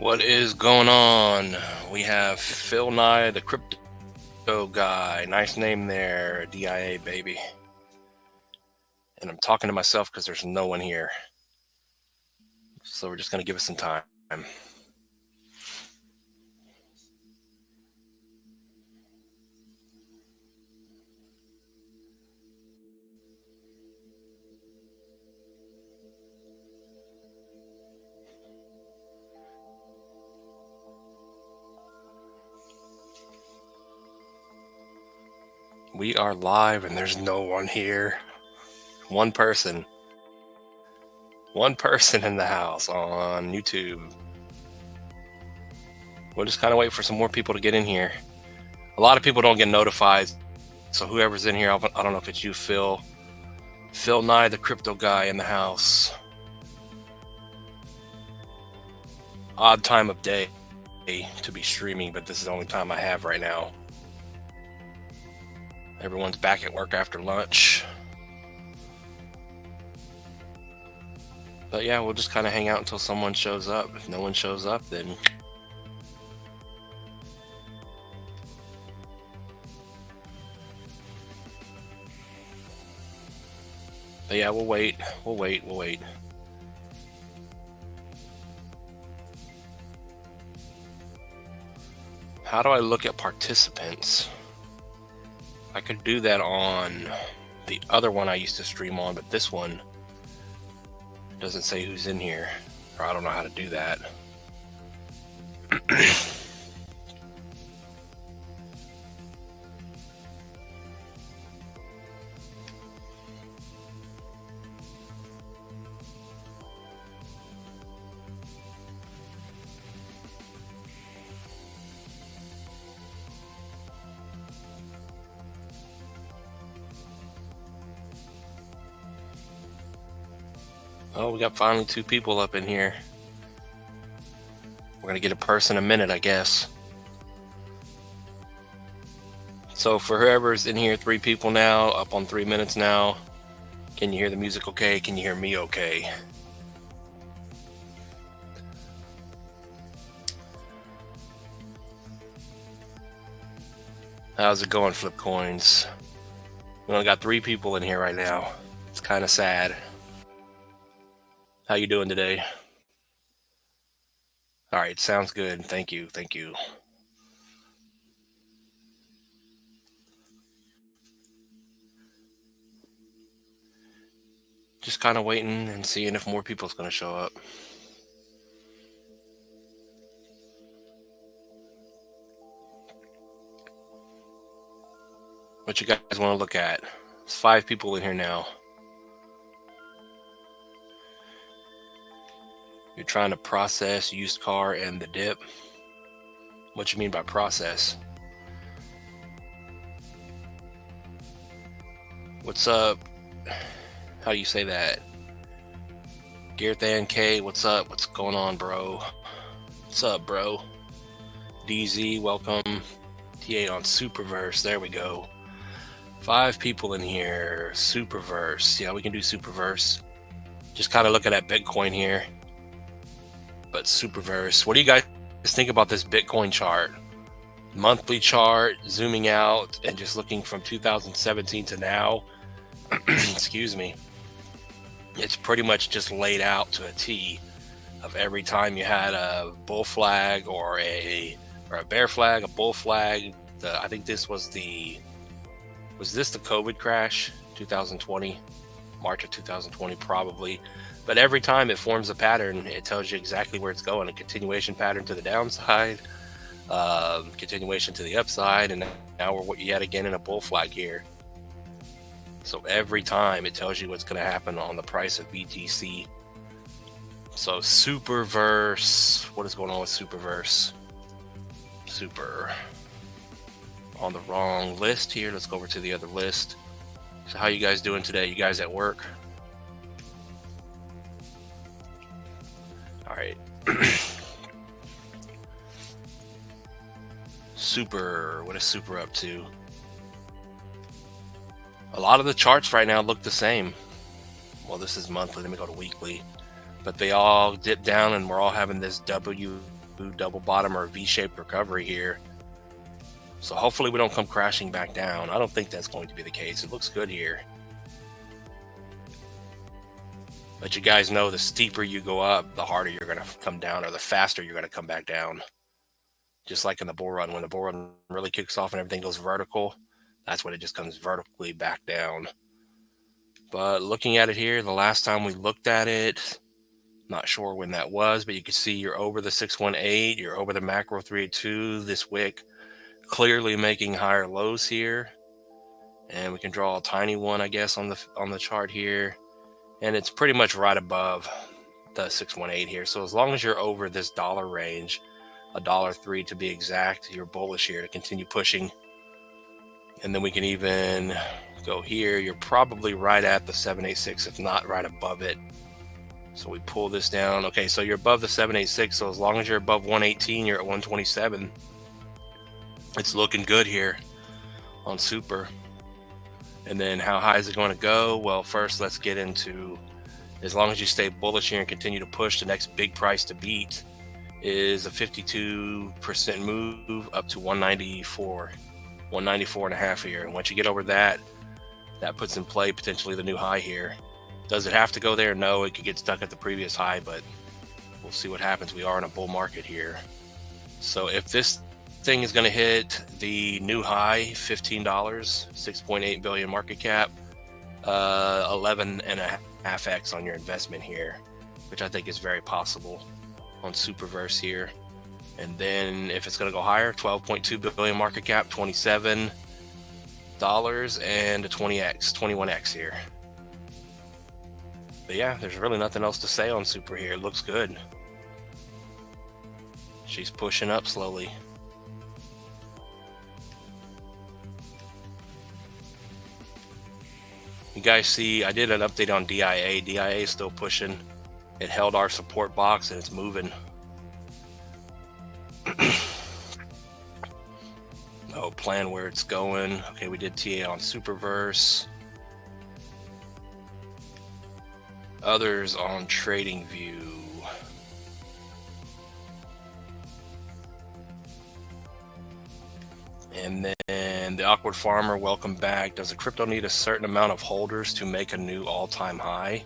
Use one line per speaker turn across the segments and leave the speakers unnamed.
What is going on? We have Phil Nye, the crypto guy. Nice name there, DIA baby. And I'm talking to myself because there's no one here. So we're just going to give it some time. We are live and there's no one here. One person in the house on YouTube. We'll just kind of wait for some more people to get in here. A lot of people don't get notified. So whoever's in here, I don't know if it's you, Phil Nye, the crypto guy in the house. Odd time of day to be streaming, but this is the only time I have right now. Everyone's back at work after lunch. But yeah, we'll just kind of hang out until someone shows up. If no one shows up, then but yeah, we'll wait. How do I look at participants? I could do that on the other one I used to stream on, but this one doesn't say who's in here, or I don't know how to do that. Oh, we got finally 2 people up in here. We're gonna get a person a minute, I guess. So for whoever's in here, 3 people now, up on 3 minutes now. Can you hear the music okay? Can you hear me okay? How's it going, Flip Coins? We only got 3 people in here right now. It's kind of sad. How you doing today? All right, sounds good. Thank you. Just kind of waiting and seeing if more people's going to show up. What you guys want to look at? There's 5 people in here now. You're trying to process used car and the dip. What you mean by process? What's up? How do you say that? Garthan K, what's up? What's going on, bro? What's up, bro? DZ, welcome. TA on Superverse. There we go. 5 people in here. Superverse. Yeah, we can do Superverse. Just kind of looking at Bitcoin here. But Superverse. What do you guys think about this Bitcoin chart? Monthly chart, zooming out and just looking from 2017 to now. Excuse me. It's pretty much just laid out to a T of every time you had a bull flag or a bear flag, a bull flag. I think this was this the COVID crash, 2020, March of 2020 probably. But every time it forms a pattern, it tells you exactly where it's going. A continuation pattern to the downside, continuation to the upside, and now we're yet again in a bull flag here. So every time it tells you what's going to happen on the price of BTC. So Superverse, what is going on with Superverse? Super on the wrong list here. Let's go over to the other list. So how you guys doing today? You guys at work? All right. Super, what is Super up to? A lot of the charts right now look the same. Well, this is monthly. Let me go to weekly. But they all dip down and we're all having this W double bottom or V-shaped recovery here. So hopefully we don't come crashing back down. I don't think that's going to be the case. It looks good here. But you guys know the steeper you go up, the harder you're going to come down, or the faster you're going to come back down. Just like in the bull run, when the bull run really kicks off and everything goes vertical, that's when it just comes vertically back down. But looking at it here, the last time we looked at it, not sure when that was, but you can see you're over the 618, you're over the macro 382, this wick clearly making higher lows here. And we can draw a tiny one, I guess, on the chart here. And it's pretty much right above the 618 here. So as long as you're over this dollar range, $1.03 to be exact, you're bullish here to continue pushing. And then we can even go here. You're probably right at the 786, if not right above it. So we pull this down. Okay, so you're above the 786. So as long as you're above 118, you're at 127. It's looking good here on Super. And then how high is it going to go? Well, first let's get into, as long as you stay bullish here and continue to push, the next big price to beat is a 52% move up to 194 and a half here. And once you get over that, that puts in play potentially the new high here. Does it have to go there? No, it could get stuck at the previous high, but we'll see what happens. We are in a bull market here. So if this thing is going to hit the new high, $15, 6.8 billion market cap, 11.5x on your investment here, which I think is very possible on Superverse here. And then if it's going to go higher, 12.2 billion market cap, $27 and a 21x here. But yeah, there's really nothing else to say on Super here. It looks good. She's pushing up slowly. You guys see, I did an update on DIA. DIA is still pushing. It held our support box and it's moving. No plan where it's going. Okay, we did TA on Superverse. Others on TradingView. And then the Awkward Farmer, welcome back. Does a crypto need a certain amount of holders to make a new all-time high?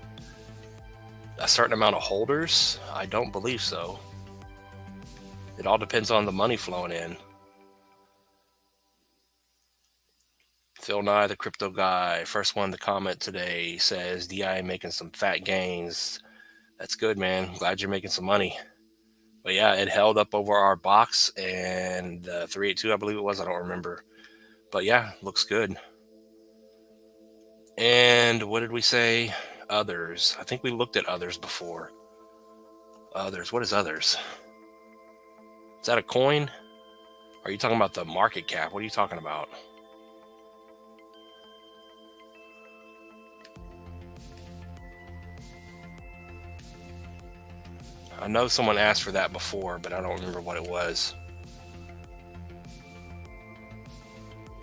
A certain amount of holders? I don't believe so. It all depends on the money flowing in. Phil Nye, the crypto guy, first one to comment today, says DI making some fat gains. That's good, man. Glad you're making some money. But yeah, it held up over our box and 382, I believe it was. I don't remember. But yeah, looks good. And what did we say? Others. I think we looked at others before. Others. What is others? Is that a coin? Are you talking about the market cap? What are you talking about? I know someone asked for that before, but I don't remember what it was.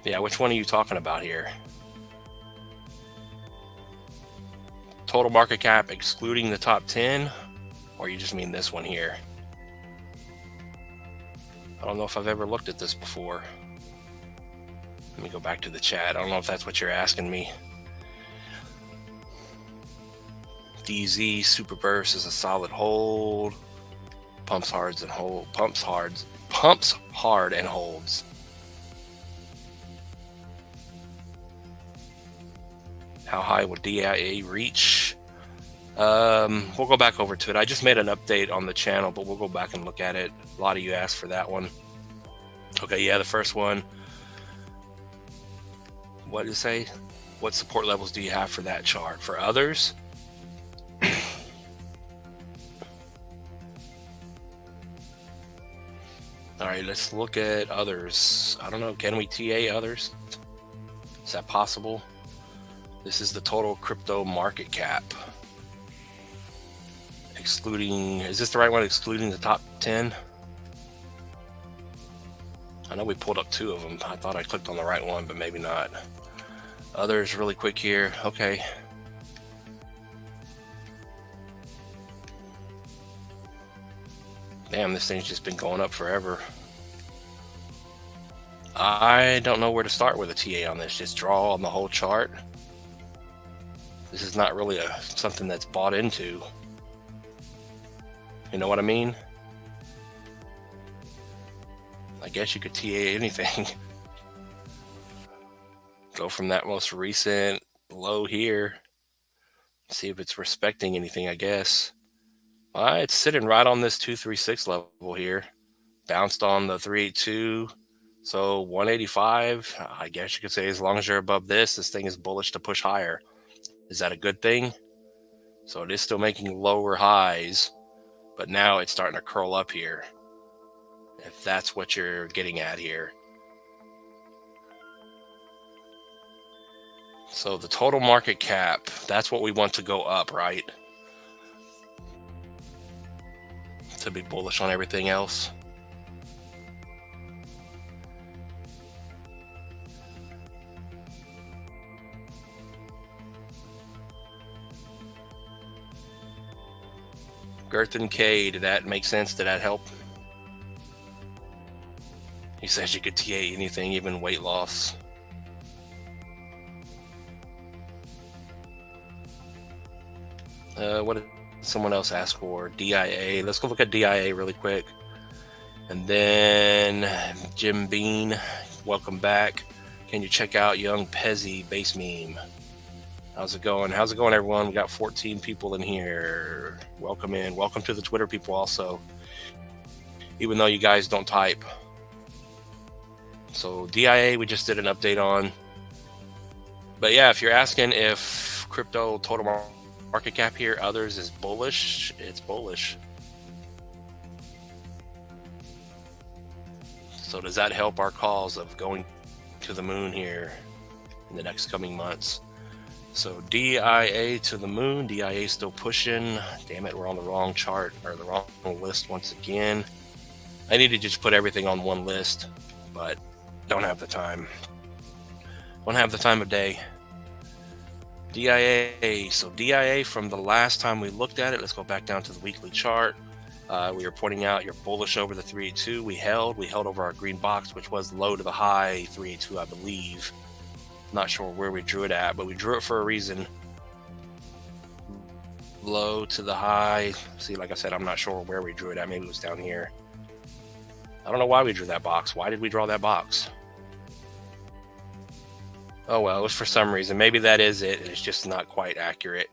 Yeah, which one are you talking about here? Total market cap excluding the top 10? Or you just mean this one here? I don't know if I've ever looked at this before. Let me go back to the chat. I don't know if that's what you're asking me. DZ Superverse is a solid hold. Pumps hard and holds. Pumps hard and holds. How high will DIA reach? We'll go back over to it. I just made an update on the channel, but we'll go back and look at it. A lot of you asked for that one. Okay, yeah, the first one. What did it say? What support levels do you have for that chart? For others? All right, let's look at others. I don't know. Can we TA others? Is that possible? This is the total crypto market cap. Excluding, is this the right one? Excluding the top 10? I know we pulled up 2 of them. I thought I clicked on the right one, but maybe not. Others really quick here. Okay. Damn, this thing's just been going up forever. I don't know where to start with a TA on this. Just draw on the whole chart. This is not really something that's bought into. You know what I mean? I guess you could TA anything. Go from that most recent low here. See if it's respecting anything, I guess. It's sitting right on this 236 level here. Bounced on the 382. So 185, I guess you could say as long as you're above this thing is bullish to push higher. Is that a good thing? So it is still making lower highs, but now it's starting to curl up here. If that's what you're getting at here. So the total market cap, that's what we want to go up, right? To be bullish on everything else. Girthen K, did that make sense? Did that help? He says you could TA anything, even weight loss. What did someone else ask for? DIA. Let's go look at DIA really quick. And then Jim Bean, welcome back. Can you check out Young Pezzy base meme? How's it going? How's it going, everyone? We got 14 people in here. Welcome in. Welcome to the Twitter people also, even though you guys don't type. So DIA, we just did an update on. But yeah, if you're asking if crypto total market cap here, others is bullish, it's bullish. So does that help our cause of going to the moon here in the next coming months? So DIA to the moon. DIA still pushing. Damn it, we're on the wrong chart or the wrong list once again. I need to just put everything on one list, but don't have the time. Don't have the time of day. DIA. So DIA from the last time we looked at it, let's go back down to the weekly chart. We were pointing out you're bullish over the 382. We held over our green box, which was low to the high 382, I believe. Not sure where we drew it at, but we drew it for a reason. Low to the high. See, like I said, I'm not sure where we drew it at. Maybe it was down here. I don't know why we drew that box. Why did we draw that box? Oh, well, it was for some reason. Maybe that is it. It's just not quite accurate.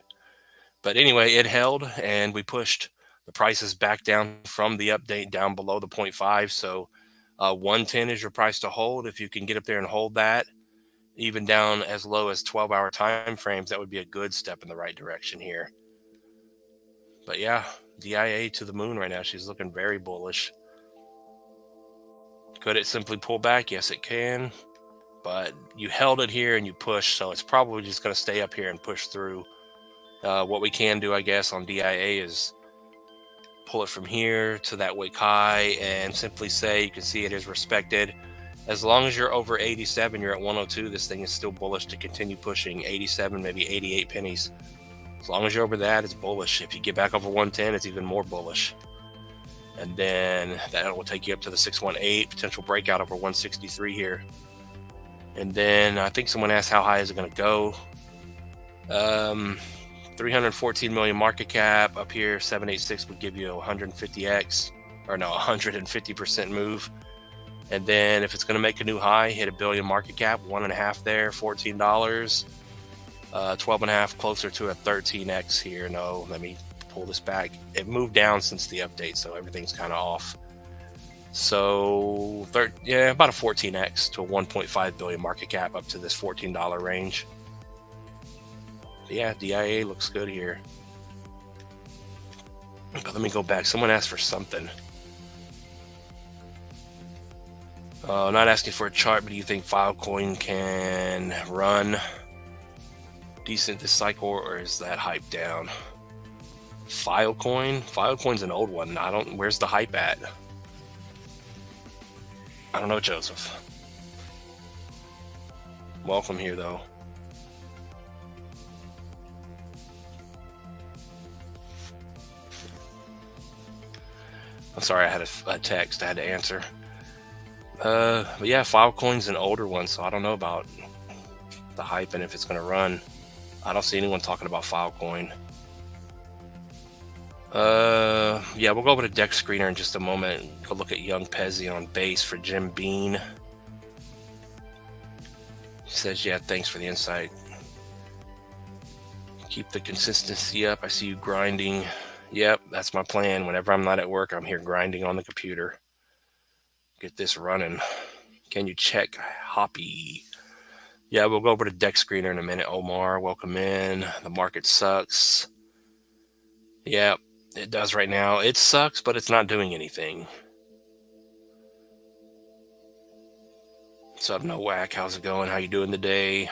But anyway, it held, and we pushed the prices back down from the update down below the 0.5. So 110 is your price to hold. If you can get up there and hold that, even down as low as 12-hour time frames, that would be a good step in the right direction here. But yeah, DIA to the moon right now. She's looking very bullish. Could it simply pull back? Yes, it can. But you held it here and you pushed, so it's probably just going to stay up here and push through. What we can do, I guess, on DIA is pull it from here to that wick high and simply say, you can see it is respected. As long as you're over 87, you're at 102, this thing is still bullish to continue pushing. 87, maybe 88 pennies. As long as you're over that, it's bullish. If you get back over 110, it's even more bullish. And then that will take you up to the 618, potential breakout over 163 here. And then I think someone asked how high is it going to go. 314 million market cap up here. 786 would give you a 150x, or no, 150% move. And then if it's going to make a new high, hit a billion market cap, 1.5 there, $14, 12.5 closer to a 13x here. No, let me pull this back. It moved down since the update, so everything's kind of off. So yeah, about a 14x to a 1.5 billion market cap up to this $14 range. But yeah, DIA looks good here. But let me go back. Someone asked for something. Not asking for a chart, but do you think Filecoin can run decent this cycle, or is that hype down? Filecoin's an old one. Where's the hype at? I don't know, Joseph. Welcome here, though. I'm sorry, I had a text I had to answer. But yeah, Filecoin's an older one, so I don't know about the hype and if it's going to run. I don't see anyone talking about Filecoin. Yeah, we'll go over to Deck Screener in just a moment. Go look at Young Pezzy on base for Jim Bean. He says, yeah, thanks for the insight. Keep the consistency up. I see you grinding. Yep, that's my plan. Whenever I'm not at work, I'm here grinding on the computer. Get this running. Can you check Hoppy? Yeah, we'll go over to Deck Screener in a minute. Omar, welcome in. The market sucks. Yeah, it does right now. It sucks, but it's not doing anything. What's up, No Whack? How's it going? How you doing today?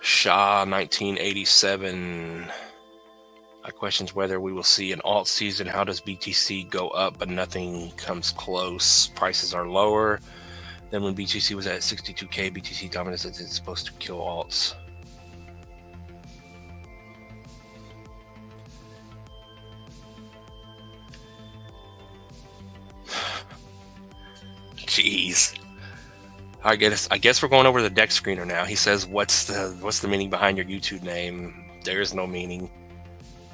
Shaw 1987. My question's whether we will see an alt season. How does BTC go up but nothing comes close? Prices are lower than when BTC was at 62K. BTC dominance is supposed to kill alts. Jeez. I guess we're going over the Deck Screener now. He says, what's the meaning behind your YouTube name? There is no meaning.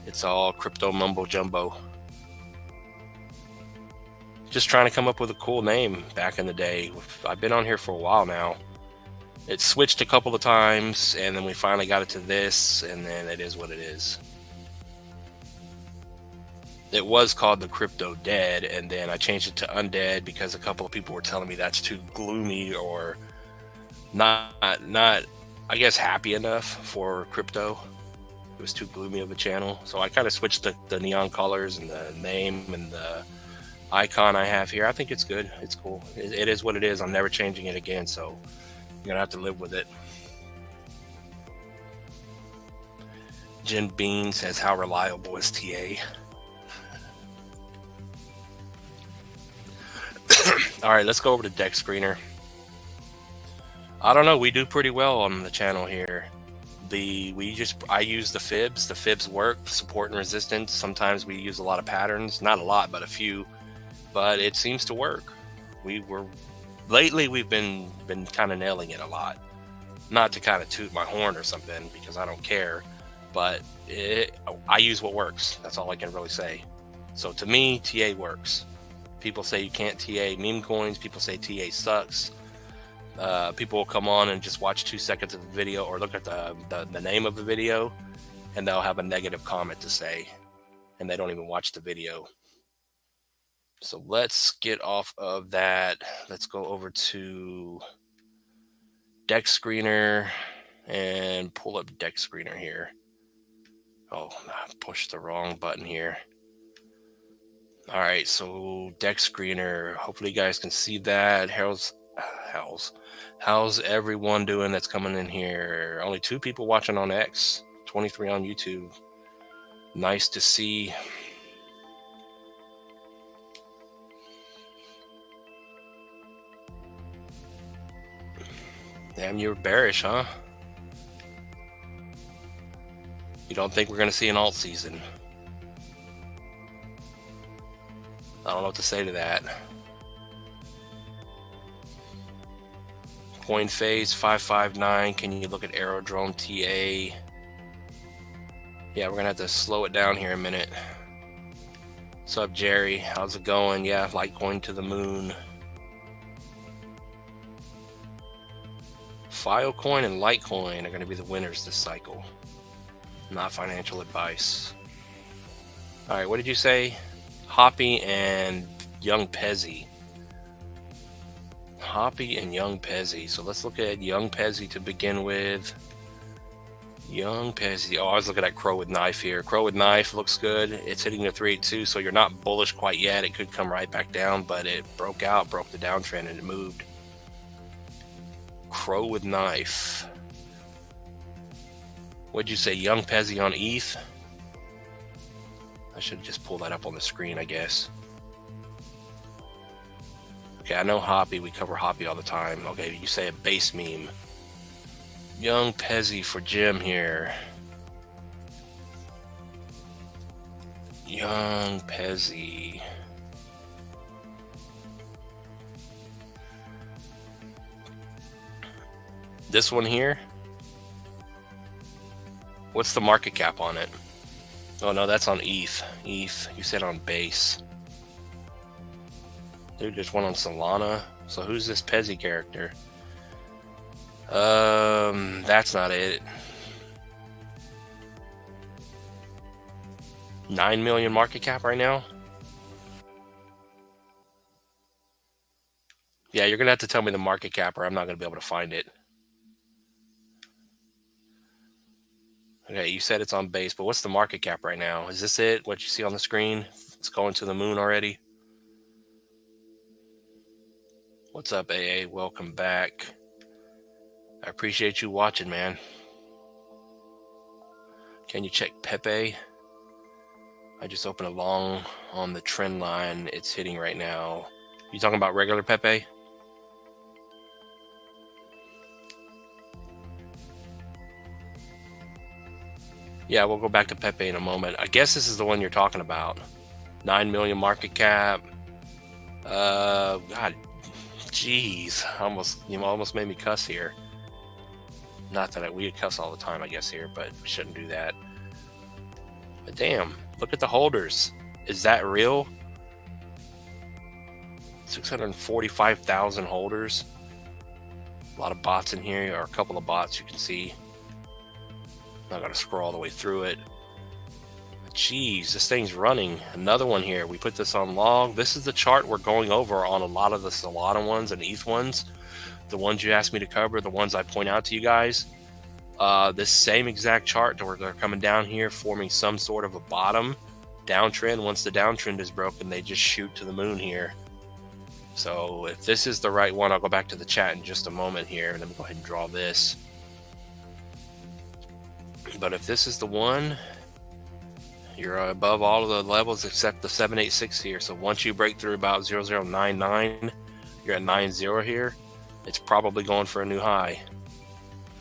It's all crypto mumbo jumbo. Just trying to come up with a cool name back in the day. I've been on here for a while now. It switched a couple of times, and then we finally got it to this, and then it is what it is. It was called the Crypto Dead, and then I changed it to Undead because a couple of people were telling me that's too gloomy or not I guess happy enough for crypto. It was too gloomy of a channel, so I kind of switched the neon colors and the name and the icon I have here. I think it's good. It's cool. It is what it is. I'm never changing it again, so you're gonna have to live with it. Jim Bean says, how reliable is TA? All right, let's go over to Deck Screener. I don't know. We do pretty well on the channel here. I use the fibs. The fibs work, support and resistance. Sometimes we use a lot of patterns, not a lot, but a few. But it seems to work. Lately we've been kind of nailing it a lot. Not to kind of toot my horn or something because I don't care, but I use what works. That's all I can really say. So to me, TA works. People say you can't TA meme coins. People say TA sucks. People will come on and just watch 2 seconds of the video or look at the name of the video, and they'll have a negative comment to say, and they don't even watch the video. So let's get off of that. Let's go over to Deck Screener and pull up Deck Screener here. Oh, I pushed the wrong button here. All right, so Deck Screener. Hopefully you guys can see that. How's everyone doing that's coming in here? Only 2 people watching on X, 23 on YouTube. Nice to see. Damn, you're bearish, huh? You don't think we're going to see an alt season? I don't know what to say to that. Coin phase 559. Can you look at Aerodrome TA? Yeah, we're gonna have to slow it down here a minute. What's up, Jerry? How's it going? Yeah, Litecoin to the moon. Filecoin and Litecoin are gonna be the winners this cycle. Not financial advice. All right, what did you say? Hoppy and Young Pezzy. Hoppy and Young Pezzy. So let's look at Young Pezzy to begin with. Young Pezzy. Oh, I was looking at Crow with Knife here. Crow with Knife looks good. It's hitting the 382, so you're not bullish quite yet. It could come right back down, but it broke the downtrend, and it moved. Crow with Knife. What'd you say? Young Pezzy on ETH? I should just pull that up on the screen, I guess. Okay, I know Hoppy. We cover Hoppy all the time. Okay, you say a base meme. Young Pezzy for Jim here. Young Pezzy. This one here. What's the market cap on it? Oh no, that's on ETH. ETH. You said on base. Dude, there's one on Solana. So who's this Pezzy character? That's not it. 9 million market cap right now. Yeah, you're gonna have to tell me the market cap, or I'm not gonna be able to find it. Okay, you said it's on base, but what's the market cap right now? Is this it? What you see on the screen? It's going to the moon already. What's up, AA? Welcome back. I appreciate you watching, man. Can you check Pepe? I just opened a long on the trend line. It's hitting right now. You talking about regular Pepe? Yeah, we'll go back to Pepe in a moment. I guess this is the one you're talking about. 9 million market cap. God, jeez, you almost made me cuss here. Not that we cuss all the time, I guess, here, but we shouldn't do that. But damn, look at the holders. Is that real? 645,000 holders. A lot of bots in here, or a couple of bots you can see. Not gonna scroll all the way through it. Jeez, this thing's running. Another one here. We put this on log. This is the chart we're going over on a lot of the Solana ones and ETH ones. The ones you asked me to cover, the ones I point out to you guys. This same exact chart where they're coming down here, forming some sort of a bottom downtrend. Once the downtrend is broken, they just shoot to the moon here. So if this is the right one, I'll go back to the chat in just a moment here. Let me go ahead and draw this. But if this is the one, you're above all of the levels except the 786 here. So once you break through about 0099, you're at 90 here. It's probably going for a new high.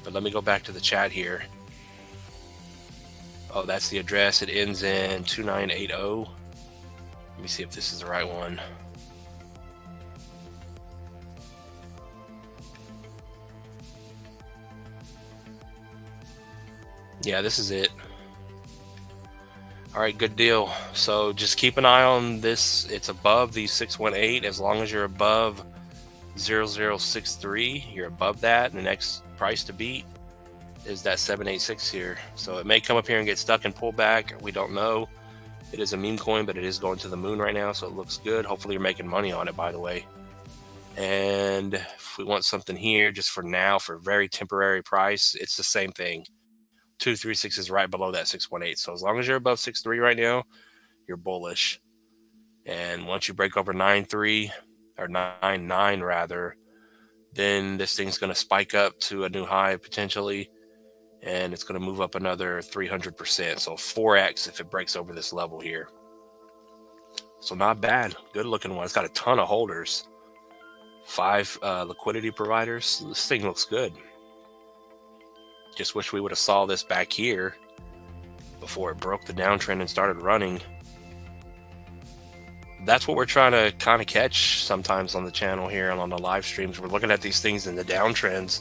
But let me go back to the chat here. Oh, that's the address. It ends in 2980. Let me see if this is the right one. Yeah, this is it. All right, good deal. So just keep an eye on this. It's above the 618. As long as you're above 0063, you're above that. And the next price to beat is that 786 here. So it may come up here and get stuck and pull back. We don't know. It is a meme coin, but it is going to the moon right now, so it looks good. Hopefully you're making money on it, by the way. And if we want something here just for now, for a very temporary price, it's the same thing. 236 is right below that 618. So as long as you're above 63 right now, you're bullish. And once you break over 93 or 99 rather, then this thing's going to spike up to a new high potentially, and it's going to move up another 300%. So 4x if it breaks over this level here. So not bad. Good looking one. It's got a ton of holders. 5 liquidity providers. This thing looks good. Just wish we would have saw this back here before it broke the downtrend and started running. That's what we're trying to kind of catch sometimes on the channel here and on the live streams. We're looking at these things in the downtrends,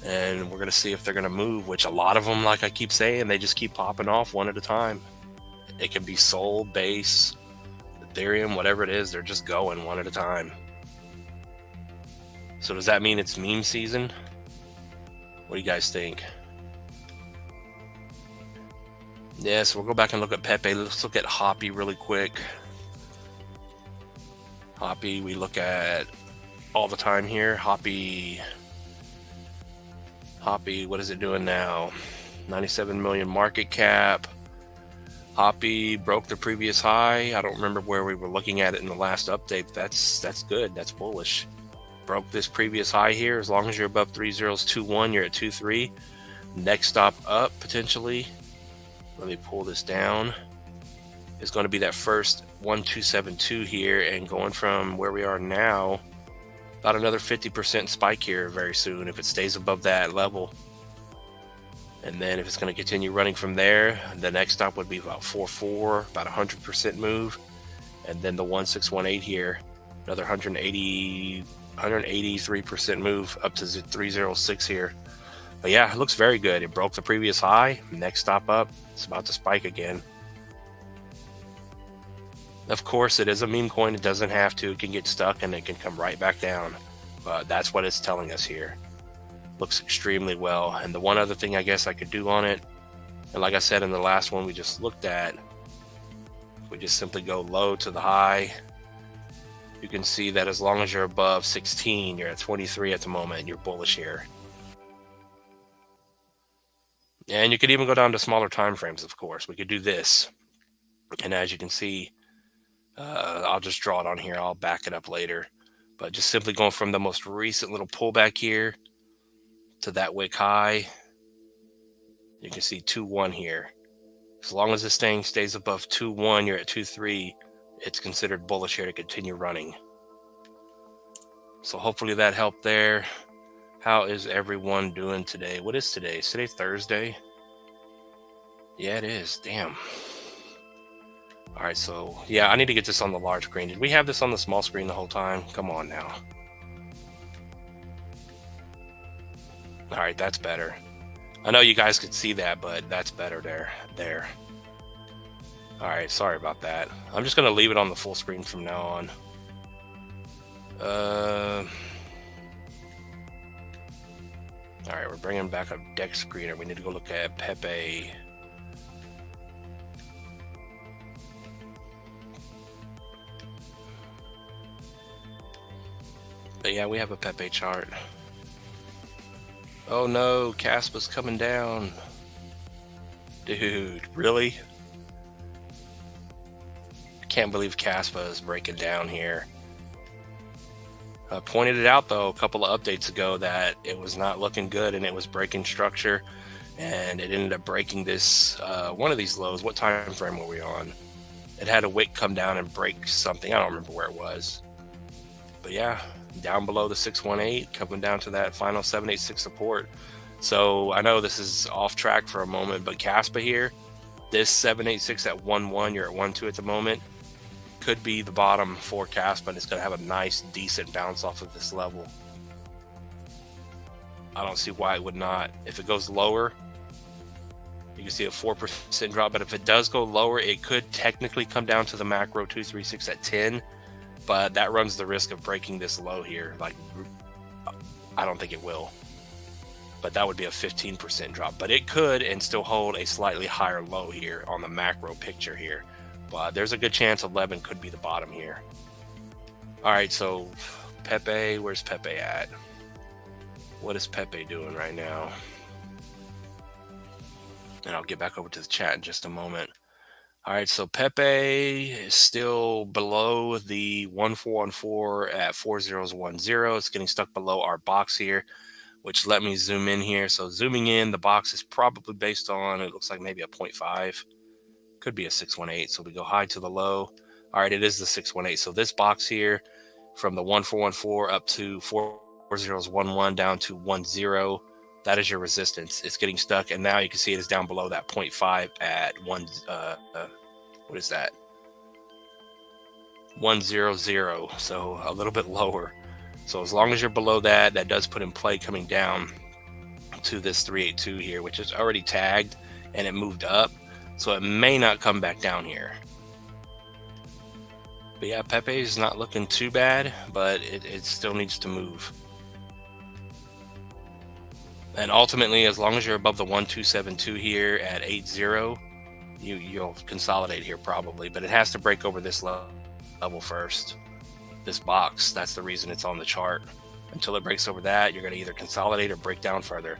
and we're going to see if they're going to move, which a lot of them, like I keep saying, they just keep popping off one at a time. It can be Sol, Base, Ethereum, whatever it is. They're just going one at a time. So does that mean it's meme season? What do you guys think? Yeah, so we'll go back and look at Pepe. Let's look at Hoppy really quick. Hoppy, we look at all the time here. Hoppy, what is it doing now? 97 million market cap. Hoppy broke the previous high. I don't remember where we were looking at it in the last update. That's good. That's bullish. Broke this previous high here. As long as you're above 3021, you're at 23. Next stop up potentially. Let me pull this down. Is going to be that first 1272 here, and going from where we are now, about another 50% spike here very soon if it stays above that level. And then if it's going to continue running from there, the next stop would be about 4.4, about 100% move. And then the 1618 here, another 183% move up to 306 here. But yeah, it looks very good. It broke the previous high. Next stop up, it's about to spike again. Of course, it is a meme coin. It doesn't have to. It can get stuck and it can come right back down. But that's what it's telling us here. Looks extremely well. And the one other thing I guess I could do on it, and like I said in the last one we just looked at, we just simply go low to the high. You can see that as long as you're above 16, you're at 23 at the moment, you're bullish here. And you could even go down to smaller time frames, of course. We could do this. And as you can see, I'll just draw it on here. I'll back it up later. But just simply going from the most recent little pullback here to that wick high, you can see 2.1 here. As long as this thing stays above 2.1, you're at 2.3, it's considered bullish here to continue running. So hopefully that helped there. How is everyone doing today? What is today? Is today Thursday? Yeah, it is. Damn. All right, so yeah, I need to get this on the large screen. Did we have this on the small screen the whole time? Come on now. All right, that's better. I know you guys could see that, but that's better there. All right, sorry about that. I'm just gonna leave it on the full screen from now on. All right, we're bringing back a deck screener. We need to go look at Pepe. But yeah, we have a Pepe chart. Oh no, Caspa's coming down. Dude, really? I can't believe Caspa is breaking down here. I pointed it out though a couple of updates ago that it was not looking good and it was breaking structure, and it ended up breaking this one of these lows. What time frame were we on? It had a wick come down and break something. I don't remember where it was. But yeah, down below the 618, coming down to that final 786 support. So I know this is off track for a moment, but Caspa here, this 786 at 1.1, you're at 1.2 at the moment, could be the bottom for Caspa, and it's going to have a nice, decent bounce off of this level. I don't see why it would not. If it goes lower, you can see a 4% drop, but if it does go lower, it could technically come down to the macro 236 at 10, but that runs the risk of breaking this low here. Like, I don't think it will, but that would be a 15% drop. But it could and still hold a slightly higher low here on the macro picture here. But there's a good chance 11 could be the bottom here. All right, so Pepe, where's Pepe at? What is Pepe doing right now? And I'll get back over to the chat in just a moment. All right, so Pepe is still below the 1414 at 4010. It's getting stuck below our box here, which let me zoom in here. So zooming in, the box is probably based on, it looks like maybe a 0.5. Could be a 618. So we go high to the low. All right, it is the 618. So this box here from the 1414 up to 4011 down to 10, that is your resistance. It's getting stuck, and now you can see it is down below that 0.5 at what is that? 100. So a little bit lower. So as long as you're below that, that does put in play coming down to this 382 here, which is already tagged and it moved up. So it may not come back down here. But yeah, Pepe is not looking too bad, but it still needs to move. And ultimately, as long as you're above the 1272 here at 80, you'll consolidate here probably. But it has to break over this level first. This box, that's the reason it's on the chart. Until it breaks over that, you're going to either consolidate or break down further.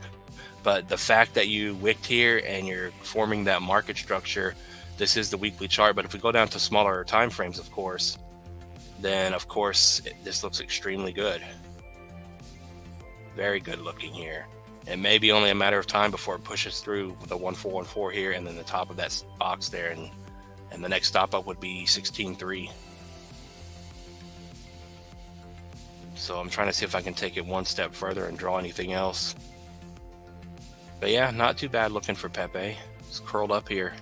But the fact that you wicked here and you're forming that market structure, this is the weekly chart. But if we go down to smaller time frames, of course, then of course this looks extremely good. Very good looking here. It may be only a matter of time before it pushes through the 1414 here and then the top of that box there, and the next stop up would be 16.3. So I'm trying to see if I can take it one step further and draw anything else. But yeah, not too bad looking for Pepe. It's curled up here.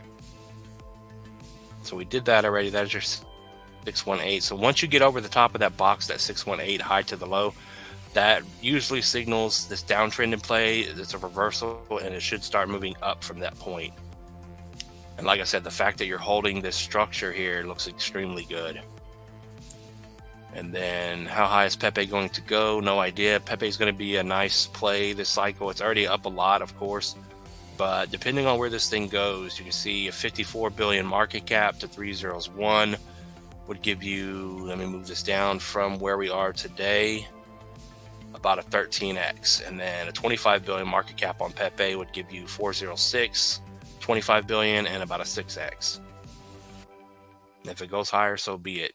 So we did that already. That is your 618. So once you get over the top of that box, that 618 high to the low, that usually signals this downtrend in play. It's a reversal, and it should start moving up from that point. And like I said, the fact that you're holding this structure here looks extremely good. And then how high is Pepe going to go? No idea. Pepe is going to be a nice play this cycle. It's already up a lot, of course. But depending on where this thing goes, you can see a 54 billion market cap to 301 would give you, let me move this down from where we are today, about a 13x. And then a 25 billion market cap on Pepe would give you 406, 25 billion, and about a 6x. And if it goes higher, so be it.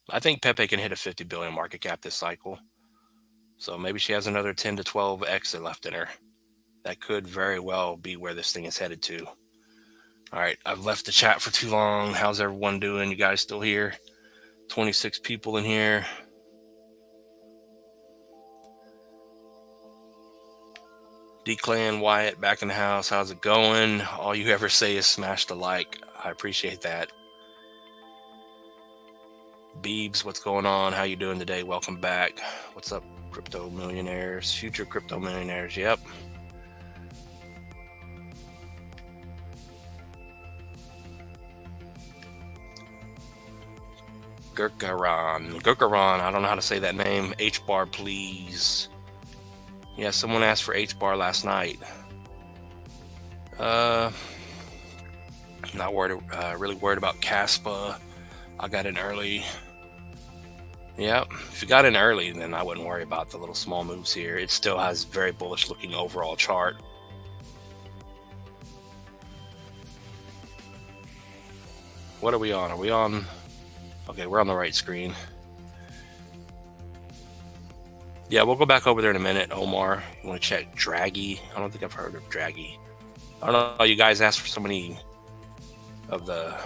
I think Pepe can hit a 50 billion market cap this cycle. So maybe she has another 10 to 12 exit left in her. That could very well be where this thing is headed to. All right, I've left the chat for too long. How's everyone doing? You guys still here? 26 people in here. D-Clan, Wyatt, back in the house. How's it going? All you ever say is smash the like. I appreciate that. Beebs, what's going on? How you doing today? Welcome back. What's up, crypto millionaires? Future crypto millionaires, yep. Gurkaran, I don't know how to say that name. H-bar, please. Yeah, someone asked for H-bar last night. Not worried, really worried about Caspa. I got in early. Yep, if you got in early, then I wouldn't worry about the little small moves here. It still has very bullish looking overall chart. What are we on? Are we on? Okay, we're on the right screen. Yeah, we'll go back over there in a minute. Omar, you want to check Draggy? I don't think I've heard of Draggy. I don't know. You guys asked for so many of the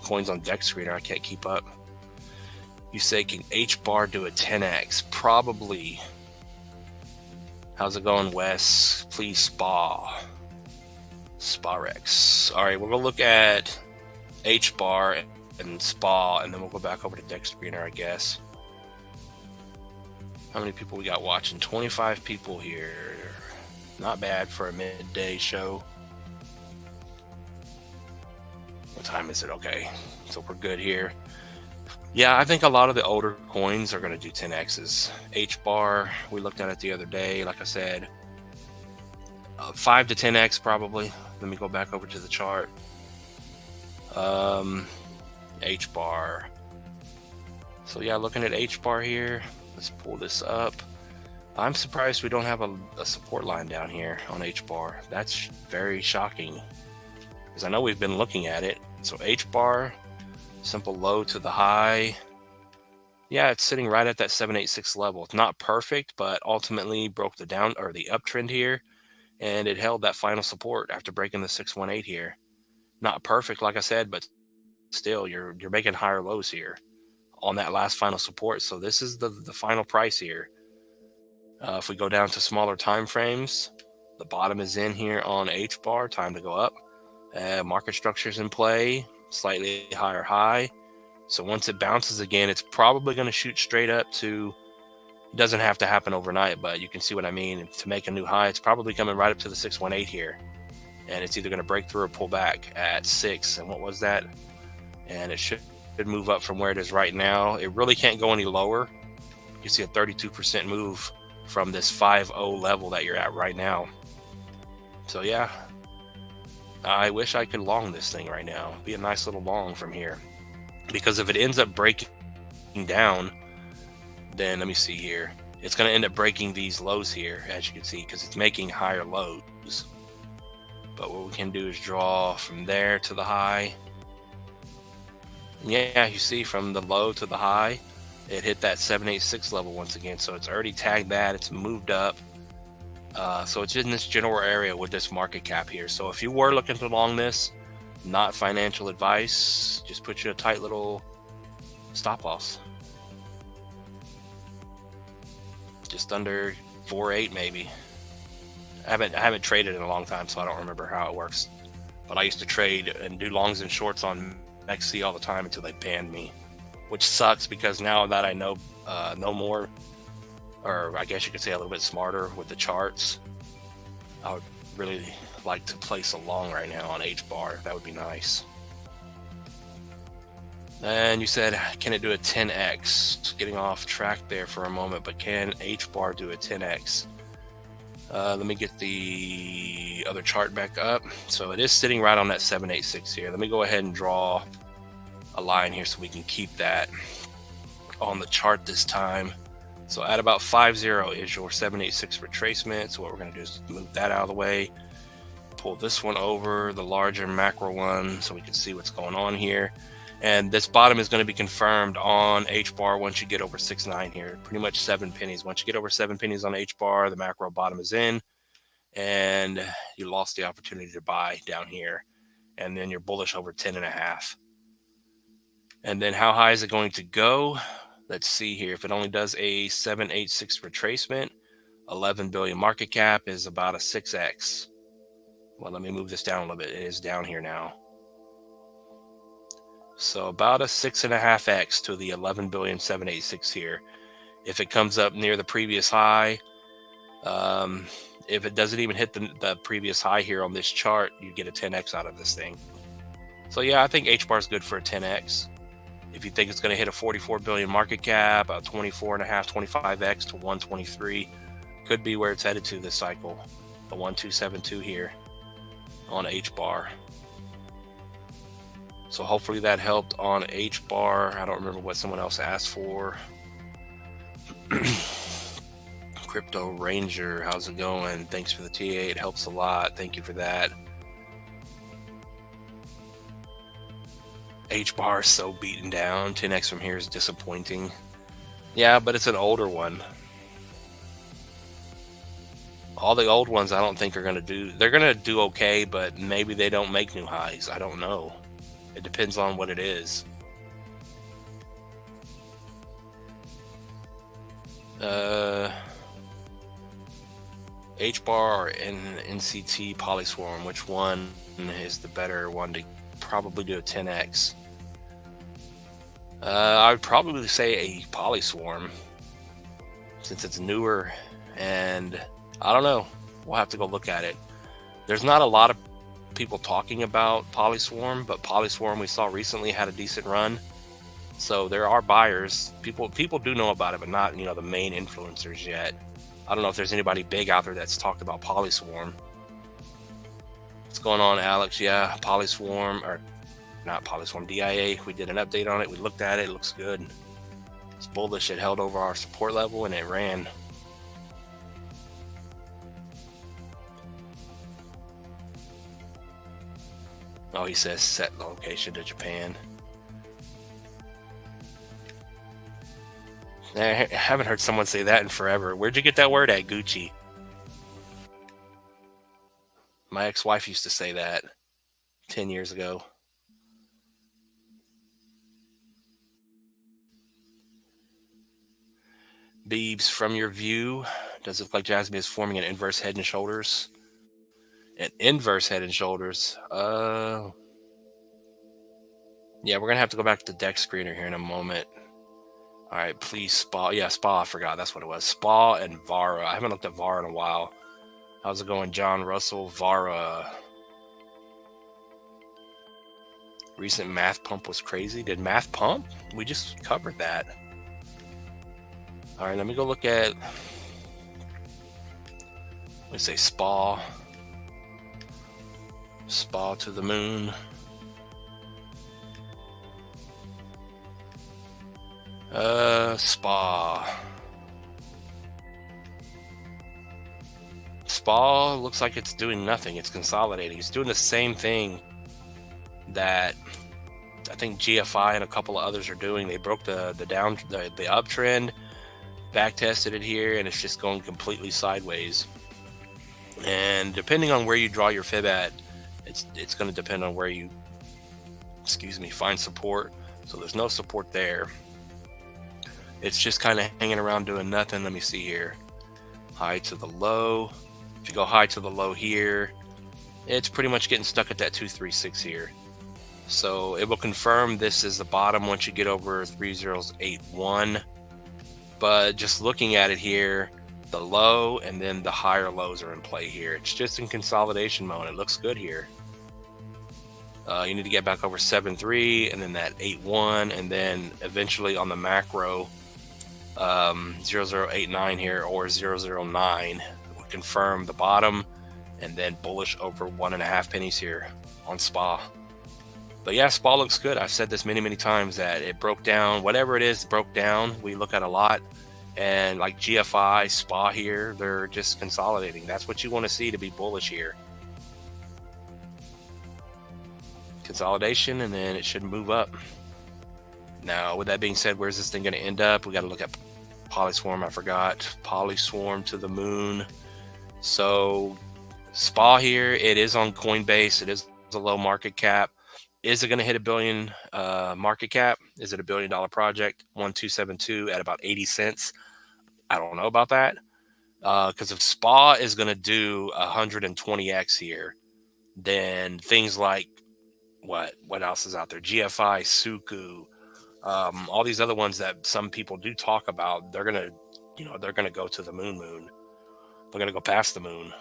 coins on deck screener. I can't keep up. You say, can H-bar do a 10x? Probably. How's it going, Wes? Please, Sparex. All right, we're gonna look at H-bar and SPA, and then we'll go back over to deck screener, I guess. How many people we got watching? 25 people here. Not bad for a midday show. What time is it? Okay, so we're good here. Yeah, I think a lot of the older coins are going to do 10x's. H-bar, we looked at it the other day. Like I said, 5 to 10x probably. Let me go back over to the chart. H-bar. So yeah, looking at H-bar here. Let's pull this up. I'm surprised we don't have a support line down here on H-bar. That's very shocking, because I know we've been looking at it. So H-bar, simple low to the high. Yeah, it's sitting right at that 786 level. It's not perfect, but ultimately broke the down or the uptrend here, and it held that final support after breaking the 618 here. Not perfect, like I said, but still, you're making higher lows here on that last final support. So this is the final price here. If we go down to smaller time frames, the bottom is in here on H-bar. Time to go up. Market structure's in play. Slightly higher high. So once it bounces again, it's probably going to shoot straight up to, it doesn't have to happen overnight, but you can see what I mean. To make a new high, it's probably coming right up to the 618 here. And it's either going to break through or pull back at 6. And what was that? And it should move up from where it is right now. It really can't go any lower. You can see a 32% move from this 5.0 level that you're at right now. So yeah, I wish I could long this thing right now. Be a nice little long from here. Because if it ends up breaking down, then let me see here. It's going to end up breaking these lows here, as you can see, because it's making higher lows. But what we can do is draw from there to the high. Yeah, you see from the low to the high, it hit that 786 level once again. So it's already tagged that. It's moved up. So it's in this general area with this market cap here. So if you were looking to long this, not financial advice, just put you a tight little stop loss. Just under 4.8 maybe. I haven't traded in a long time, so I don't remember how it works. But I used to trade and do longs and shorts on XC all the time until they banned me, which sucks because now that I know more, or I guess you could say a little bit smarter with the charts, I would really like to place a long right now on H bar. That would be nice. And you said, can it do a 10x? Getting off track there for a moment, but can H bar do a 10x? Let me get the other chart back up. So it is sitting right on that 786 here. Let me go ahead and draw a line here so we can keep that on the chart this time. So at about 50 is your 786 retracement. So what we're going to do is move that out of the way, pull this one over, the larger macro one, so we can see what's going on here. And this bottom is going to be confirmed on H bar once you get over 6.9 here, pretty much 7 pennies. Once you get over 7 pennies on H bar, the macro bottom is in, and you lost the opportunity to buy down here. And then you're bullish over 10.5. And then how high is it going to go? Let's see here. If it only does a 786 retracement, 11 billion market cap is about a 6x. Well, let me move this down a little bit. It is down here now. So about a 6.5x to the 11 billion 786 here. If it comes up near the previous high, if it doesn't even hit the previous high here on this chart, you get a 10x out of this thing. So yeah, I think H bar is good for a 10x. If you think it's going to hit a 44 billion market cap, a 24.5, 25x to 123, could be where it's headed to this cycle. The 1272 here on H bar. So hopefully that helped on H bar. I don't remember what someone else asked for. Crypto Ranger, how's it going? Thanks for the TA. It helps a lot. Thank you for that. H bar is so beaten down. 10x from here is disappointing. Yeah, but it's an older one. All the old ones I don't think are going to do. They're going to do okay, but maybe they don't make new highs. I don't know. It depends on what it is. H bar or NCT Polyswarm, which one is the better one to probably do a 10x? I would probably say a Polyswarm since it's newer, and I don't know. We'll have to go look at it. There's not a lot of people talking about Polyswarm, but Polyswarm we saw recently had a decent run. So there are buyers. People do know about it, but not, the main influencers yet. I don't know if there's anybody big out there that's talked about Polyswarm. What's going on, Alex? Yeah, Polyswarm, or not Polyswarm, DIA. We did an update on it. We looked at it. It looks good. It's bullish. It held over our support level and it ran. Oh, he says set location to Japan. I haven't heard someone say that in forever. Where'd you get that word at, Gucci? My ex-wife used to say that 10 years ago. Beebs, from your view, does it look like Jasmine is forming an inverse head and shoulders? An inverse head and shoulders. Yeah, we're gonna have to go back to the deck screener here in a moment. All right, please, Spa. Yeah, Spa, I forgot. That's what it was. Spa and Vara. I haven't looked at Vara in a while. How's it going, John Russell? Vara. Recent math pump was crazy. Did math pump? We just covered that. All right, let me go look at, let's say Spa. Spa to the moon. Spa. Spa looks like it's doing nothing. It's consolidating. It's doing the same thing that I think GFI and a couple of others are doing. They broke the uptrend, back tested it here, and it's just going completely sideways. And depending on where you draw your fib at, it's going to depend on where you, find support. So there's no support there. It's just kind of hanging around doing nothing. Let me see here. High to the low, you go high to the low here, it's pretty much getting stuck at that 236 here. So it will confirm this is the bottom once you get over 3081. But just looking at it here, the low and then the higher lows are in play here. It's just in consolidation mode. It looks good here. You need to get back over 7.3 and then that 8.1, and then eventually on the macro 0089 here or 009 would confirm the bottom, and then bullish over 1.5 pennies here on SPA. But yeah, SPA looks good. I've said this many times that it broke down. Whatever it is, broke down. We look at a lot, and like GFI, SPA here, they're just consolidating. That's what you want to see to be bullish here. Consolidation, and then it should move up. Now, with that being said, where's this thing going to end up? We got to look at Polyswarm. I forgot. Polyswarm to the moon. So SPA here, it is on Coinbase. It is a low market cap. Is it going to hit $1 billion market cap? Is it $1 billion project? 1272 at about 80 cents. I don't know about that. Because if SPA is going to do 120x here, then things like what else is out there? GFI, Suku, all these other ones that some people do talk about, they're gonna go to the moon. They're gonna go past the moon.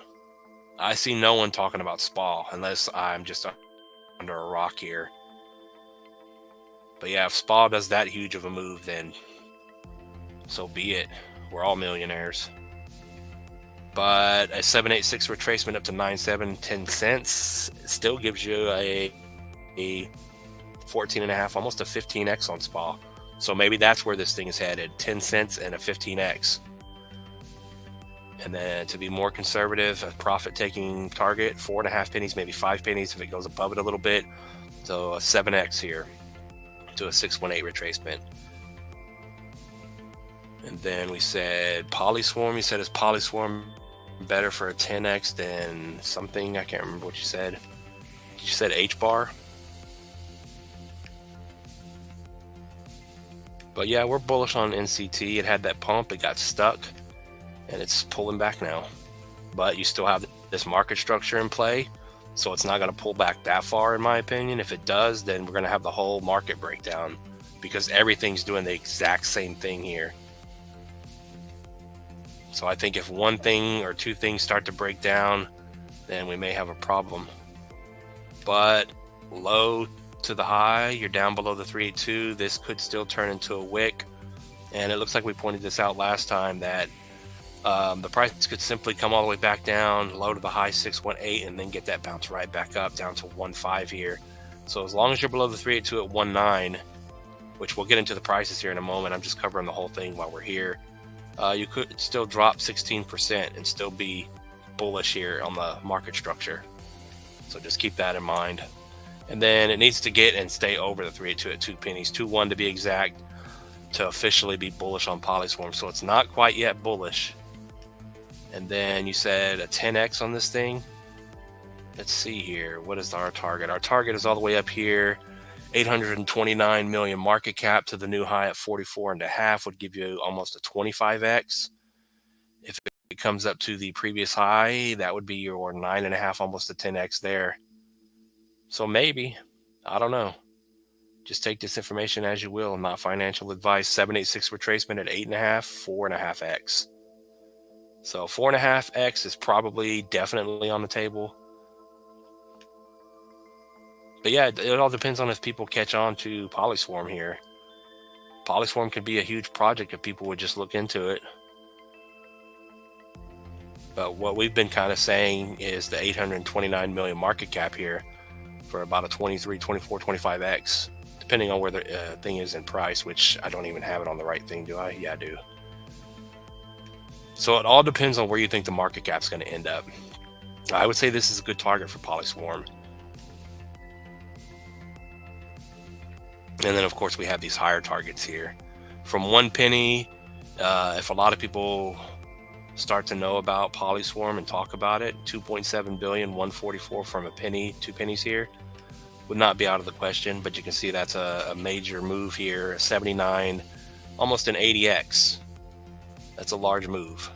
I see no one talking about SPA unless I'm just under a rock here. But yeah, if SPA does that huge of a move, then so be it. We're all millionaires. But a 786 retracement up to 97, 10 cents still gives you a 14.5, almost a 15x on SPA. So maybe that's where this thing is headed, 10 cents and a 15x. And then to be more conservative, a profit taking target, 4.5 pennies, maybe 5 pennies if it goes above it a little bit. So a 7x here to a 618 retracement. And then we said Polyswarm. You said, is Polyswarm better for a 10x than something? I can't remember what you said. You said H-bar. But yeah, we're bullish on NCT. It had that pump, it got stuck, and it's pulling back now. But you still have this market structure in play, so it's not going to pull back that far, in my opinion. If it does, then we're going to have the whole market breakdown because everything's doing the exact same thing here. So I think if one thing or two things start to break down, then we may have a problem. But low to the high, you're down below the 382. This could still turn into a wick. And it looks like we pointed this out last time that the price could simply come all the way back down, low to the high 618, and then get that bounce right back up down to 1.5 here. So as long as you're below the 382 at 1.9, which we'll get into the prices here in a moment, I'm just covering the whole thing while we're here. You could still drop 16% and still be bullish here on the market structure. So just keep that in mind. And then it needs to get and stay over the 382 at 2 pennies, 2.1 to be exact, to officially be bullish on Polyswarm. So it's not quite yet bullish. And then you said a 10x on this thing. Let's see here. What is our target? Our target is all the way up here. 829 million market cap to the new high at 44.5 would give you almost a 25x. If it comes up to the previous high, that would be your 9.5, almost a 10x there. So maybe, I don't know. Just take this information as you will, not financial advice. 786 retracement at 8.5, 4.5x. So 4.5x is probably definitely on the table. But yeah, it all depends on if people catch on to Polyswarm here. Polyswarm could be a huge project if people would just look into it. But what we've been kind of saying is the 829 million market cap here for about a 23, 24, 25x, depending on where the thing is in price, which I don't even have it on the right thing, do I? Yeah, I do. So it all depends on where you think the market cap's going to end up. I would say this is a good target for Polyswarm. And then, of course, we have these higher targets here. From 1 penny, if a lot of people start to know about Polyswarm and talk about it, 2.7 billion, 144 from a penny, 2 pennies here, would not be out of the question. But you can see that's a major move here, 79, almost an 80x. That's a large move.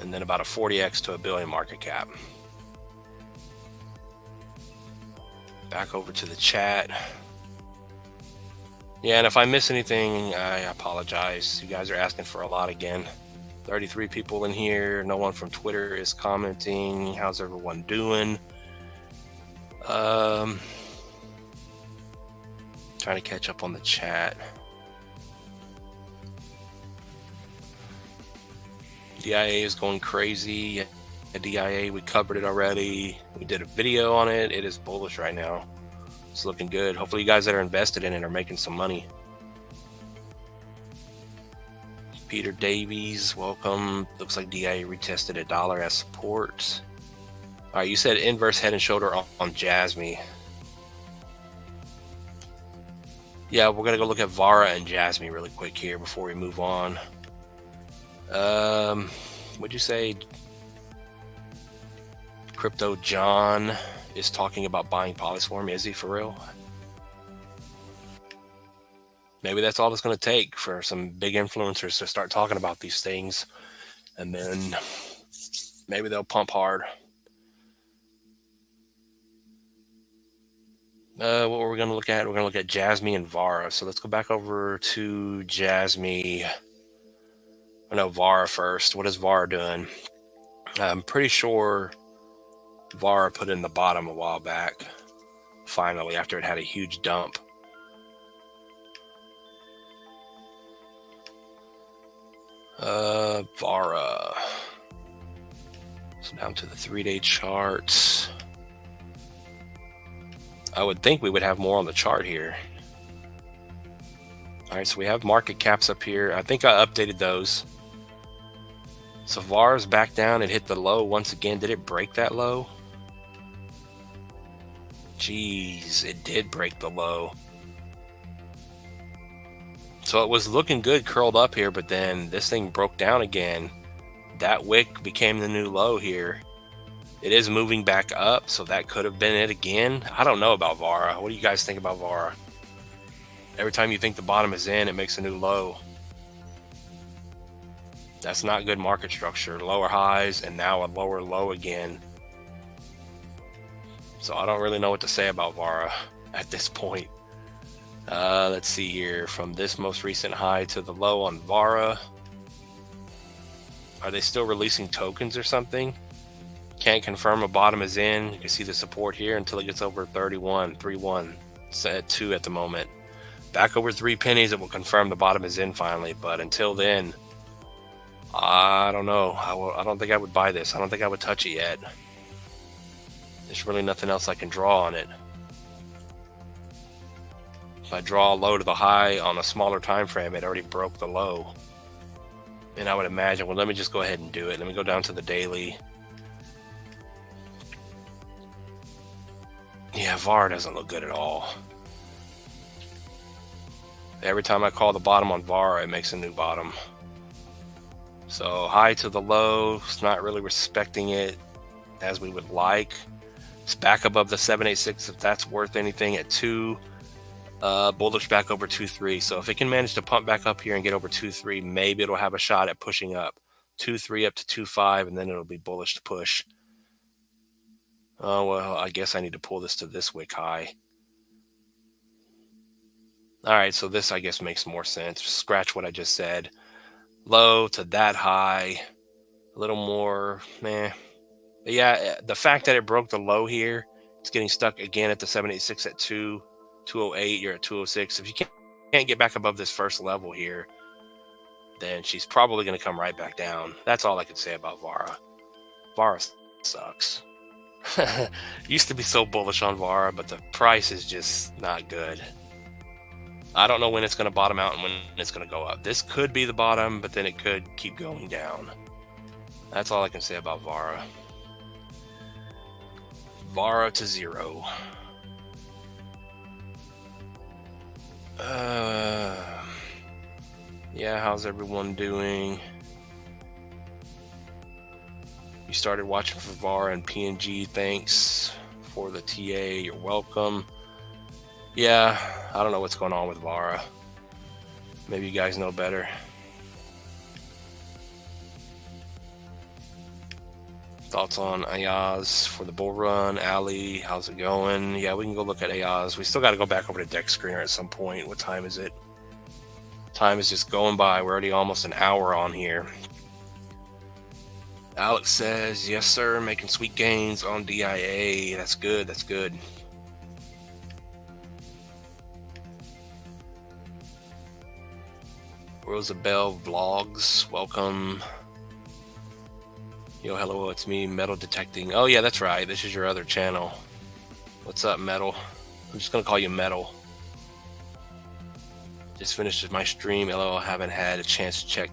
and then about a 40x to $1 billion market cap. Back over to the chat. Yeah, and if I miss anything, I apologize. You guys are asking for a lot again. 33 people in here. No one from Twitter is commenting. How's everyone doing? Trying to catch up on the chat. DIA is going crazy. DIA, we covered it already. We did a video on it. It is bullish right now. It's looking good. Hopefully you guys that are invested in it are making some money. Peter Davies, welcome. Looks like DIA retested $1 as support. All right, you said inverse head and shoulder on Jasmy. Yeah, we're going to go look at Vara and Jasmy really quick here before we move on. What'd you say? Crypto John is talking about buying Polyswarm. Is he for real? Maybe that's all it's going to take for some big influencers to start talking about these things, and then maybe they'll pump hard. What we're going to look at? We're going to look at Jasmy and Vara. So let's go back over to Jasmy. No, Vara first. What is Vara doing? I'm pretty sure Vara put in the bottom a while back, finally, after it had a huge dump. Vara. So down to the 3-day charts. I would think we would have more on the chart here. All right, so we have market caps up here. I think I updated those. So Vara's back down. It hit the low once again. Did it break that low? Jeez, it did break the low. So it was looking good curled up here, but then this thing broke down again. That wick became the new low here. It is moving back up, so that could have been it again. I don't know about Vara. What do you guys think about Vara? Every time you think the bottom is in, it makes a new low. That's not good market structure. Lower highs and now a lower low again. So I don't really know what to say about Vara at this point. Let's see here. From this most recent high to the low on Vara. Are they still releasing tokens or something? Can't confirm a bottom is in. You can see the support here until it gets over 31, 3.1. It's at 2 at the moment. Back over 3 pennies, it will confirm the bottom is in finally. But until then, I don't know. I don't think I would buy this. I don't think I would touch it yet. There's really nothing else I can draw on it. If I draw a low to the high on a smaller time frame, it already broke the low. And I would imagine, well, let me just go ahead and do it. Let me go down to the daily. Yeah, VAR doesn't look good at all. Every time I call the bottom on VAR, it makes a new bottom. So high to the low, it's not really respecting it as we would like. It's back above the 786 if that's worth anything at 2. Bullish back over 2.3. So if it can manage to pump back up here and get over 2.3, maybe it'll have a shot at pushing up 2.3 up to 2.5, and then it'll be bullish to push. Oh, well, I guess I need to pull this to this wick high. All right, so this, I guess, makes more sense. Scratch what I just said. Low to that high. A little more, meh. But yeah, the fact that it broke the low here, it's getting stuck again at the 786 at 2, 208, you're at 206. If you can't get back above this first level here, then she's probably going to come right back down. That's all I can say about Vara. Vara sucks. Used to be so bullish on Vara, but the price is just not good. I don't know when it's going to bottom out and when it's going to go up. This could be the bottom, but then it could keep going down. That's all I can say about Vara. Vara to 0. Yeah, how's everyone doing? You started watching for Vara and PNG. Thanks for the TA. You're welcome. Yeah, I don't know what's going on with Vara. Maybe you guys know better. Thoughts on Ayaz for the bull run? Ali, how's it going? Yeah, we can go look at Ayaz. We still got to go back over to Deck Screener at some point. What time is it? Time is just going by. We're already almost an hour on here. Alex says, yes, sir, making sweet gains on DIA. That's good. That's good. Rosabelle Vlogs, welcome. Yo, hello, it's me, Metal Detecting. Oh, yeah, that's right. This is your other channel. What's up, Metal? I'm just going to call you Metal. Just finished my stream. LOL, haven't had a chance to check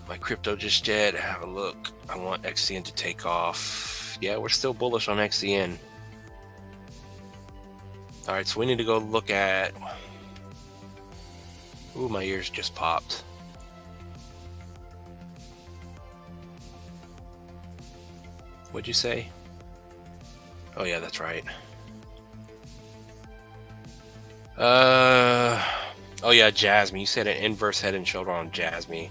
my crypto just yet. Have a look. I want XCN to take off. Yeah, we're still bullish on XCN. All right, so we need to go look at... Ooh, my ears just popped. What'd you say? Oh yeah, that's right. Oh yeah, Jasmine. You said an inverse head and shoulder on Jasmine.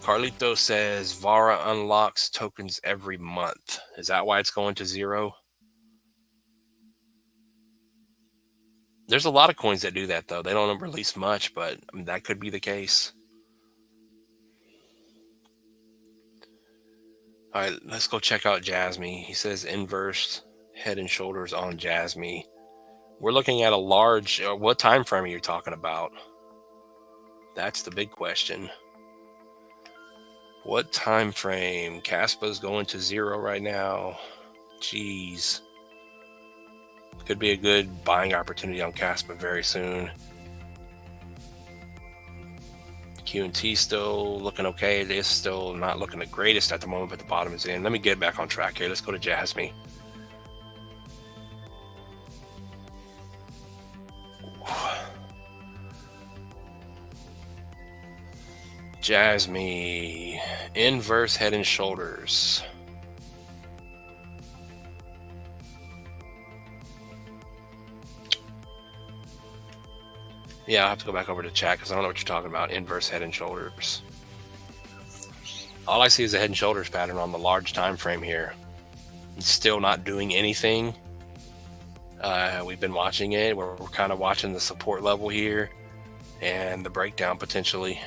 Carlito says Vara unlocks tokens every month. Is that why it's going to 0? There's a lot of coins that do that though. They don't release much, but I mean, that could be the case. All right, let's go check out Jasmine. He says inverse head and shoulders on Jasmine. We're looking at a large... what time frame are you talking about? That's the big question. What time frame? Caspa's going to 0 right now. Jeez. Could be a good buying opportunity on Caspa very soon. Q&T still looking okay. It is still not looking the greatest at the moment, but the bottom is in. Let me get back on track here. Let's go to Jasmine. Jasmine, inverse head and shoulders. Yeah, I'll have to go back over to chat because I don't know what you're talking about. Inverse head and shoulders. All I see is a head and shoulders pattern on the large time frame here. It's still not doing anything. We've been watching it. We're kind of watching the support level here and the breakdown potentially.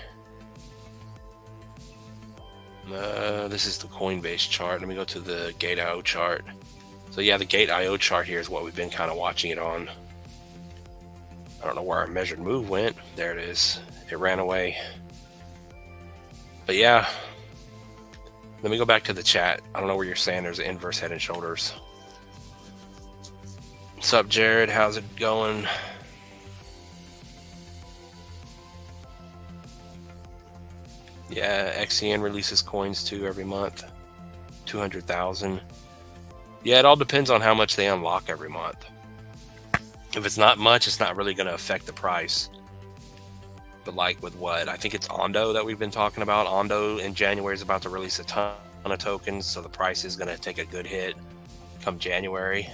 This is the Coinbase chart. Let me go to the Gate.io chart. So yeah, the Gate.io chart here is what we've been kind of watching it on. I don't know where our measured move went. There it is. It ran away. But yeah, let me go back to the chat. I don't know where you're saying there's an inverse head and shoulders. What's up, Jared? How's it going? Yeah, XCN releases coins too every month. 200,000. Yeah, it all depends on how much they unlock every month. If it's not much, it's not really going to affect the price. But like with what? I think it's Ondo that we've been talking about. Ondo in January is about to release a ton of tokens, so the price is going to take a good hit come January.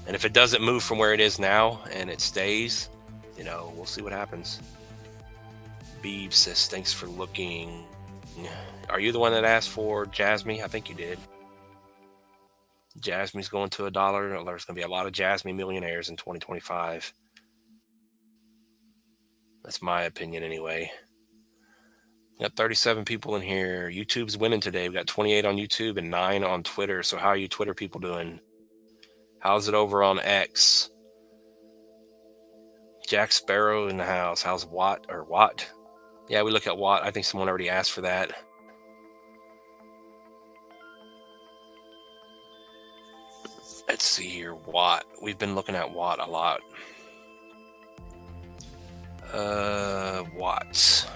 And if it doesn't move from where it is now and it stays, you know, we'll see what happens. Beeb says, thanks for looking. Are you the one that asked for Jasmine? I think you did. Jasmine's going to $1. There's going to be a lot of Jasmine millionaires in 2025. That's my opinion anyway. We got 37 people in here. YouTube's winning today. We got 28 on YouTube and 9 on Twitter. So how are you Twitter people doing? How's it over on X? Jack Sparrow in the house. How's Watt? Yeah, we look at Watt. I think someone already asked for that. Let's see here. Watt. We've been looking at Watt a lot. Watts.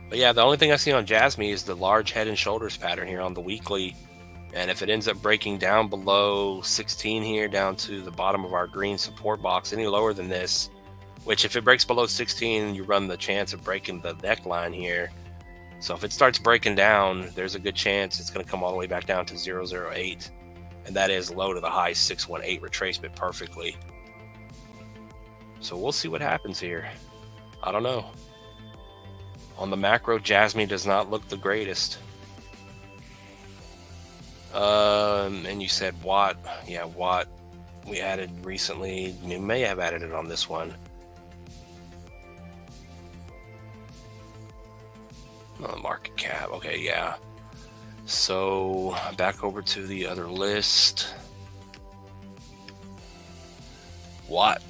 But yeah, the only thing I see on Jasmine is the large head and shoulders pattern here on the weekly. And if it ends up breaking down below 16 here, down to the bottom of our green support box, any lower than this, which if it breaks below 16, you run the chance of breaking the neckline here. So if it starts breaking down, there's a good chance it's going to come all the way back down to 008. And that is low to the high 618 retracement perfectly. So we'll see what happens here. I don't know. On the macro, Jasmine does not look the greatest. And you said Watt. Yeah, Watt we added recently. We may have added it on this one. Oh, market cap. Okay, yeah. So back over to the other list. Watt.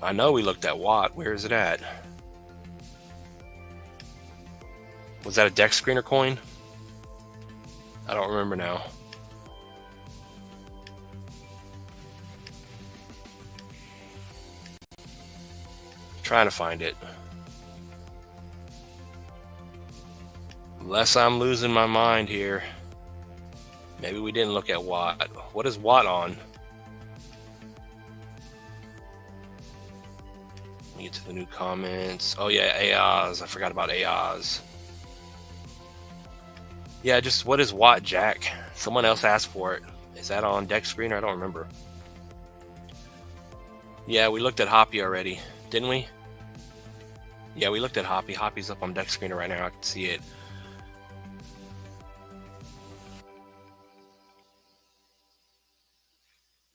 I know we looked at Watt. Where is it at? Was that a deck screener coin? I don't remember now. Trying to find it. Unless I'm losing my mind here. Maybe we didn't look at Watt. What is Watt on? Let me get to the new comments. Oh yeah, AOS. I forgot about AOS. Yeah, just what is Watt, Jack? Someone else asked for it. Is that on deck screener? I don't remember. Yeah, we looked at Hoppy already, didn't we? Yeah, we looked at Hoppy. Hoppy's up on deck screener right now. I can see it.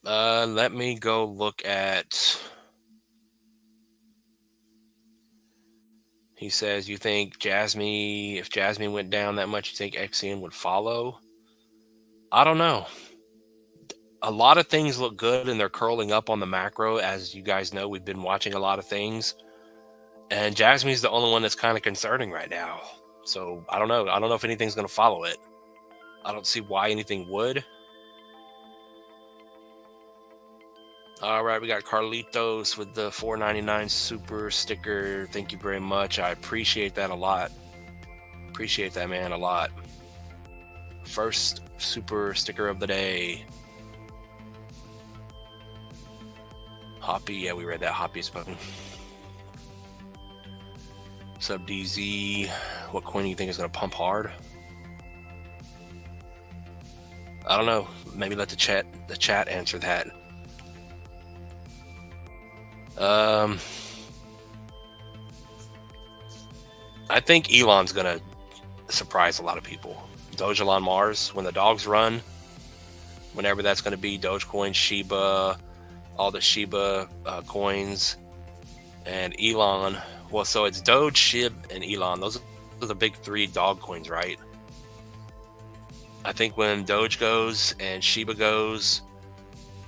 Let me go look at... He says, you think Jasmine, if Jasmine went down that much, you think XCN would follow? I don't know. A lot of things look good and they're curling up on the macro. As you guys know, we've been watching a lot of things. And Jasmine's the only one that's kind of concerning right now. So I don't know. I don't know if anything's going to follow it. I don't see why anything would. All right, we got Carlitos with the $4.99 super sticker. Thank you very much. I appreciate that a lot. Appreciate that, man, a lot. First super sticker of the day. Hoppy, yeah, we read that. Hoppy's button. Sub DZ, what coin do you think is going to pump hard? I don't know. Maybe let the chat answer that. I think Elon's going to surprise a lot of people. Dogelon Mars, when the dogs run, whenever that's going to be, Dogecoin, Shiba, all the Shiba coins, and Elon. Well, so it's Doge, Shib, and Elon. Those are the big three dog coins, right? I think when Doge goes and Shiba goes,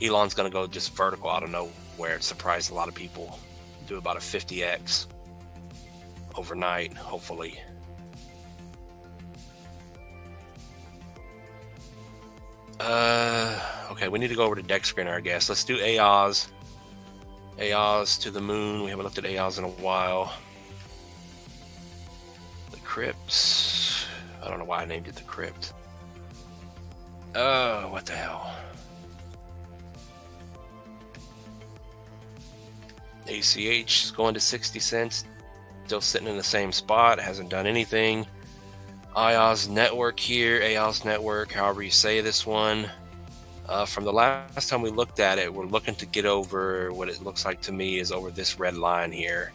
Elon's going to go just vertical out of nowhere. Surprise a lot of people. Do about a 50x overnight, hopefully. Okay, we need to go over to deck screener, I guess. Let's do AOS. AOS to the moon. We haven't looked at AOS in a while. The crypts. I don't know why I named it the crypt. Oh, what the hell? ACH is going to 60 cents. Still sitting in the same spot. Hasn't done anything. IOS network here. AOS network, however you say this one. From the last time we looked at it, we're looking to get over what it looks like to me is over this red line here.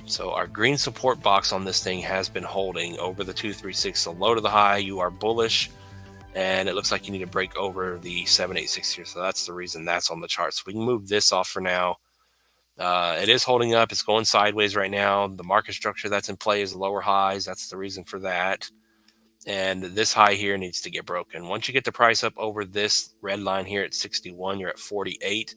So our green support box on this thing has been holding over the 236. So low to the high, you are bullish. And it looks like you need to break over the 786 here. So that's the reason that's on the chart. So we can move this off for now. It is holding up. It's going sideways right now. The market structure that's in play is lower highs. That's the reason for that. And this high here needs to get broken. Once you get the price up over this red line here at 61, you're at 48.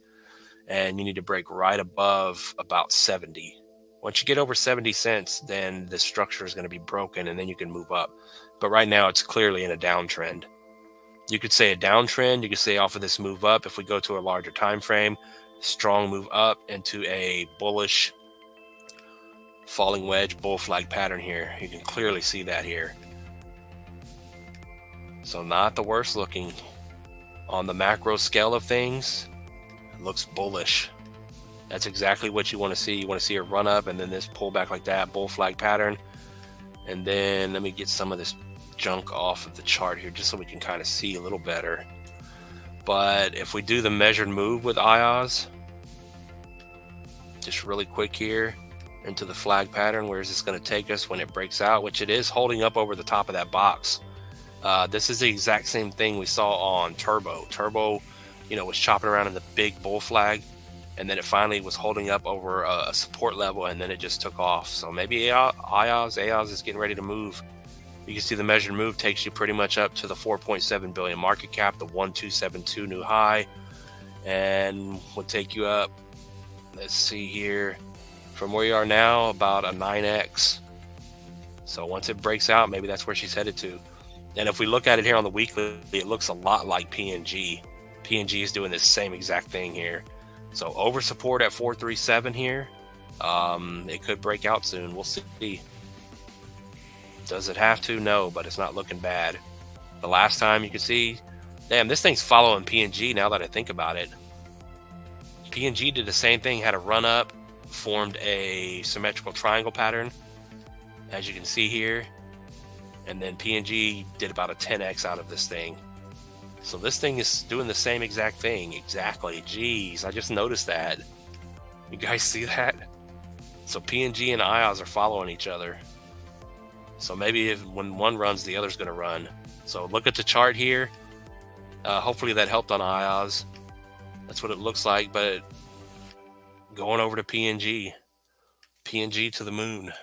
And you need to break right above about 70. Once you get over 70 cents, then the structure is going to be broken and then you can move up. But right now it's clearly in a downtrend. You could say a downtrend. You could say off of this move up. If we go to a larger time frame, strong move up into a bullish falling wedge bull flag pattern here. You can clearly see that here. So not the worst looking. On the macro scale of things, it looks bullish. That's exactly what you want to see. You want to see a run up and then this pull back like that, bull flag pattern. And then let me get some of this junk off of the chart here just so we can kind of see a little better. But if we do the measured move with IOS, just really quick here into the flag pattern. Where is this going to take us when it breaks out? Which it is holding up over the top of that box. This is the exact same thing we saw on Turbo. Turbo, was chopping around in the big bull flag, and then it finally was holding up over a support level, and then it just took off. So maybe AOZ is getting ready to move. You can see the measured move takes you pretty much up to the 4.7 billion market cap, the 1272 new high, and will take you up, let's see here, from where you are now, about a 9x. So once it breaks out, maybe that's where she's headed to. And if we look at it here on the weekly, it looks a lot like PNG. PNG is doing the same exact thing here. So over support at 437 here. It could break out soon. We'll see. Does it have to? No, but it's not looking bad. The last time you can see, damn, this thing's following PNG now that I think about it. PNG did the same thing, had a run up, formed a symmetrical triangle pattern, as you can see here. And then PNG did about a 10x out of this thing. So this thing is doing the same exact thing. Exactly. Jeez, I just noticed that. You guys see that? So PNG and IOS are following each other. So maybe when one runs, the other's going to run. So look at the chart here. Hopefully that helped on IOS. That's what it looks like. But going over to PNG. PNG to the moon.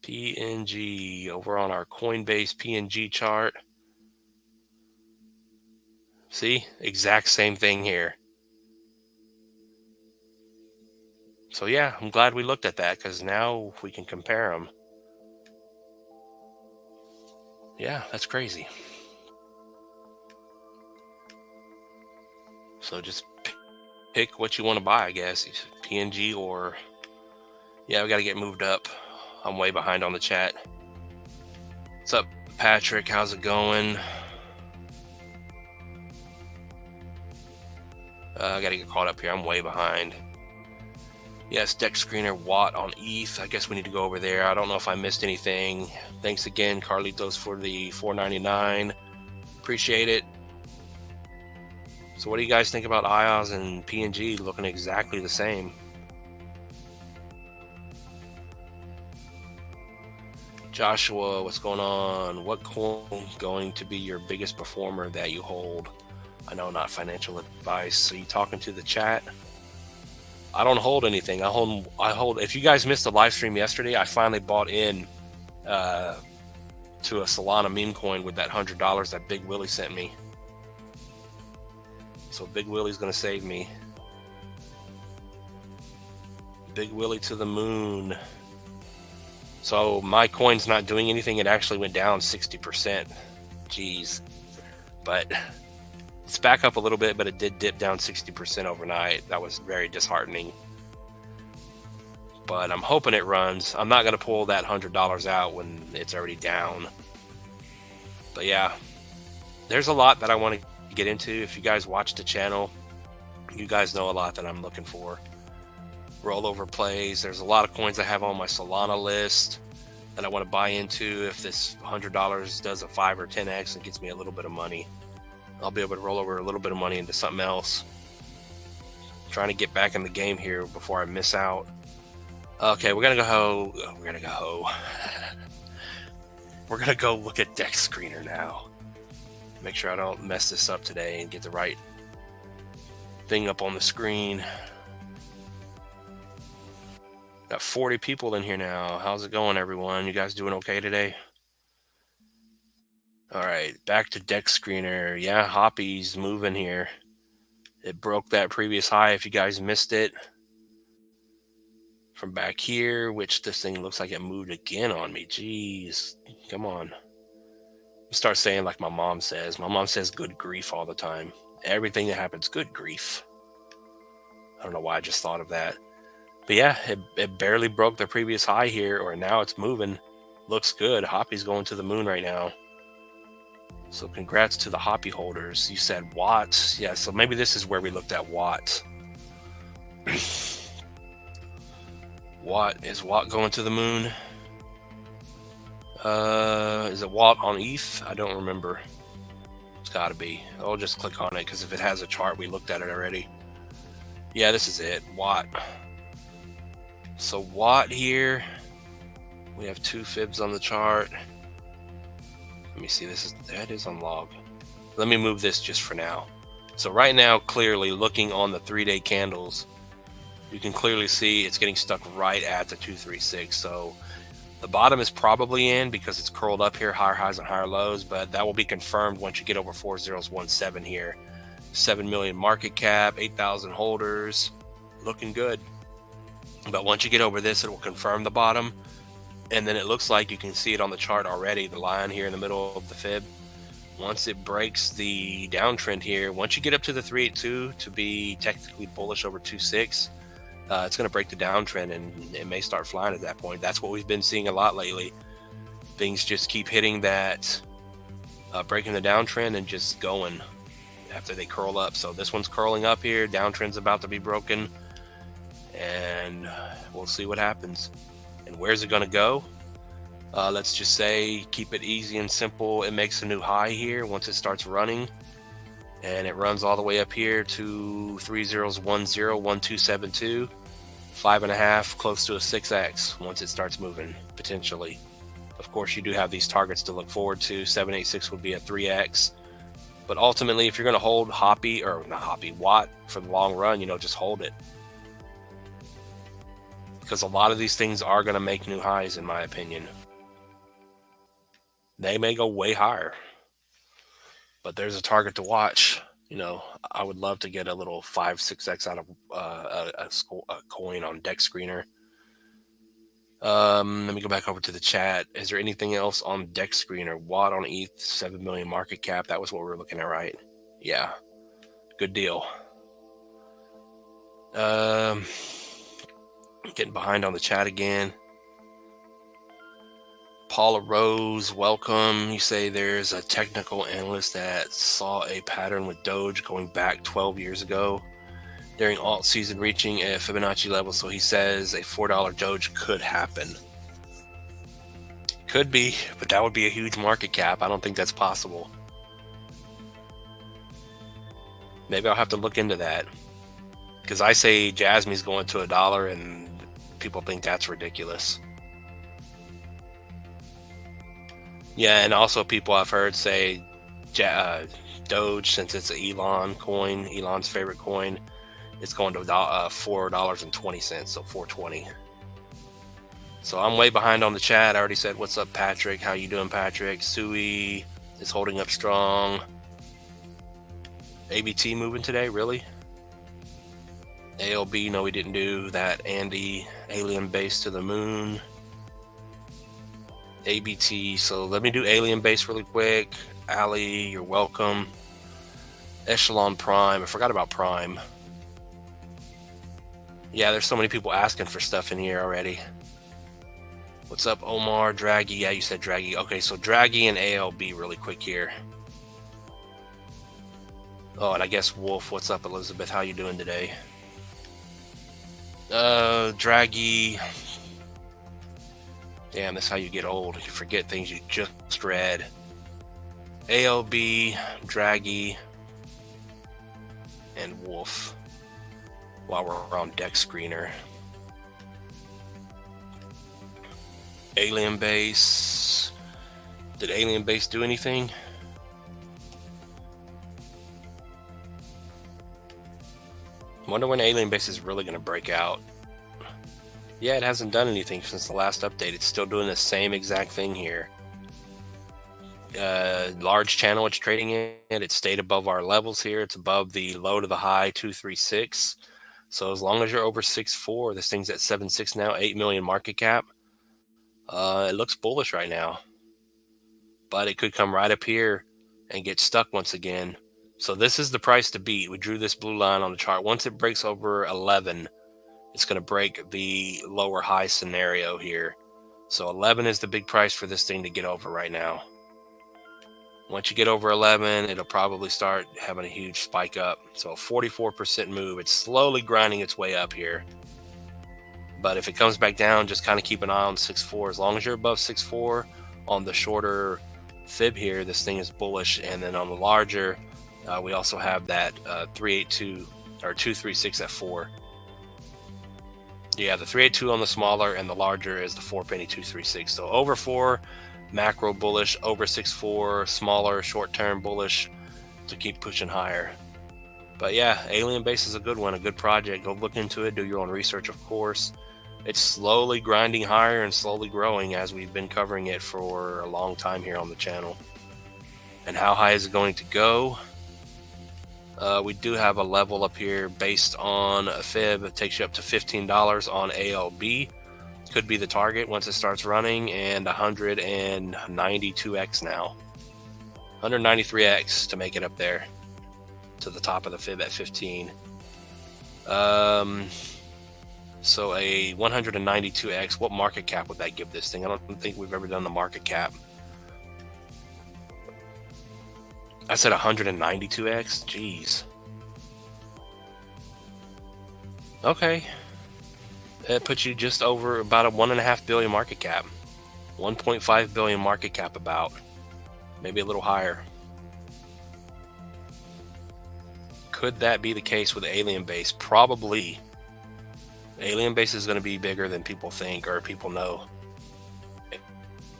PNG over on our Coinbase PNG chart. See, exact same thing here. So yeah, I'm glad we looked at that because now we can compare them. Yeah, that's crazy. So just pick what you want to buy, I guess. PNG or... Yeah, we got to get moved up. I'm way behind on the chat. What's up, Patrick? How's it going? I got to get caught up here. I'm way behind. Yes, Dex Screener Watt on ETH. I guess we need to go over there. I don't know if I missed anything. Thanks again, Carlitos, for the $4.99. Appreciate it. So what do you guys think about IOS and PNG looking exactly the same? Joshua, what's going on? What coin going to be your biggest performer that you hold? I know, not financial advice. Are you talking to the chat? I don't hold anything. I hold. If you guys missed the live stream yesterday, I finally bought in to a Solana meme coin with that $100 that Big Willie sent me. So Big Willie's gonna save me. Big Willie to the moon. So my coin's not doing anything. It actually went down 60%. Jeez. But it's back up a little bit, but it did dip down 60% overnight. That was very disheartening. But I'm hoping it runs. I'm not going to pull that $100 out when it's already down. But yeah, there's a lot that I want to get into. If you guys watch the channel, you guys know a lot that I'm looking for. Rollover plays. There's a lot of coins I have on my Solana list that I want to buy into. If this $100 does a 5 or 10x and gets me a little bit of money, I'll be able to roll over a little bit of money into something else. I'm trying to get back in the game here before I miss out. Okay, we're gonna go. We're gonna go look at Dex Screener now. Make sure I don't mess this up today and get the right thing up on the screen. Got 40 people in here now. How's it going, everyone? You guys doing okay today? All right, back to Dex Screener. Yeah, Hoppy's moving here. It broke that previous high if you guys missed it. From back here, which this thing looks like it moved again on me. Jeez, come on. Start saying like my mom says. My mom says good grief all the time. Everything that happens, good grief. I don't know why I just thought of that. But yeah, it barely broke the previous high here, or now it's moving. Looks good. Hoppy's going to the moon right now. So congrats to the Hoppy holders. You said Watts. Yeah, so maybe this is where we looked at Watts. Is Watt going to the moon? Is it Watt on ETH? I don't remember. It's got to be. I'll just click on it because if it has a chart, we looked at it already. Yeah, this is it. Watt. So Watt here, we have 2 fibs on the chart. Let me see, that is on log. Let me move this just for now. So right now, clearly looking on the 3-day candles, you can clearly see it's getting stuck right at the 236. So the bottom is probably in because it's curled up here, higher highs and higher lows, but that will be confirmed once you get over 4017 here. 7 million market cap, 8,000 holders, looking good. But once you get over this, it will confirm the bottom. And then it looks like you can see it on the chart already, the line here in the middle of the fib. Once it breaks the downtrend here, once you get up to the 382 to be technically bullish over 26, it's going to break the downtrend and it may start flying at that point. That's what we've been seeing a lot lately. Things just keep hitting that, breaking the downtrend and just going after they curl up. So this one's curling up here, downtrend's about to be broken, and we'll see what happens. And where's it going to go? Let's just say, keep it easy and simple. It makes a new high here once it starts running, and it runs all the way up here to 30101272, 5.5, close to a 6x once it starts moving, potentially. Of course, you do have these targets to look forward to. 786 would be a 3x. But ultimately, if you're going to hold Watt for the long run, just hold it. Because a lot of these things are going to make new highs, in my opinion. They may go way higher, but there's a target to watch. I would love to get a little 5-6x out of a coin on Deck Screener. Let me go back over to the chat. Is there anything else on Deck Screener? Watt on ETH, 7 million market cap. That was what we were looking at, right? Yeah, good deal. Getting behind on the chat again. Paula Rose, welcome. You say there's a technical analyst that saw a pattern with Doge going back 12 years ago during alt season reaching a Fibonacci level. So he says a $4 Doge could happen. Could be, but that would be a huge market cap. I don't think that's possible. Maybe I'll have to look into that. Because I say Jasmine's going to $1 and people think that's ridiculous. Yeah, and also people I've heard say Doge, since it's an Elon coin, Elon's favorite coin, it's going to $4.20, so $4.20. So I'm way behind on the chat. I already said, what's up, Patrick? How you doing, Patrick? Sui is holding up strong. ABT moving today, really? ALB, no, we didn't do that. Andy, alien base to the moon. ABT, so let me do alien base really quick. Ali, you're welcome. Echelon Prime, I forgot about Prime. Yeah, there's so many people asking for stuff in here already. What's up, Omar? Draggy, yeah, you said Draggy. Okay, so Draggy and ALB really quick here. Oh, and I guess Wolf, what's up, Elizabeth? How you doing today? Draggy. Damn, that's how you get old. You forget things you just read. ALB, Draggy, and Wolf. While we're on Deck Screener. Alien Base. Did Alien Base do anything? Wonder when Alien Base is really going to break out. Yeah, it hasn't done anything since the last update. It's still doing the same exact thing here. Large channel it's trading in. It stayed above our levels here. It's above the low to the high 236. So as long as you're over 6.4, this thing's at 7.6 now, 8 million market cap. It looks bullish right now. But it could come right up here and get stuck once again. So this is the price to beat. We drew this blue line on the chart. Once it breaks over 11, it's going to break the lower high scenario here. So 11 is the big price for this thing to get over right now. Once you get over 11, it'll probably start having a huge spike up. So a 44% move. It's slowly grinding its way up here. But if it comes back down, just kind of keep an eye on 6.4. As long as you're above 6.4 on the shorter fib here, this thing is bullish. And then on the larger, we also have that 382 or 236 at 4. Yeah, the 382 on the smaller, and the larger is the 4 penny 236. So over 4, macro bullish. Over 6.4, smaller, short-term bullish to keep pushing higher. But yeah, Alien Base is a good one, a good project. Go look into it, do your own research, of course. It's slowly grinding higher and slowly growing as we've been covering it for a long time here on the channel. And how high is it going to go? We do have a level up here based on a fib. It takes you up to $15 on ALB. Could be the target once it starts running, and 192x now. 193x to make it up there to the top of the fib at 15. So a 192x, what market cap would that give this thing? I don't think we've ever done the market cap. I said 192x? Jeez. Okay. It puts you just over about a 1.5 billion market cap. 1.5 billion market cap about. Maybe a little higher. Could that be the case with Alien Base? Probably. Alien Base is going to be bigger than people think or people know.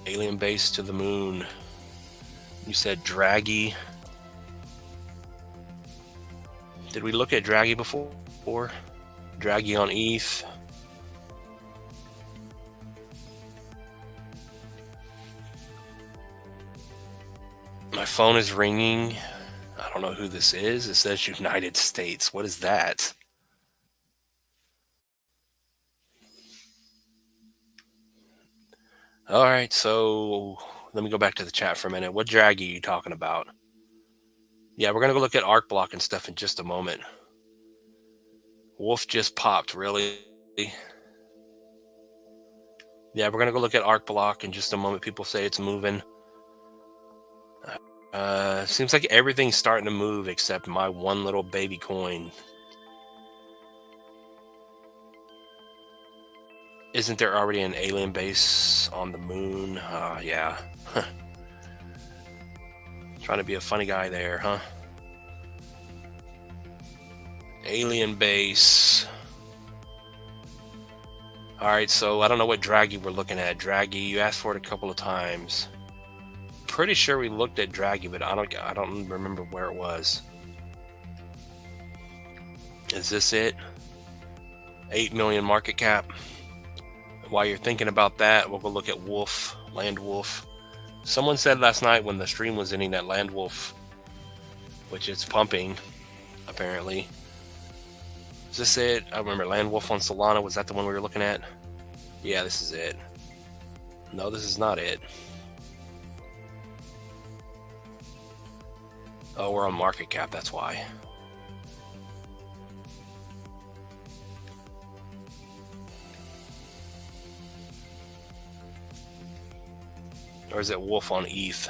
Alien Base to the moon. You said Draggy. Did we look at Draggy before? Draggy on ETH. My phone is ringing. I don't know who this is. It says United States. What is that? All right, so let me go back to the chat for a minute. What Draggy are you talking about? Yeah, we're going to go look at arc block and stuff in just a moment. Wolf just popped, really? Yeah, we're going to go look at arc block in just a moment. People say it's moving. Seems like everything's starting to move except my one little baby coin. Isn't there already an alien base on the moon? Yeah. Trying to be a funny guy there, huh? Alien base. All right, so I don't know what Draggy we're looking at. Draggy, you asked for it a couple of times. Pretty sure we looked at Draggy, but I don't remember where it was. Is this it? 8 million market cap. While you're thinking about that, we'll go look at Wolf, Land Wolf. Someone said last night when the stream was ending that Land Wolf, which it's pumping, apparently. Is this it? I remember Land Wolf on Solana. Was that the one we were looking at? Yeah, this is it. No, this is not it. Oh, we're on market cap, that's why. Or is it Wolf on ETH?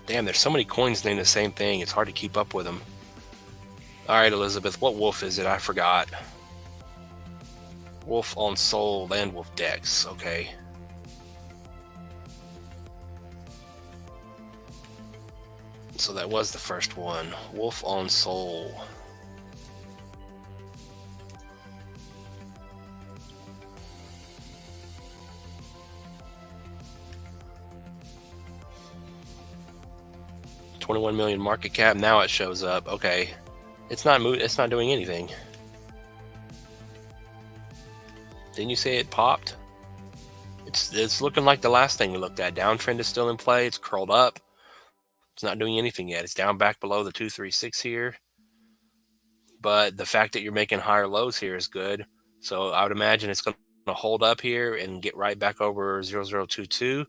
Damn, there's so many coins named the same thing. It's hard to keep up with them. All right, Elizabeth, what wolf is it? I forgot. Wolf on Soul, Land Wolf Dex. Okay. So that was the first one. Wolf on Soul. $21 million market cap. Now it shows up. Okay, it's not doing anything. Didn't you say it popped? It's looking like the last thing we looked at. Downtrend is still in play. It's curled up. It's not doing anything yet. It's down back below the 236 here. But the fact that you're making higher lows here is good. So I would imagine it's going to hold up here and get right back over 0022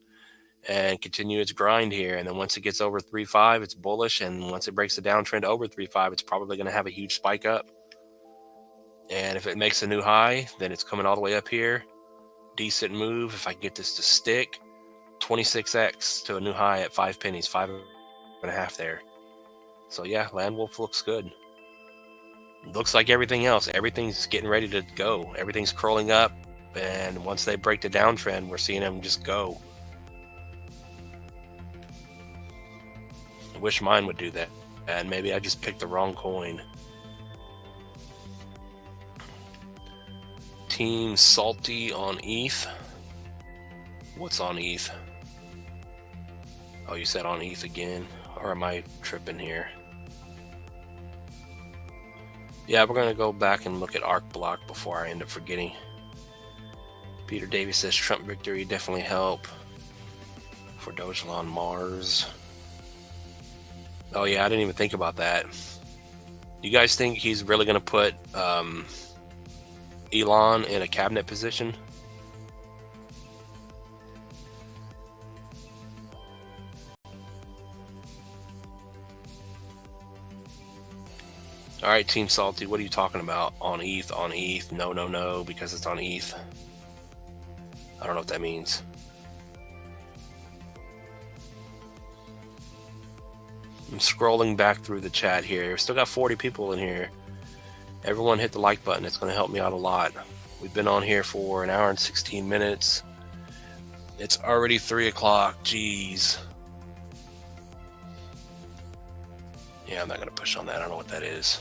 and continue its grind here. And then once it gets over 3.5, it's bullish. And once it breaks the downtrend over 3.5, it's probably going to have a huge spike up. And if it makes a new high, then it's coming all the way up here. Decent move. If I get this to stick, 26x to a new high at 5 pennies, 5.5 there. So yeah, Land Wolf looks good. Looks like everything else. Everything's getting ready to go. Everything's curling up. And once they break the downtrend, we're seeing them just go. I wish mine would do that. And maybe I just picked the wrong coin. Team Salty on ETH. What's on ETH? Oh, you said on ETH again? Or am I tripping here? Yeah, we're going to go back and look at Arc Block before I end up forgetting. Peter Davies says Trump victory definitely help for Dogecoin Mars. Oh yeah, I didn't even think about that. You guys think he's really going to put Elon in a cabinet position? All right, Team Salty, what are you talking about? On ETH, on ETH, no, no, no, because it's on ETH. I don't know what that means. I'm scrolling back through the chat here. Still got 40 people in here. Everyone hit the like button. It's going to help me out a lot. We've been on here for 1 hour and 16 minutes. It's already 3 o'clock. Jeez. Yeah, I'm not going to push on that. I don't know what that is.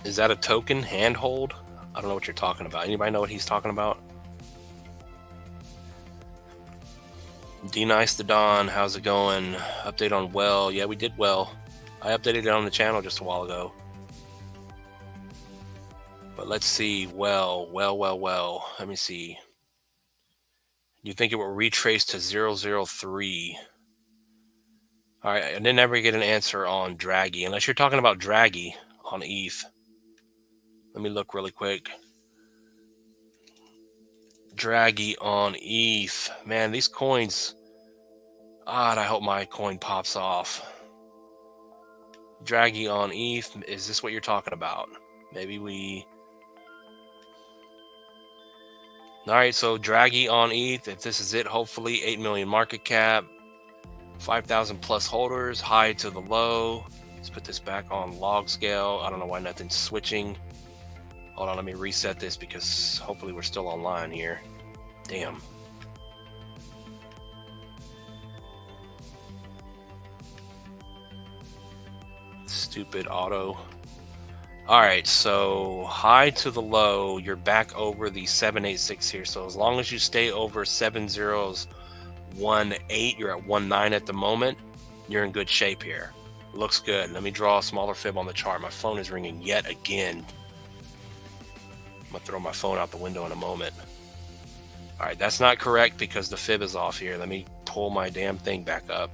Is that a token? Handhold? I don't know what you're talking about. Anybody know what he's talking about? D-Nice to Don, how's it going? Update on Well. Yeah, we did well. I updated it on the channel just a while ago. But let's see. Well. Let me see. You think it will retrace to 003? All right, I didn't ever get an answer on Draggy, unless you're talking about Draggy on ETH. Let me look really quick. Draggy on ETH. Man, these coins. I hope my coin pops off. Draggy on ETH. Is this what you're talking about? Maybe we... All right, so Draggy on ETH. If this is it, hopefully 8 million market cap, 5,000 plus holders, high to the low. Let's put this back on log scale. I don't know why nothing's switching. Hold on, let me reset this because hopefully we're still online here. Damn. Stupid auto. All right, so high to the low, you're back over the 786 here. So as long as you stay over 7018, you're at 19 at the moment, you're in good shape here. Looks good. Let me draw a smaller fib on the chart. My phone is ringing yet again. I'm gonna throw my phone out the window in a moment. All right, that's not correct because the fib is off here. Let me pull my damn thing back up.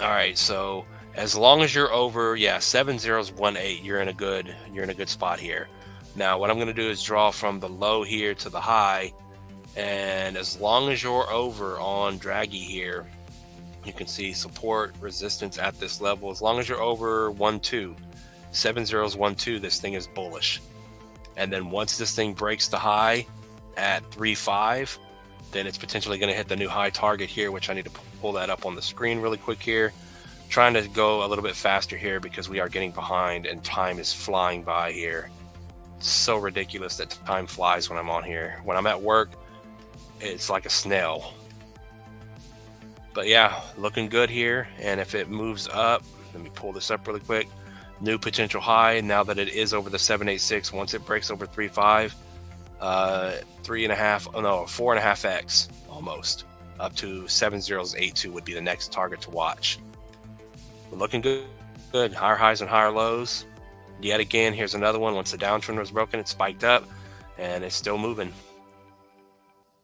All right, so as long as you're over, 7018, you're in a good spot here. Now, what I'm going to do is draw from the low here to the high, and as long as you're over on Draggy here, you can see support, resistance at this level. As long as you're over 12, 7012, this thing is bullish. And then once this thing breaks the high at 35, then it's potentially going to hit the new high target here, which I need to pull that up on the screen really quick here. Trying to go a little bit faster here because we are getting behind and time is flying by here. It's so ridiculous that time flies when I'm on here. When I'm at work, it's like a snail. But yeah, looking good here. And if it moves up, let me pull this up really quick. New potential high now that it is over the 786. Once it breaks over 3.5, 4.5x almost up to 7082 would be the next target to watch. We're looking good. Higher highs and higher lows. Yet again, here's another one. Once the downtrend was broken, it spiked up and it's still moving.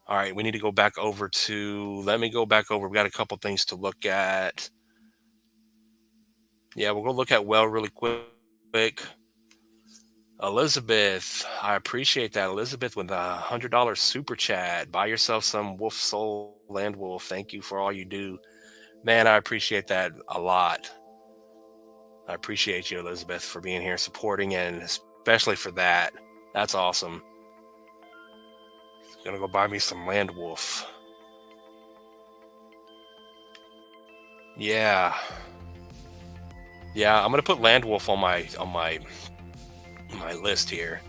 All right, we need to go back over to, let me go back over. We got a couple things to look at. Yeah, we'll go look at Well really quick. Elizabeth, I appreciate that. Elizabeth with $100 super chat. Buy yourself some Wolf Soul Land Wolf. Thank you for all you do. Man, I appreciate that a lot. I appreciate you, Elizabeth, for being here, supporting, and especially for that. That's awesome. Gonna go buy me some Land Wolf. Yeah, I'm gonna put Land Wolf on my my list here.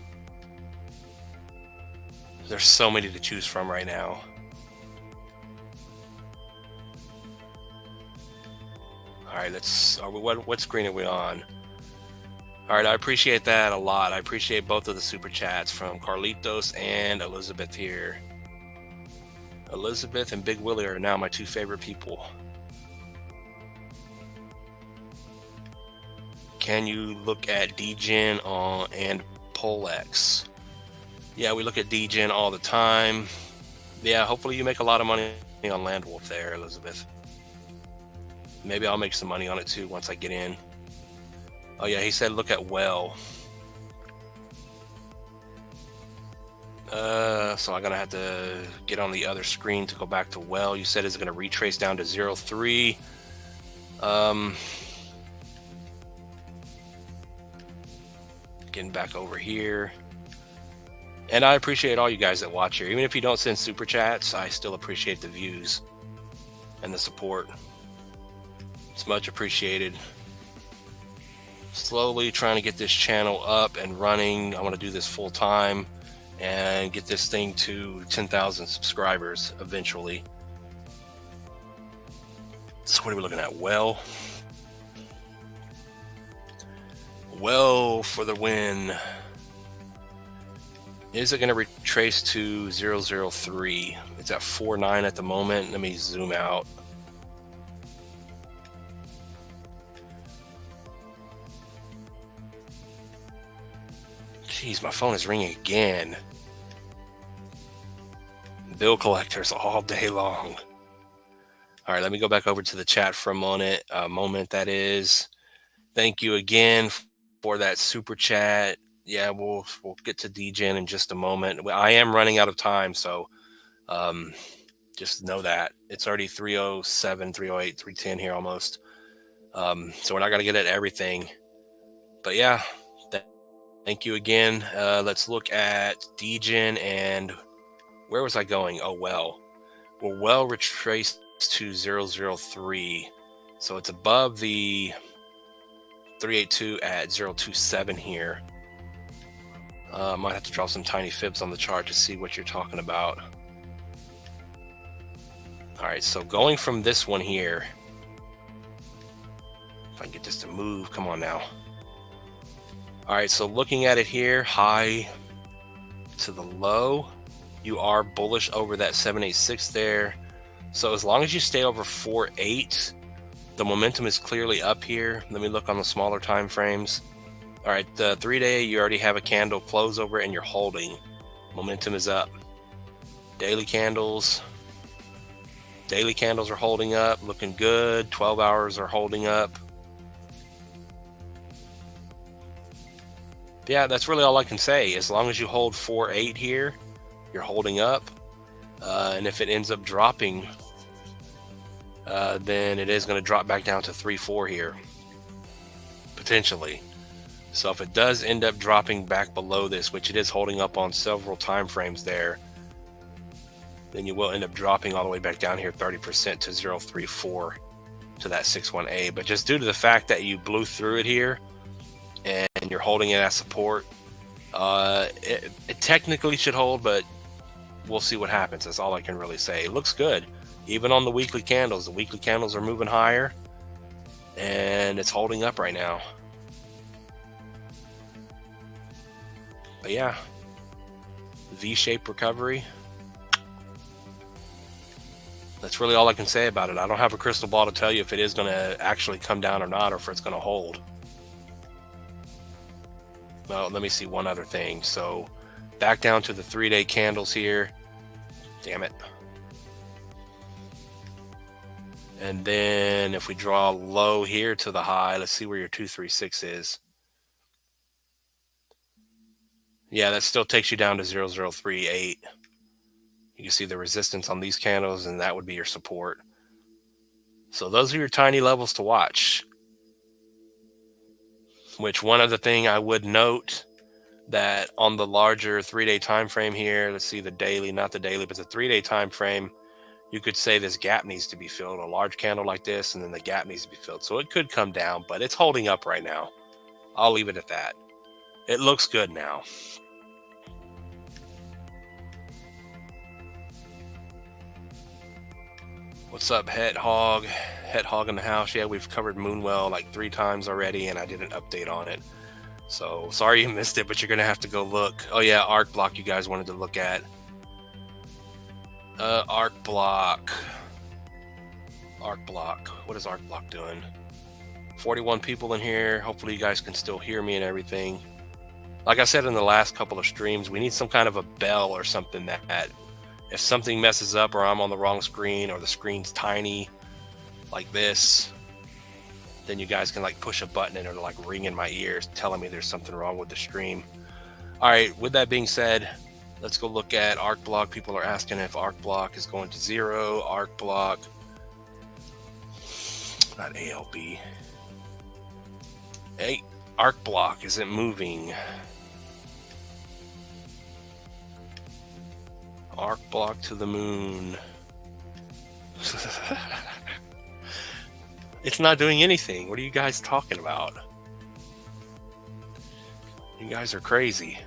There's so many to choose from right now. All right, what screen are we on? All right, I appreciate that a lot. I appreciate both of the super chats from Carlitos and Elizabeth here. Elizabeth and Big Willie are now my two favorite people. Can you look at DGen and Polex? Yeah, we look at DGen all the time. Yeah, hopefully you make a lot of money on Landwolf there, Elizabeth. Maybe I'll make some money on it too once I get in. Oh yeah, he said look at Well. So I'm gonna have to get on the other screen to go back to Well. You said it's gonna retrace down to 0.3. Getting back over here. And I appreciate all you guys that watch here. Even if you don't send super chats, I still appreciate the views and the support. It's much appreciated. Slowly trying to get this channel up and running. I want to do this full time and get this thing to 10,000 subscribers eventually. So what are we looking at? Well for the win. Is it going to retrace to 0.03? It's at 4.9 at the moment. Let me zoom out. Jeez, my phone is ringing again. Bill collectors all day long. All right, let me go back over to the chat for a moment. That is. Thank you again for that super chat. Yeah, we'll get to DGen in just a moment. I am running out of time, so just know that. It's already 3:07, 3:08, 3:10 here almost. So we're not going to get at everything. But yeah, thank you again. Let's look at DGen and where was I going? Oh, Well retraced to 0.03. So it's above the 382 at 0.27 here. Might have to draw some tiny fibs on the chart to see what you're talking about. All right, so going from this one here, if I can get this to move, come on now. All right, so looking at it here, high to the low, you are bullish over that 786 there. So as long as you stay over 4.8, the momentum is clearly up here. Let me look on the smaller time frames. All right, the 3-day, you already have a candle close over it and you're holding. Momentum is up. Daily candles are holding up, looking good. 12 hours are holding up. Yeah, that's really all I can say. As long as you hold 4.8 here, you're holding up. And if it ends up dropping, then it is going to drop back down to 3.4 here, potentially. So if it does end up dropping back below this, which it is holding up on several time frames there, then you will end up dropping all the way back down here 30% to 0.34 to that 61A. But just due to the fact that you blew through it here and you're holding it as support, it technically should hold, but we'll see what happens. That's all I can really say. It looks good. Even on the weekly candles are moving higher and it's holding up right now. But yeah, V-shaped recovery. That's really all I can say about it. I don't have a crystal ball to tell you if it is going to actually come down or not, or if it's going to hold. Well, let me see one other thing. So back down to the 3-day candles here. Damn it. And then if we draw low here to the high, let's see where your 236 is. Yeah, that still takes you down to 0.038. You can see the resistance on these candles, and that would be your support. So those are your tiny levels to watch. Which one other thing I would note, that on the larger 3-day time frame here, let's see the daily, not the daily, but the 3-day time frame, you could say this gap needs to be filled. A large candle like this, and then the gap needs to be filled. So it could come down, but it's holding up right now. I'll leave it at that. It looks good now. What's up, Het Hog? Het Hog in the house. Yeah, we've covered Moonwell like 3 times already, and I did an update on it. So sorry you missed it, but you're gonna have to go look. Oh yeah, Arc Block you guys wanted to look at. Arc Block. Arc Block. What is Arc Block doing? 41 people in here. Hopefully you guys can still hear me and everything. Like I said in the last couple of streams, we need some kind of a bell or something that if something messes up or I'm on the wrong screen or the screen's tiny like this, then you guys can like push a button and it'll like ring in my ears telling me there's something wrong with the stream. All right, with that being said, let's go look at Arc Block. People are asking if Arc Block is going to 0. Arc Block, not ALB. Hey, Arc Block isn't moving. Arc Block to the moon. It's not doing anything. What are you guys talking about? You guys are crazy.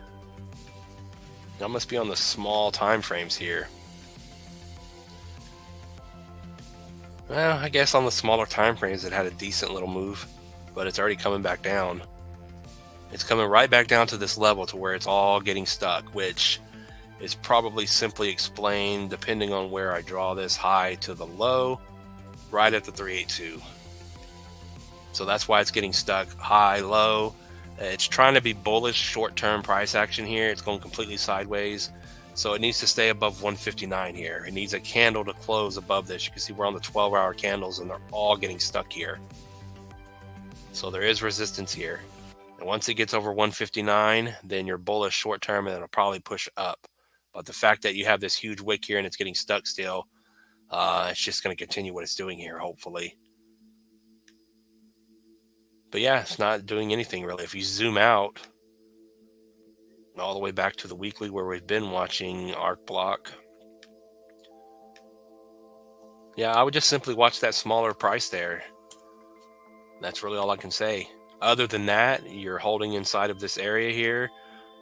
Y'all must be on the small time frames here. Well, I guess on the smaller time frames it had a decent little move, but it's already coming back down. It's coming right back down to this level to where it's all getting stuck, which is probably simply explained depending on where I draw this high to the low, right at the 382. So that's why it's getting stuck high, low. It's trying to be bullish short-term price action here. It's going completely sideways. So it needs to stay above 159 here. It needs a candle to close above this. You can see we're on the 12-hour candles and they're all getting stuck here. So there is resistance here. And once it gets over 159, then you're bullish short-term and it'll probably push up. But the fact that you have this huge wick here and it's getting stuck still, it's just going to continue what it's doing here, hopefully. But yeah, it's not doing anything really. If you zoom out all the way back to the weekly where we've been watching Arc Block, yeah, I would just simply watch that smaller price there. That's really all I can say. Other than that, you're holding inside of this area here.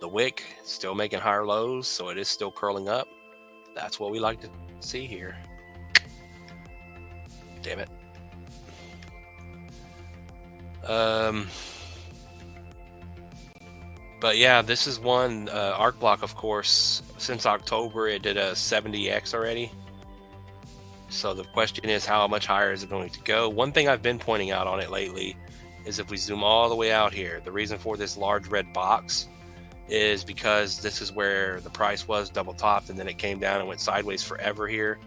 The wick still making higher lows, so it is still curling up. That's what we like to see here. Damn it. But yeah, this is one Arc Block, of course. Since October, it did a 70x already. So the question is, how much higher is it going to go? One thing I've been pointing out on it lately is if we zoom all the way out here, the reason for this large red box is because this is where the price was double topped and then it came down and went sideways forever here.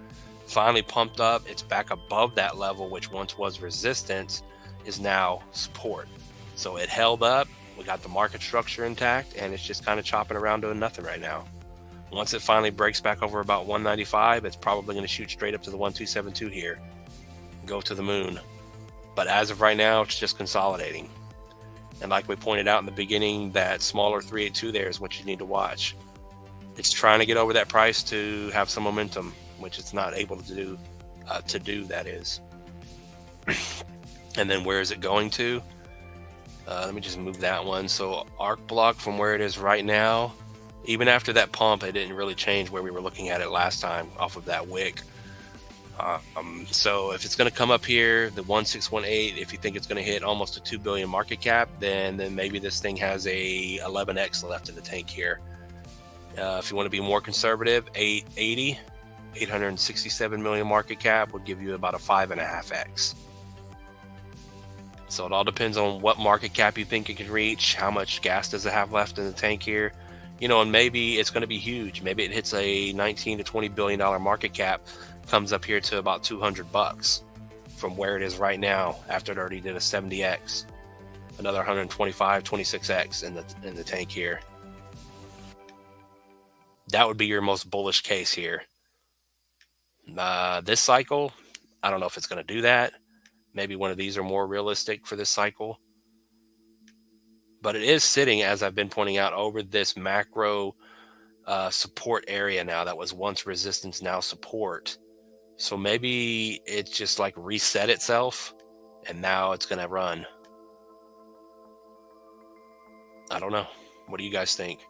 Finally pumped up. It's back above that level, which once was resistance, is now support. So it held up. We got the market structure intact and it's just kind of chopping around doing nothing right now. Once it finally breaks back over about 195, it's probably going to shoot straight up to the 1272 here. Go to the moon. But as of right now, it's just consolidating. And like we pointed out in the beginning, that smaller 382 there is what you need to watch. It's trying to get over that price to have some momentum, which it's not able to do, that is. And then where is it going to? Let me just move that one. So Arc Block from where it is right now, even after that pump, it didn't really change where we were looking at it last time off of that wick. So if it's going to come up here, the 1618, if you think it's going to hit almost a 2 billion market cap, then maybe this thing has a 11x left in the tank here. If you want to be more conservative, 880, 867 million market cap would give you about a 5.5x. So it all depends on what market cap you think it can reach, how much gas does it have left in the tank here, and maybe it's going to be huge. Maybe it hits a 19 to 20 billion dollar market cap, comes up here to about $200 from where it is right now after it already did a 70x, another 125, 26x in the tank here. That would be your most bullish case here. This cycle, I don't know if it's going to do that. Maybe one of these are more realistic for this cycle. But it is sitting, as I've been pointing out, over this macro support area now that was once resistance, now support. So maybe it's just like reset itself and now it's going to run. I don't know. What do you guys think?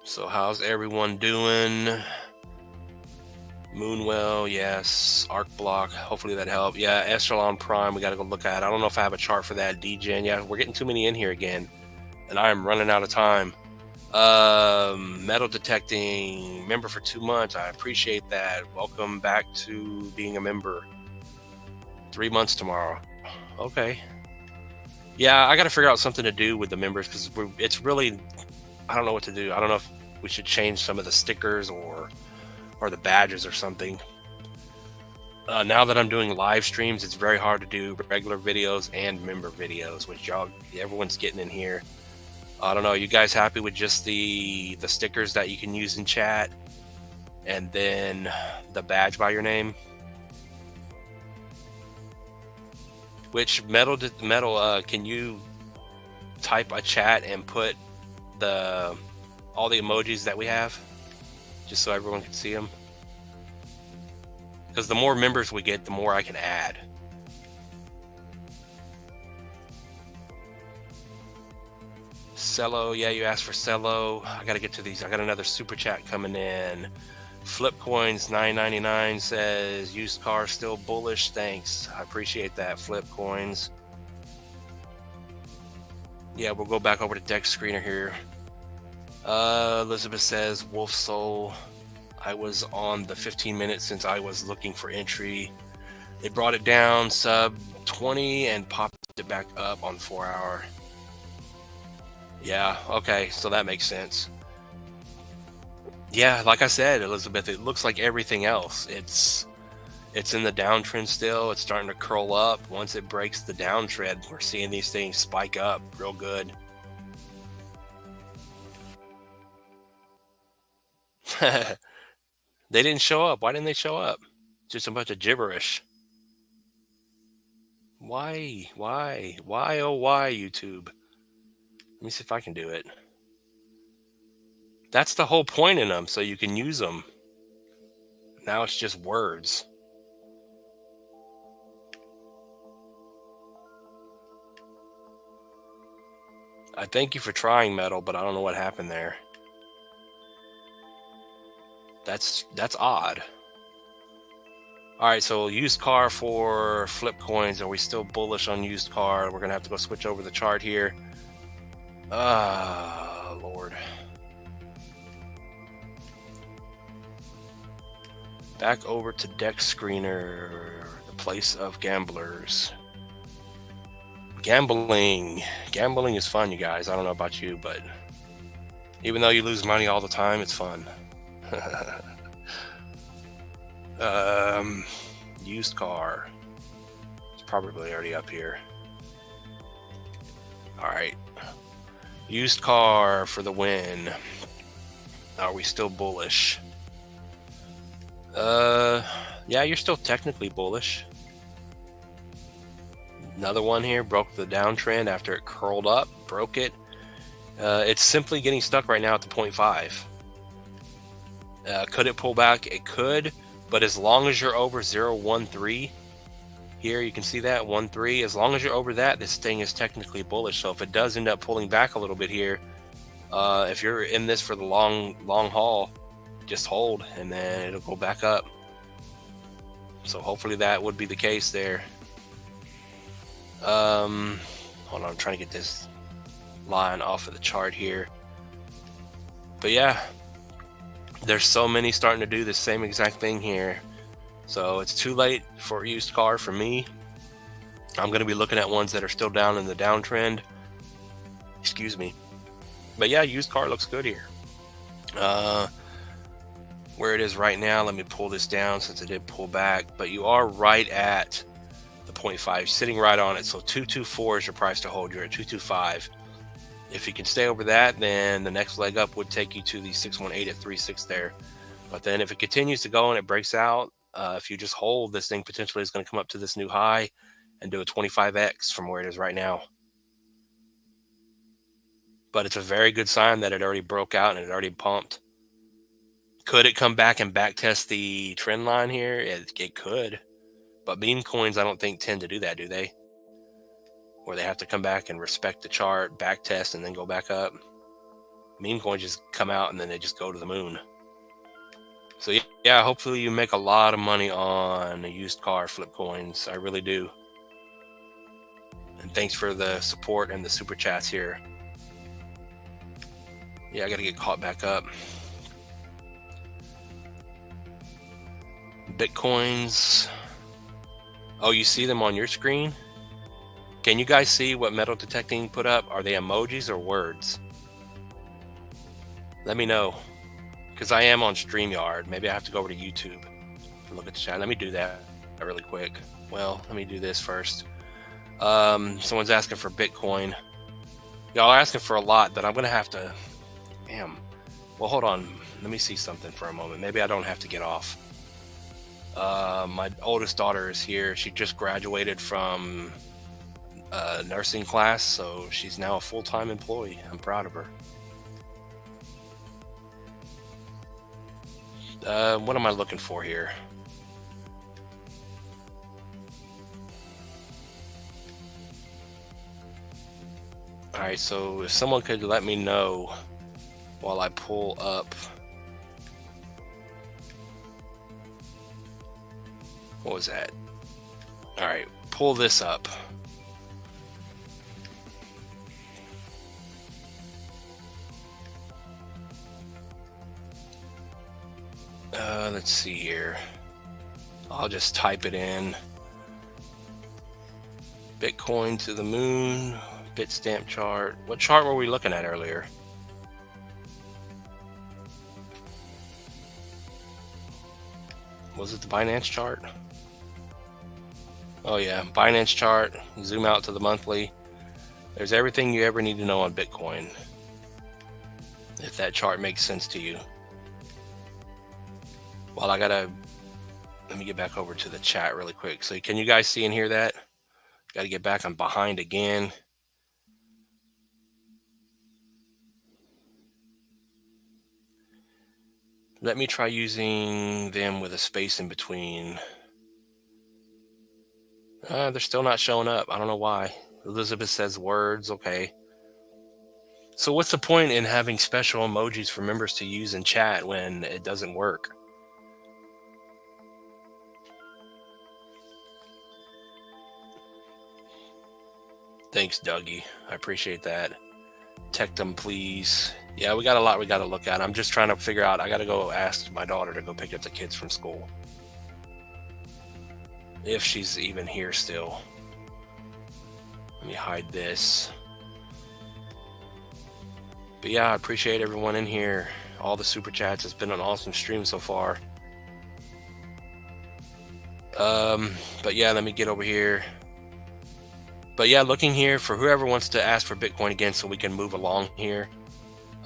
So how's everyone doing? Moonwell, yes. Arc block, hopefully that helped. Yeah, Echelon Prime, we gotta go look at. I don't know if I have a chart for that. DGen, yeah, we're getting too many in here again, and I am running out of time. Metal detecting, member for 2 months. I appreciate that. Welcome back to being a member. 3 months tomorrow. Okay. Yeah, I got to figure out something to do with the members because it's really, I don't know what to do. I don't know if we should change some of the stickers or the badges or something. Now that I'm doing live streams, it's very hard to do regular videos and member videos, which everyone's getting in here. I don't know. You guys happy with just the stickers that you can use in chat, and then the badge by your name? Which metal? Can you type a chat and put all the emojis that we have, just so everyone can see them? Because the more members we get, the more I can add. Cello, yeah, you asked for Cello. I gotta get to these. I got another super chat coming in. Flipcoins 9.99 says used car still bullish. Thanks, I appreciate that. Flipcoins. Yeah, we'll go back over to Deck Screener here. Elizabeth says Wolf Soul. I was on the 15 minutes since I was looking for entry. They brought it down sub 20 and popped it back up on 4 hour. Yeah, okay, so that makes sense. Yeah, like I said, Elizabeth, it looks like everything else. It's in the downtrend still. It's starting to curl up. Once it breaks the downtrend, we're seeing these things spike up real good. They didn't show up. Why didn't they show up? Just a bunch of gibberish. Why? Why, oh why, YouTube? Let me see if I can do it. That's the whole point in them, so you can use them. Now it's just words. I thank you for trying, Metal, but I don't know what happened there. That's odd. All right, so used car for flip coins. Are we still bullish on used car? We're gonna have to go switch over the chart here. Lord. Back over to Deck Screener, the place of gamblers. Gambling is fun, you guys. I don't know about you, but even though you lose money all the time, it's fun. Used car. It's probably already up here. All right. Used car for the win. Are we still bullish? Yeah, you're still technically bullish. Another one here broke the downtrend after it curled up, broke it. It's simply getting stuck right now at the 0.5. Could it pull back? It could, but as long as you're over 0.13 here, you can see that 1.3. As long as you're over that, this thing is technically bullish. So if it does end up pulling back a little bit here, if you're in this for the long haul, just hold and then it'll go back up. So hopefully that would be the case there. Hold on, I'm trying to get this line off of the chart here. But yeah, there's so many starting to do the same exact thing here. So it's too late for used car for me. I'm going to be looking at ones that are still down in the downtrend. Excuse me. But yeah, used car looks good here. Where it is right now, let me pull this down since it did pull back. But you are right at the 0.5, sitting right on it. So 224 is your price to hold. You're at 225. If you can stay over that, then the next leg up would take you to the 618 at 3.6 there. But then if it continues to go and it breaks out, if you just hold, this thing potentially is going to come up to this new high and do a 25x from where it is right now. But it's a very good sign that it already broke out and it already pumped. Could it come back and back test the trend line here? It could. But meme coins, I don't think, tend to do that, do they? where they have to come back and respect the chart, back test, and then go back up. Meme coins just come out and then they just go to the moon. So yeah, hopefully you make a lot of money on the used car flip coins. I really do. And thanks for the support and the super chats here. Yeah, I gotta get caught back up. Bitcoins. Oh, you see them on your screen? Can you guys see what metal detecting put up? Are they emojis or words? Let me know, because I am on StreamYard. Maybe I have to go over to YouTube and look at the chat. Let me do that really quick. Well, let me do this first. Someone's asking for Bitcoin. Y'all are asking for a lot, but I'm gonna have to. Damn. Well, hold on. Let me see something for a moment. Maybe I don't have to get off. My oldest daughter is here. She just graduated from nursing class, so she's now a full-time employee. I'm proud of her. What am I looking for here? All right, so if someone could let me know while I pull up. What was that? All right, pull this up. Let's see here. I'll just type it in. Bitcoin to the moon, Bitstamp chart. What chart were we looking at earlier? Was it the Binance chart? Oh yeah, Binance chart. Zoom out to the monthly. There's everything you ever need to know on Bitcoin, if that chart makes sense to you. Well, let me get back over to the chat really quick. So can you guys see and hear that? Got to get back. I'm behind again. Let me try using them with a space in between. They're still not showing up. I don't know why. Elizabeth says words. Okay. So what's the point in having special emojis for members to use in chat when it doesn't work? Thanks, Dougie. I appreciate that. Tech them, please. Yeah, we got a lot we got to look at. I'm just trying to figure out. I got to go ask my daughter to go pick up the kids from school. If she's even here still. Let me hide this. But yeah, I appreciate everyone in here. All the super chats. It's been an awesome stream so far. But yeah, let me get over here. But yeah, looking here for whoever wants to ask for Bitcoin again so we can move along here.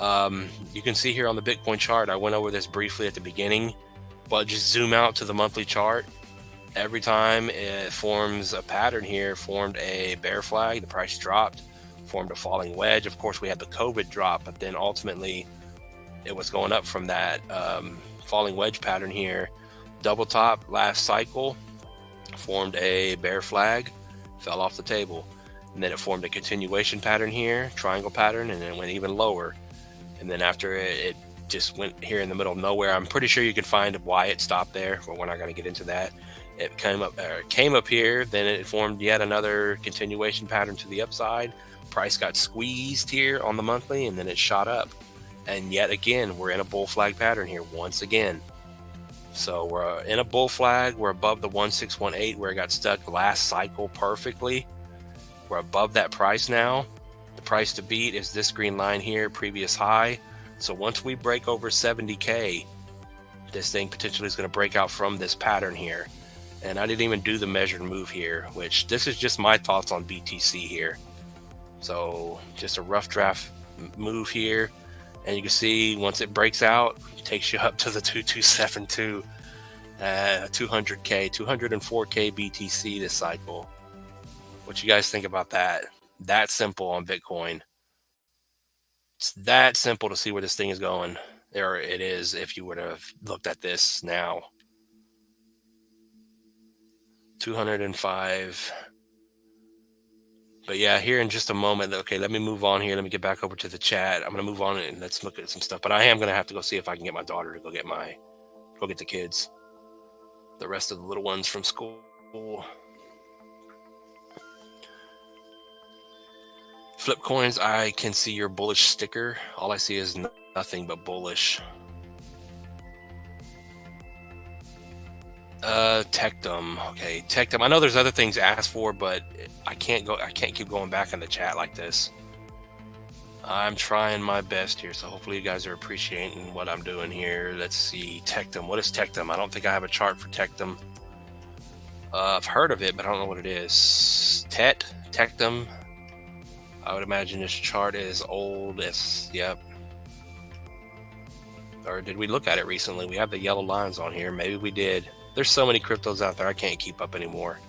You can see here on the Bitcoin chart, I went over this briefly at the beginning, but just zoom out to the monthly chart. Every time it forms a pattern here, formed a bear flag, the price dropped, formed a falling wedge. Of course, we had the COVID drop, but then ultimately it was going up from that falling wedge pattern here. Double top last cycle, formed a bear flag, fell off the table. And then it formed a continuation pattern here, triangle pattern, and then it went even lower. And then after it just went here in the middle of nowhere. I'm pretty sure you can find why it stopped there, but we're not going to get into that. It came up here, then it formed yet another continuation pattern to the upside. Price got squeezed here on the monthly, and then it shot up. And yet again, we're in a bull flag pattern here once again. So we're in a bull flag. We're above the 1618 where it got stuck last cycle perfectly. We're above that price now. The price to beat is this green line here, previous high. So once we break over 70K, this thing potentially is going to break out from this pattern here. And I didn't even do the measured move here, which this is just my thoughts on BTC here. So just a rough draft move here. And you can see once it breaks out, it takes you up to the 2272, 200K, 204K BTC this cycle. What you guys think about that? That simple on Bitcoin. It's that simple to see where this thing is going. There it is if you would have looked at this now. 205, But yeah, here in just a moment. Okay, let me move on here. Let me get back over to the chat. I'm gonna move on and let's look at some stuff. But I am gonna have to go see if I can get my daughter to go get the kids, the rest of the little ones from school. Flip coins. I can see your bullish sticker. All I see is nothing but bullish. Tectum. Okay, Tectum. I know there's other things asked for, but I can't keep going back in the chat like this. I'm trying my best here, so hopefully you guys are appreciating what I'm doing here. Let's see, Tectum. What is Tectum? I don't think I have a chart for Tectum. I've heard of it, but I don't know what it is. Tectum. I would imagine this chart is old. Yep. Or did we look at it recently? We have the yellow lines on here. Maybe we did. There's so many cryptos out there, I can't keep up anymore.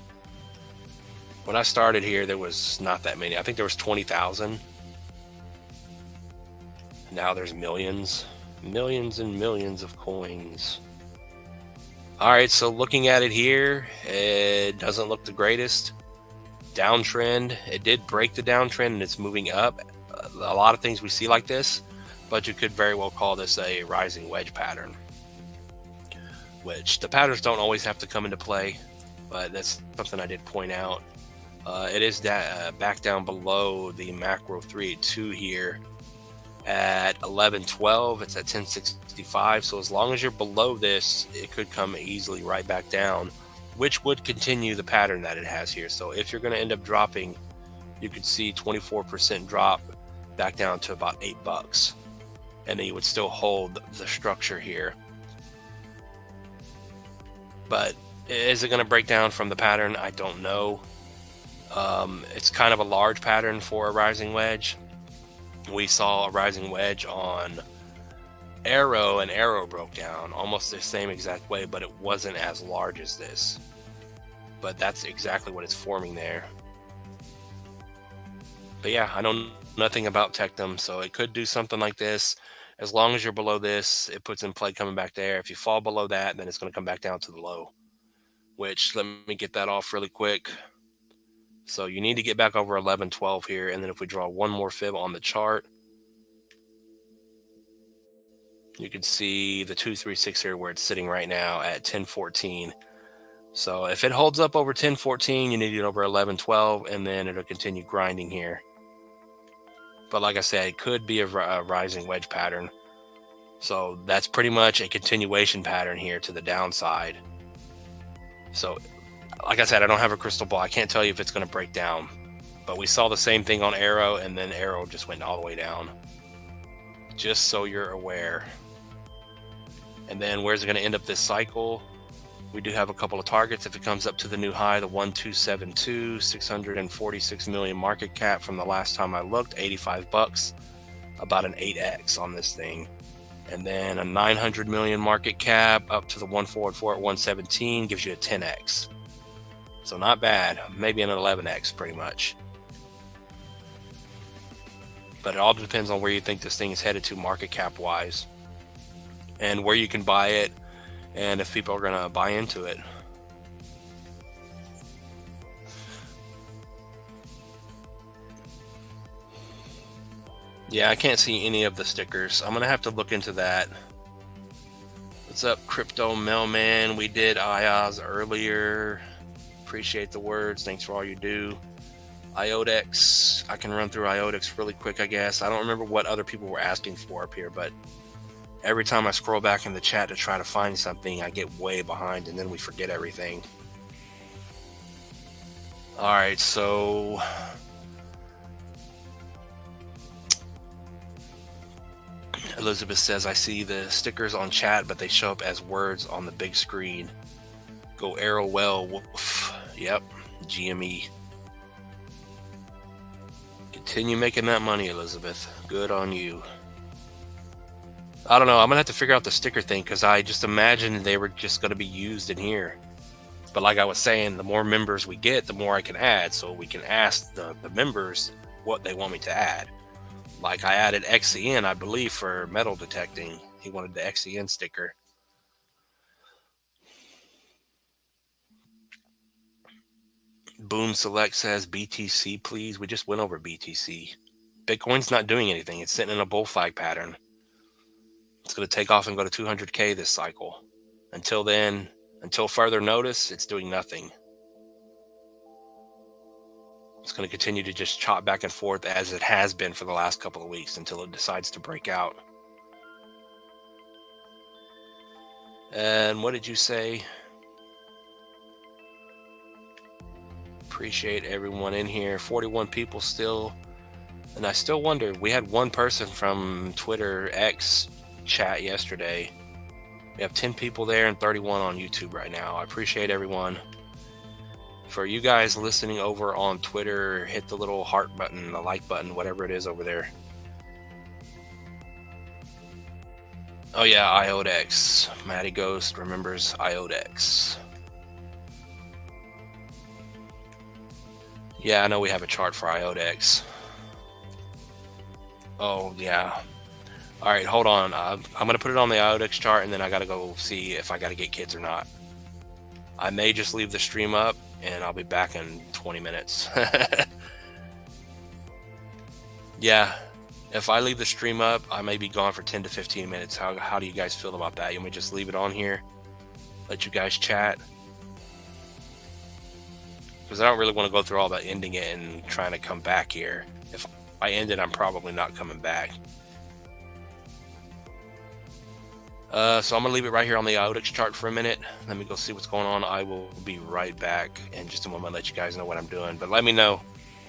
When I started here, there was not that many. I think there was 20,000. Now there's millions and millions of coins. All right, so looking at it here, it doesn't look the greatest. Downtrend, it did break the downtrend and it's moving up. A lot of things we see like this, but you could very well call this a rising wedge pattern, which the patterns don't always have to come into play, but that's something I did point out. It is back down below the macro 382 here at 1112. It's at 1065. So as long as you're below this, it could come easily right back down, which would continue the pattern that it has here. So if you're going to end up dropping, you could see 24% drop back down to about $8, and then you would still hold the structure here. But is it going to break down from the pattern? I don't know. It's kind of a large pattern for a rising wedge. We saw a rising wedge on Arrow, and Arrow broke down almost the same exact way, but it wasn't as large as this. But that's exactly what it's forming there. But yeah, I know nothing about Tectum, so it could do something like this. As long as you're below this, it puts in play coming back there. If you fall below that, then it's going to come back down to the low, which let me get that off really quick. So you need to get back over 1112 here, and then if we draw one more fib on the chart, you can see the 236 here where it's sitting right now at 1014. So if it holds up over 1014, you need to get over 1112, and then it'll continue grinding here. But like I said, it could be a rising wedge pattern. So that's pretty much a continuation pattern here to the downside. So like I said, I don't have a crystal ball. I can't tell you if it's going to break down. But we saw the same thing on Arrow, and then Arrow just went all the way down. Just so you're aware. And then where's it going to end up this cycle? We do have a couple of targets. If it comes up to the new high, the 1272, 646 million market cap from the last time I looked, $85, about an 8x on this thing. And then a 900 million market cap up to the 144 at 117 gives you a 10x. So not bad, maybe an 11x pretty much. But it all depends on where you think this thing is headed to market cap wise, and where you can buy it, and if people are going to buy into it. Yeah, I can't see any of the stickers. I'm going to have to look into that. What's up, Crypto Mailman? We did IOS earlier. Appreciate the words. Thanks for all you do. IODEX. I can run through IODEX really quick, I guess. I don't remember what other people were asking for up here, but every time I scroll back in the chat to try to find something, I get way behind, and then we forget everything. All right, so Elizabeth says, I see the stickers on chat, but they show up as words on the big screen. Go Arrow well, woof. Yep, GME. Continue making that money, Elizabeth. Good on you. I don't know. I'm going to have to figure out the sticker thing, because I just imagined they were just going to be used in here. But like I was saying, the more members we get, the more I can add. So we can ask the members what they want me to add. Like I added XCN, I believe, for metal detecting. He wanted the XCN sticker. Boom Select says BTC, please. We just went over BTC. Bitcoin's not doing anything. It's sitting in a bull flag pattern. It's going to take off and go to 200K this cycle. Until then, until further notice, it's doing nothing. It's going to continue to just chop back and forth as it has been for the last couple of weeks until it decides to break out. And what did you say? Appreciate everyone in here. 41 people still. And I still wonder, we had one person from Twitter X chat yesterday. We have 10 people there and 31 on YouTube right now. I appreciate everyone. For you guys listening over on Twitter, hit the little heart button, the like button, whatever it is over there. Oh yeah, IODEX. Matty Ghost remembers IODEX. Yeah, I know we have a chart for IODEX. Oh yeah. All right, hold on. I'm going to put it on the IODEX chart, and then I got to go see if I got to get kids or not. I may just leave the stream up, and I'll be back in 20 minutes. Yeah, if I leave the stream up, I may be gone for 10 to 15 minutes. How do you guys feel about that? You want me to just leave it on here? Let you guys chat? Because I don't really want to go through all that ending it and trying to come back here. If I end it, I'm probably not coming back. So I'm going to leave it right here on the IODEX chart for a minute. Let me go see what's going on. I will be right back in just a moment, let you guys know what I'm doing. But let me know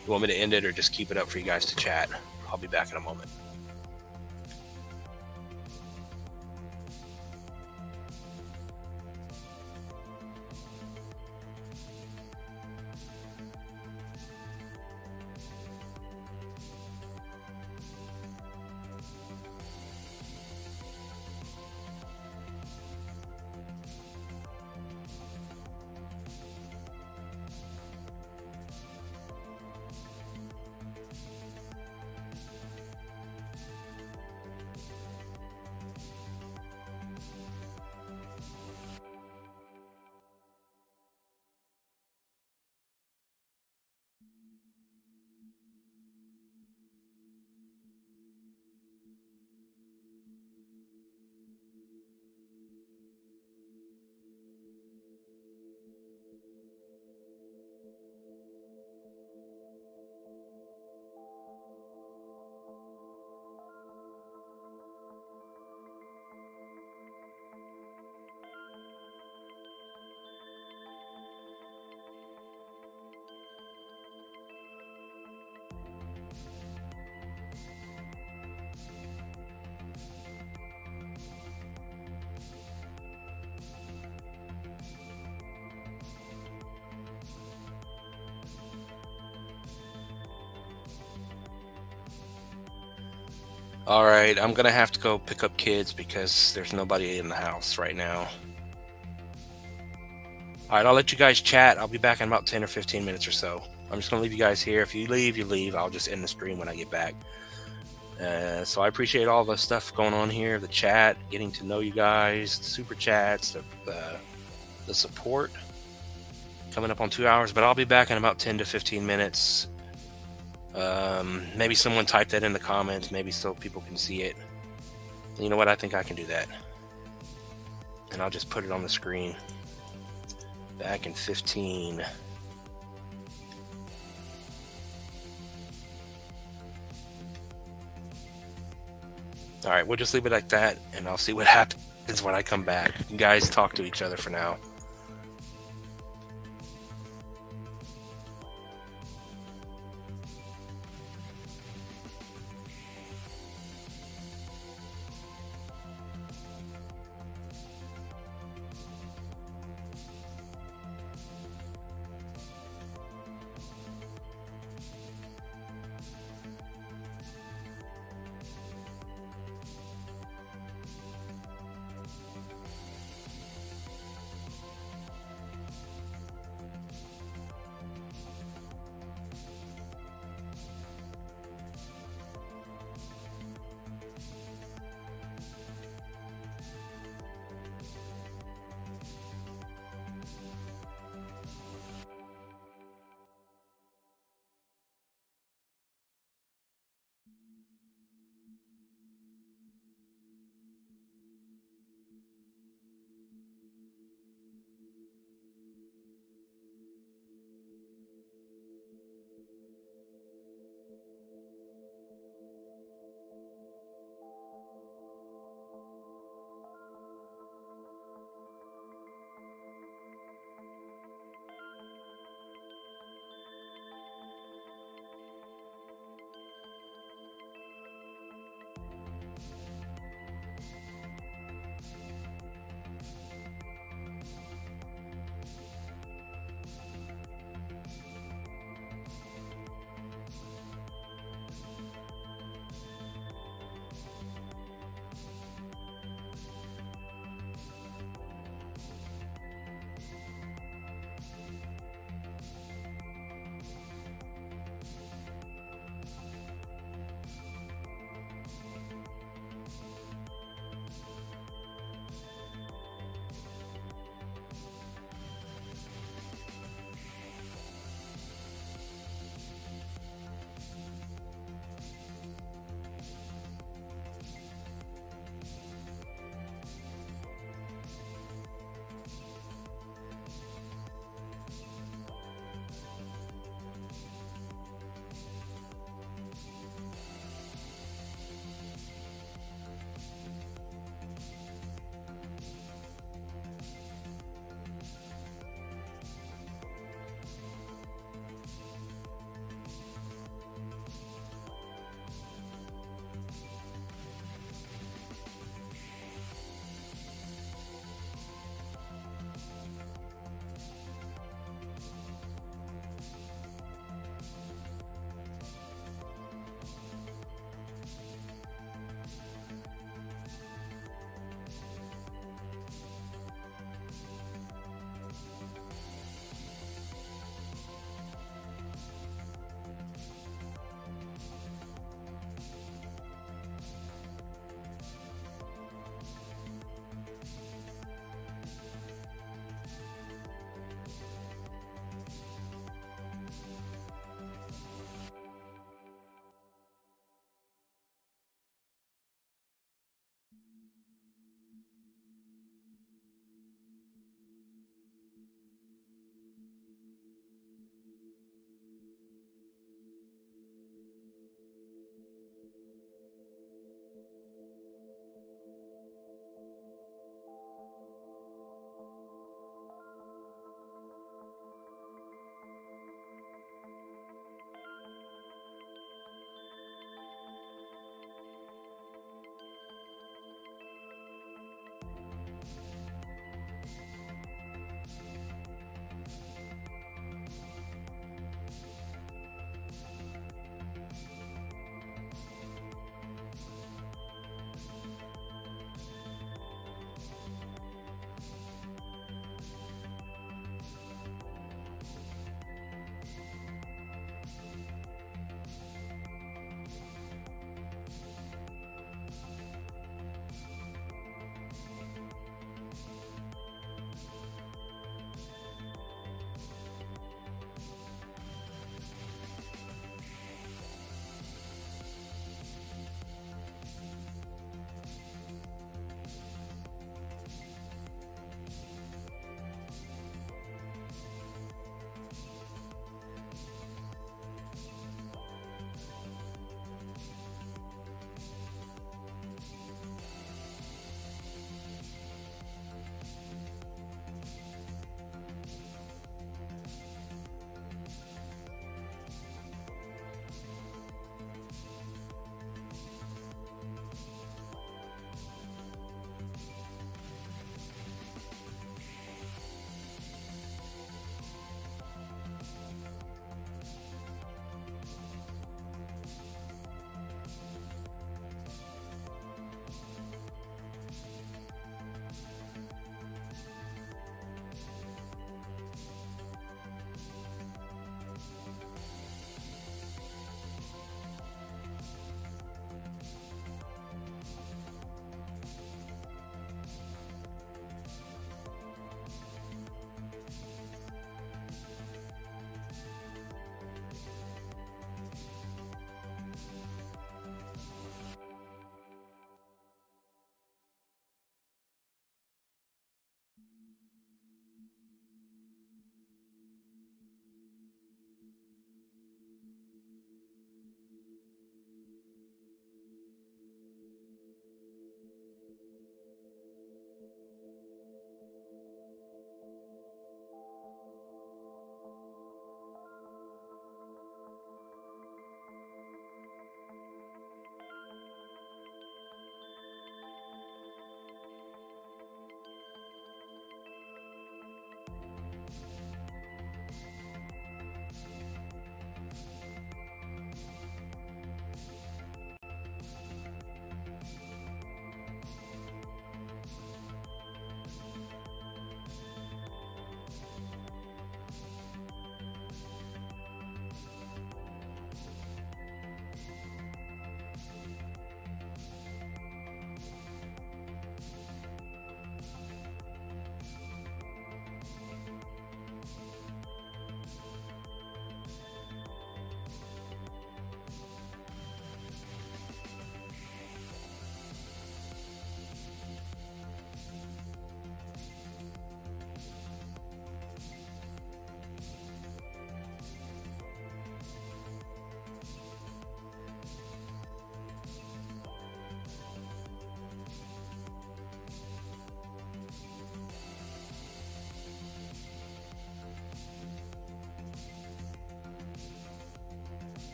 if you want me to end it or just keep it up for you guys to chat. I'll be back in a moment. All right, I'm going to have to go pick up kids because there's nobody in the house right now. All right, I'll let you guys chat. I'll be back in about 10 or 15 minutes or so. I'm just going to leave you guys here. If you leave, you leave. I'll just end the stream when I get back. So I appreciate all the stuff going on here, the chat, getting to know you guys, the super chats, the support. Coming up on 2 hours, but I'll be back in about 10 to 15 minutes. Maybe someone type that in the comments, maybe so people can see it. You know what? I think I can do that. And I'll just put it on the screen. Back in 15. All right, we'll just leave it like that, and I'll see what happens when I come back. You guys talk to each other for now.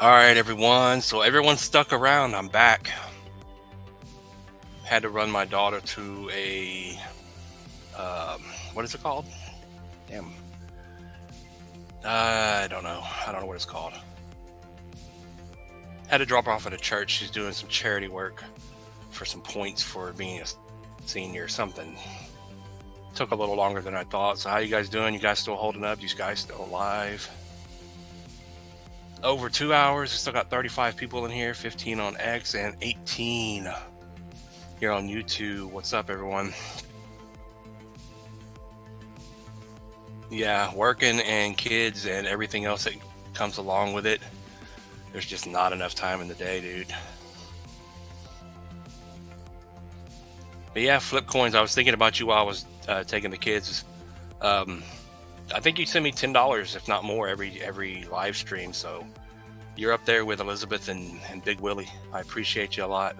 All right, everyone. So everyone's stuck around. I'm back. Had to run my daughter to a what is it called? Damn. I don't know. I don't know what it's called. Had to drop her off at a church. She's doing some charity work for some points for being a senior or something. Took a little longer than I thought. So how you guys doing? You guys still holding up? You guys still alive? Over 2 hours. We still got 35 people in here, 15 on X and 18 here on YouTube. What's up, everyone? Yeah, working and kids and everything else that comes along with it. There's just not enough time in the day, dude. But yeah, flip coins. I was thinking about you while I was taking the kids. I think you send me $10, if not more, every live stream. So you're up there with Elizabeth and Big Willie. I appreciate you a lot.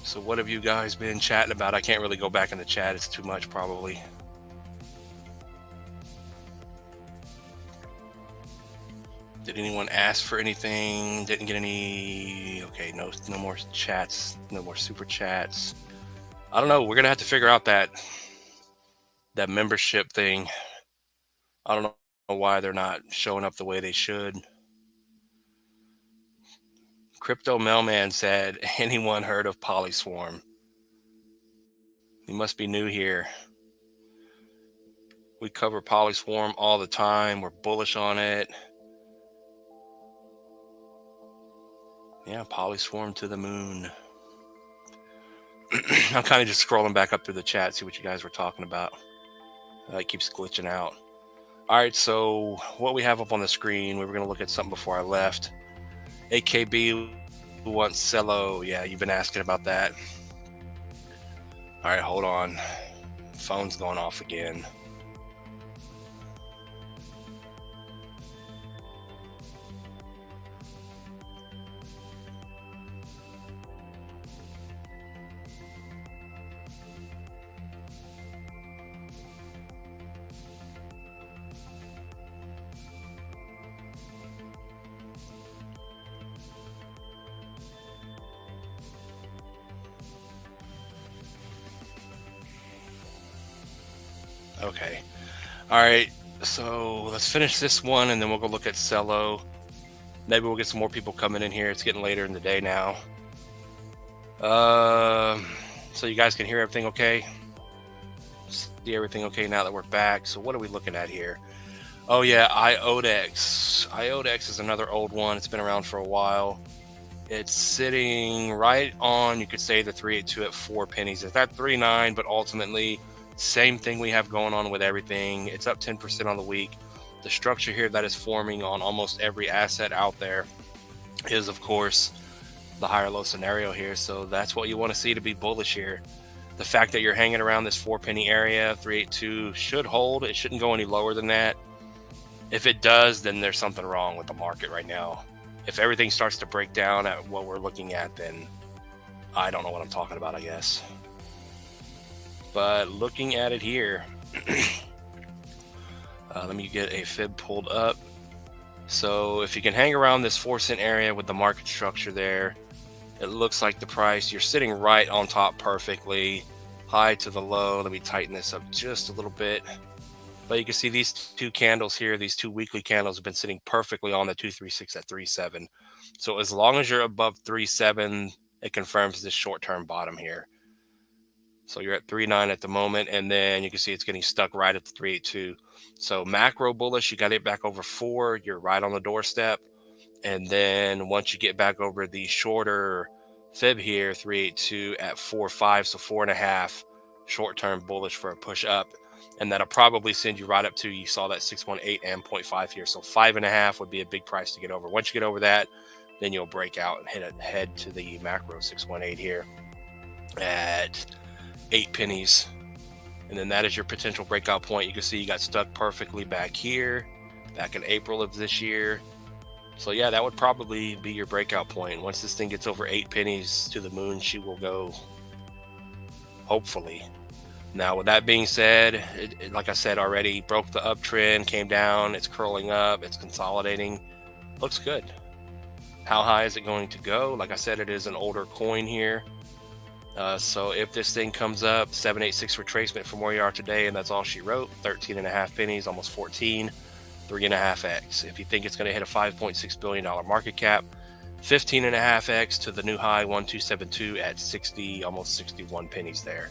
So what have you guys been chatting about? I can't really go back in the chat. It's too much, probably. Did anyone ask for anything? Didn't get any. Okay, no more chats. No more super chats. I don't know. We're gonna have to figure out that membership thing. I don't know why they're not showing up the way they should. Crypto Mailman said, anyone heard of Polyswarm? You must be new here. We cover Polyswarm all the time. We're bullish on it. Yeah, Polyswarm to the moon. I'm kind of just scrolling back up through the chat, see what you guys were talking about. It keeps glitching out. All right, so what we have up on the screen, we were going to look at something before I left. AKB wants Cello. Yeah, you've been asking about that. All right, hold on. Phone's going off again. Okay. All right. So let's finish this one and then we'll go look at Cello. Maybe we'll get some more people coming in here. It's getting later in the day now. So you guys can hear everything okay? See everything okay now that we're back. So what are we looking at here? Oh yeah, IODEX. IODEX is another old one. It's been around for a while. It's sitting right on, you could say, the 382 at 4 pennies. It's at 3.9, but ultimately same thing we have going on with everything. It's up 10% on the week. The structure here that is forming on almost every asset out there is, of course, the higher low scenario here. So that's what you want to see to be bullish here. The fact that you're hanging around this 4 penny area, 382 should hold. It shouldn't go any lower than that. If it does, then there's something wrong with the market right now. If everything starts to break down at what we're looking at, then I don't know what I'm talking about, I guess. But looking at it here, let me get a fib pulled up. So if you can hang around this 4 cent area with the market structure there, it looks like the price, you're sitting right on top perfectly, high to the low. Let me tighten this up just a little bit. But you can see these two candles here, these two weekly candles have been sitting perfectly on the 236 at 3.7. So as long as you're above 3.7, it confirms this short-term bottom here. So you're at 3.9 at the moment, and then you can see it's getting stuck right at the 3.82. So macro bullish, you got it back over 4, you're right on the doorstep. And then once you get back over the shorter fib here, 3.82 at 4.5, so 4.5, short-term bullish for a push up. And that'll probably send you right up to, you saw that 618 and 0.5 here. So 5.5 would be a big price to get over. Once you get over that, then you'll break out and head to the macro 618 here at 8 pennies. And then that is your potential breakout point. You can see you got stuck perfectly back here, back in April of this year. So yeah, that would probably be your breakout point. Once this thing gets over 8 pennies to the moon, she will go, hopefully. Now, with that being said, like I said already, broke the uptrend, came down, it's curling up, it's consolidating. Looks good. How high is it going to go? Like I said, it is an older coin here. So if this thing comes up, 786 retracement from where you are today, and that's all she wrote, 13 and a half pennies, almost 14, 3.5x. If you think it's going to hit a $5.6 billion market cap, 15.5x to the new high 1272 at 60, almost 61 pennies there.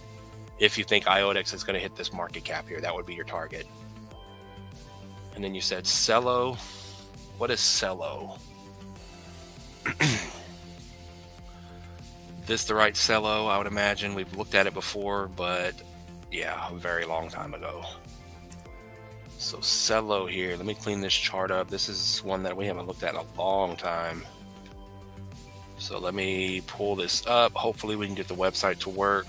If you think IODEX is going to hit this market cap here, that would be your target. And then you said Cello. What is Cello? This the right Cello? I would imagine. We've looked at it before, but yeah, a very long time ago. So Cello here, let me clean this chart up. This is one that we haven't looked at in a long time. So let me pull this up. Hopefully we can get the website to work.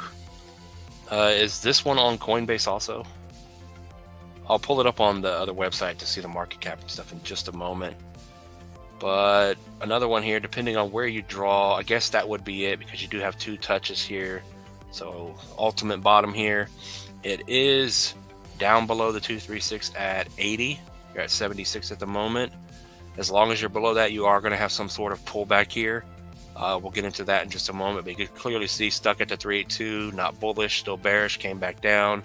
Is this one on Coinbase also? I'll pull it up on the other website to see the market cap and stuff in just a moment. But another one here, depending on where you draw, I guess that would be it because you do have two touches here. So ultimate bottom here. It is down below the 236 at 80. You're at 76 at the moment. As long as you're below that, you are going to have some sort of pullback here. We'll get into that in just a moment, but you can clearly see stuck at the 382, not bullish, still bearish, came back down,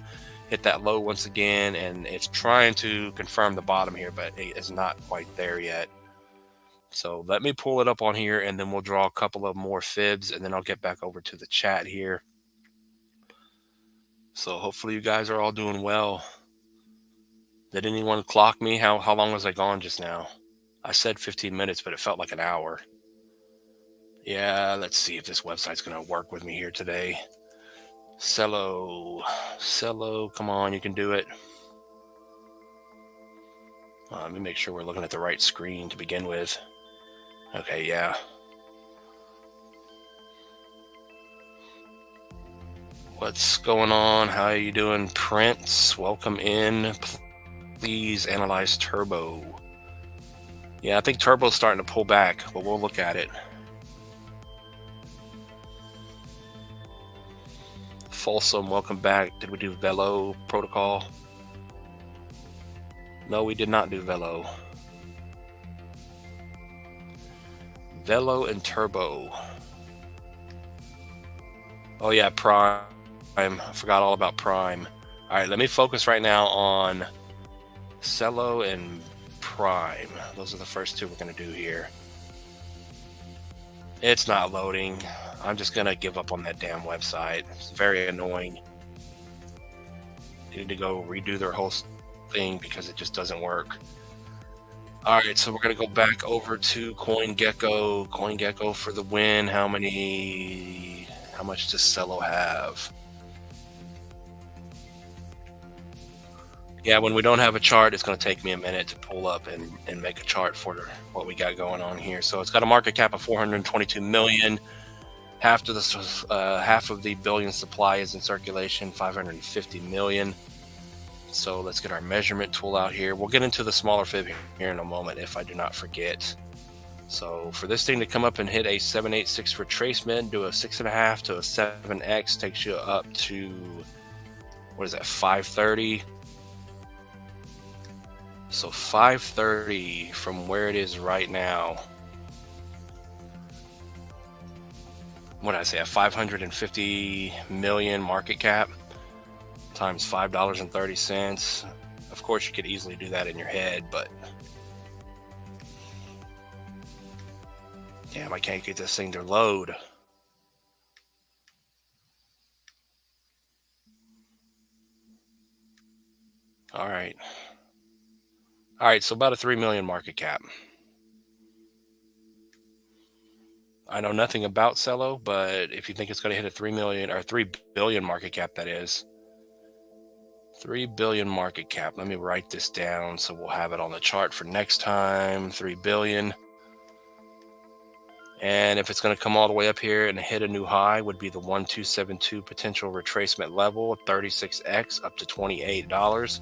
hit that low once again, and it's trying to confirm the bottom here, but it is not quite there yet. So let me pull it up on here, and then we'll draw a couple of more fibs, and then I'll get back over to the chat here. So hopefully you guys are all doing well. Did anyone clock me? How long was I gone just now? I said 15 minutes, but it felt like an hour. Yeah, let's see if this website's going to work with me here today. Cello, come on, you can do it. Let me make sure we're looking at the right screen to begin with. Okay, yeah. What's going on? How are you doing, Prince? Welcome in. Please analyze Turbo. Yeah, I think Turbo's starting to pull back, but we'll look at it. Folsom, welcome back. Did we do Velo protocol? No, we did not do Velo. Velo and Turbo. Oh yeah, Prime. I forgot all about Prime. All right, let me focus right now on Cello and Prime. Those are the first two we're going to do here. It's not loading. I'm just going to give up on that damn website. It's very annoying. They need to go redo their whole thing because it just doesn't work. All right, so we're going to go back over to CoinGecko. CoinGecko for the win. How much does Cello have? Yeah, when we don't have a chart, it's going to take me a minute to pull up and make a chart for what we got going on here. So it's got a market cap of 422 million. Half of the billion supply is in circulation, 550 million. So let's get our measurement tool out here. We'll get into the smaller fib here in a moment if I do not forget. So for this thing to come up and hit a 786 retracement, do a 6.5 to a 7x, takes you up to, what is that, 530? So 530 from where it is right now. What did I say? A 550 million market cap times $5.30. Of course, you could easily do that in your head, but damn, I can't get this thing to load. All right. All right, so about a 3 million market cap. I know nothing about Cello, but if you think it's going to hit a 3 million or 3 billion market cap, that is 3 billion market cap. Let me write this down so we'll have it on the chart for next time. 3 billion. And if it's going to come all the way up here and hit a new high, would be the 1272 potential retracement level, 36x up to $28.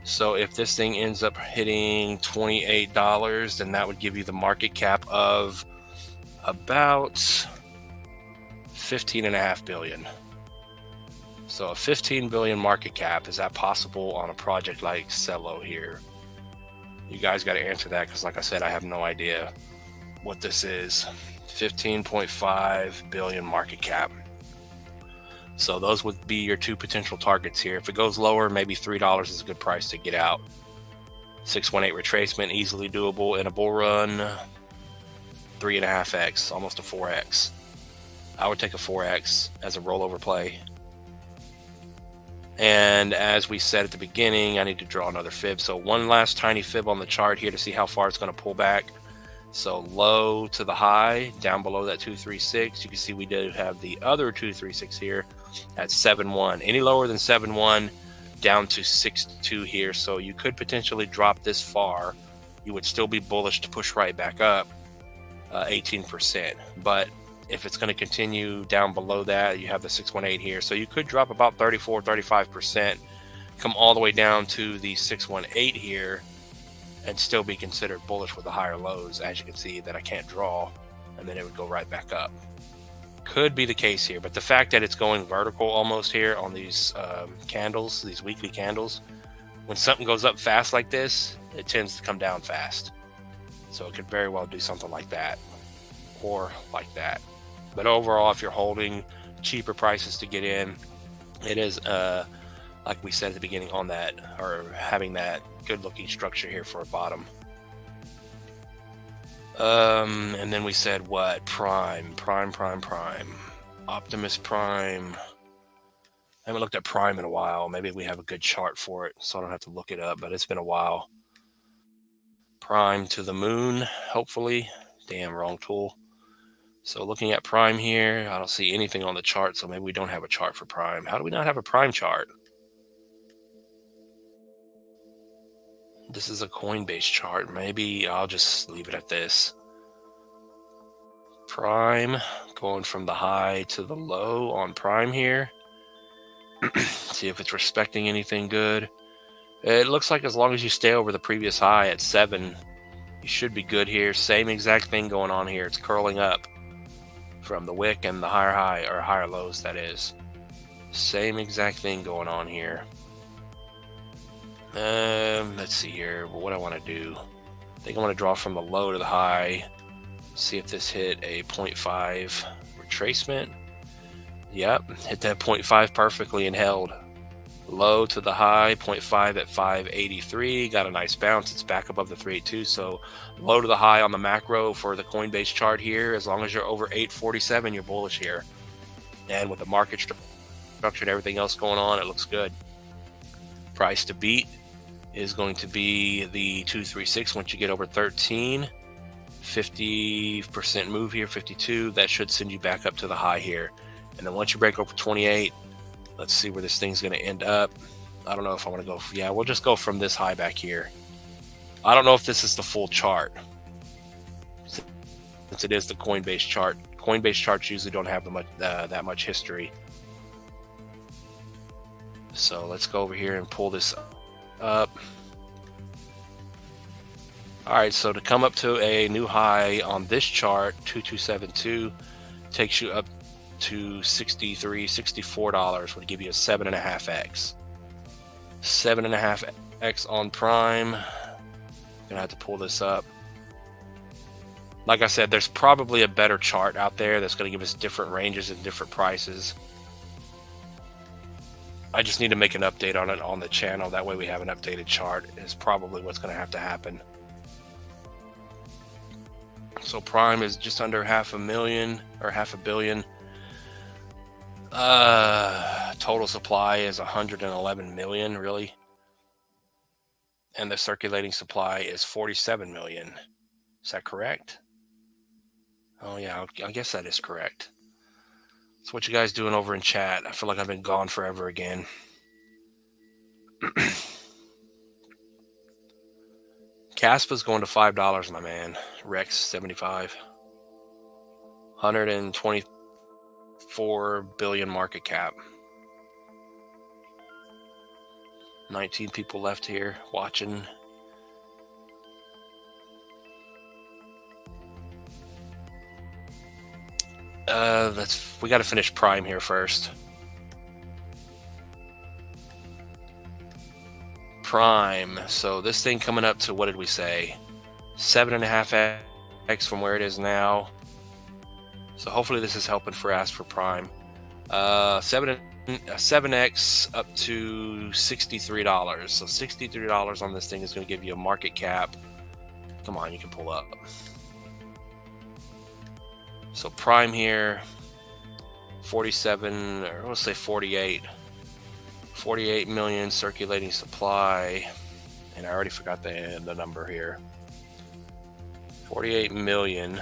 So if this thing ends up hitting $28, then that would give you the market cap of about 15.5 billion. So a 15 billion market cap, is that possible on a project like Cello here? You guys got to answer that, because like I said, I have no idea what this is. 15.5 billion market cap. So those would be your two potential targets here. If it goes lower, maybe $3 is a good price to get out. 618 retracement, easily doable in a bull run. 3.5x, almost a 4x. I would take a 4x as a rollover play. And as we said at the beginning, I need to draw another fib. So one last tiny fib on the chart here to see how far it's going to pull back. So low to the high, down below that 236. You can see we did have the other 236 here at 7.1. Any lower than 7.1, down to 6.2 here. So you could potentially drop this far. You would still be bullish to push right back up 18%. But if it's going to continue down below that, you have the 618 here. So you could drop about 34, 35%, come all the way down to the 618 here, and still be considered bullish with the higher lows. As you can see that I can't draw, and then it would go right back up. Could be the case here, but the fact that it's going vertical almost here on these candles, these weekly candles, when something goes up fast like this, it tends to come down fast. So it could very well do something like that, or like that. But overall, if you're holding cheaper prices to get in, it is like we said at the beginning, on that, or having that good looking structure here for a bottom. And then we said what? Prime. Optimus Prime. I haven't looked at Prime in a while. Maybe we have a good chart for it, so I don't have to look it up, but it's been a while. Prime to the moon, hopefully. Damn, wrong tool. So looking at Prime here, I don't see anything on the chart, so maybe we don't have a chart for Prime. How do we not have a Prime chart? This is a Coinbase chart. Maybe I'll just leave it at this. Prime, going from the high to the low on Prime here. See if it's respecting anything good. It looks like as long as you stay over the previous high at 7, you should be good here. Same exact thing going on here. It's curling up from the wick and the higher high, or higher lows, that is. Same exact thing going on here. Let's see here. What I want to do, I think I want to draw from the low to the high. See if this hit a 0.5 retracement. Yep, hit that 0.5 perfectly and held. Low to the high, 0.5 at 583. Got a nice bounce. It's back above the 382. So low to the high on the macro for the Coinbase chart here. As long as you're over 847, you're bullish here. And with the market structure and everything else going on, it looks good. Price to beat is going to be the 236 once you get over 13. 50% move here, 52. That should send you back up to the high here. And then once you break over 28, let's see where this thing's going to end up. I don't know if I want to go. Yeah, we'll just go from this high back here. I don't know if this is the full chart, since it is the Coinbase chart. Coinbase charts usually don't have that much history. So let's go over here and pull this up. All right, so to come up to a new high on this chart, 2272, takes you up to $63, $64, would give you a 7.5x. 7.5x on Prime. Gonna have to pull this up. Like I said, there's probably a better chart out there that's gonna give us different ranges and different prices. I just need to make an update on it on the channel. That way we have an updated chart, is probably what's gonna have to happen. So Prime is just under 500,000 or 500 million. Total supply is 111 million, really. And the circulating supply is 47 million. Is that correct? Oh yeah, I guess that is correct. So what you guys doing over in chat? I feel like I've been gone forever again. Caspa's going to $5, my man. Rex 75. 124 billion market cap. 19 people left here watching. We got to finish Prime here first. Prime. So this thing coming up to, what did we say? 7.5x from where it is now. So hopefully this is helping for Ask for Prime. 7x up to $63. So $63 on this thing is going to give you a market cap. Come on, you can pull up. So Prime here, 47, or let's say 48 million circulating supply. And I already forgot the number here. 48 million.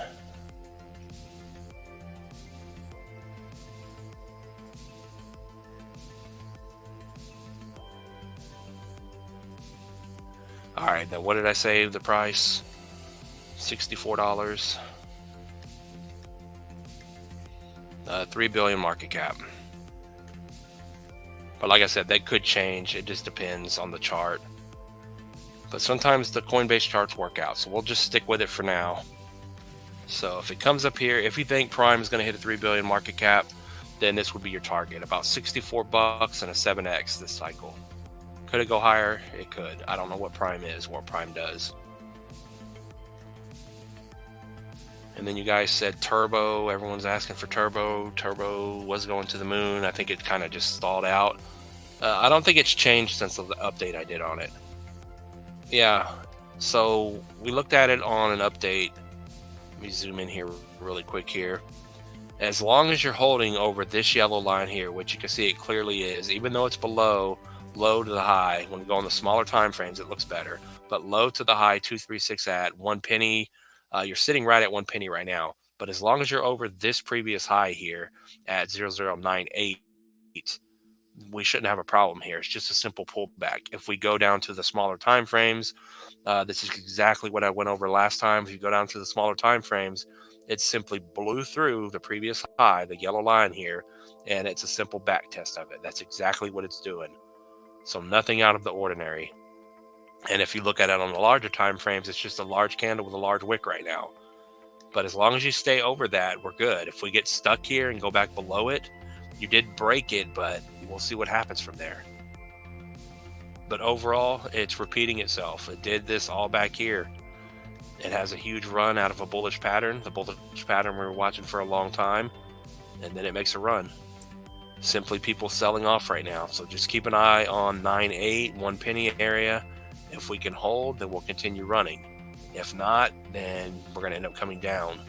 All right, then what did I say the price? $64. 3 billion market cap. But like I said, that could change. It just depends on the chart. But sometimes the Coinbase charts work out, so we'll just stick with it for now. So if it comes up here, if you think Prime is going to hit a 3 billion market cap, then this would be your target. About $64 and a 7x this cycle. Could it go higher? It could. I don't know what Prime is, what Prime does. And then you guys said Turbo. Everyone's asking for Turbo. Turbo was going to the moon. I think it kind of just stalled out. I don't think it's changed since the update I did on it. Yeah, so we looked at it on an update. Let me zoom in here really quick here. As long as you're holding over this yellow line here, which you can see it clearly is, even though it's below low to the high, when we go on the smaller time frames, it looks better. But low to the high, 236 at 1 penny. You're sitting right at 1 penny right now. But as long as you're over this previous high here at 0098, we shouldn't have a problem here. It's just a simple pullback. If we go down to the smaller time frames, this is exactly what I went over last time. If you go down to the smaller time frames, it simply blew through the previous high, the yellow line here, and it's a simple back test of it. That's exactly what it's doing. So nothing out of the ordinary. And if you look at it on the larger time frames, it's just a large candle with a large wick right now. But as long as you stay over that, we're good. If we get stuck here and go back below it, you did break it, but we'll see what happens from there. But overall, it's repeating itself. It did this all back here. It has a huge run out of a bullish pattern, the bullish pattern we were watching for a long time, and then it makes a run. Simply people selling off right now. So just keep an eye on 9.8, 1 penny area. If we can hold, then we'll continue running. If not, then we're going to end up coming down.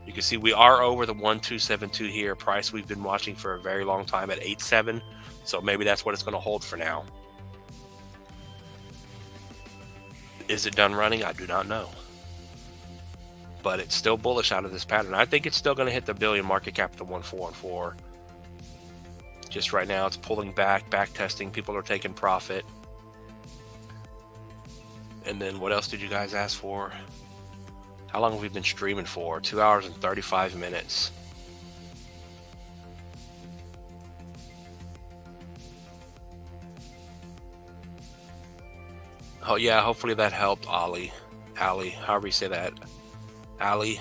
You can see we are over the 1272 here, price we've been watching for a very long time at 8.7. So maybe that's what it's going to hold for now. Is it done running? I do not know. But it's still bullish out of this pattern. I think it's still going to hit the billion market cap at the 1414. Just right now, it's pulling back testing. People are taking profit. And then what else did you guys ask for? How long have we been streaming for? 2 hours and 35 minutes. Oh yeah, hopefully that helped, Ali, however you say that. Ali.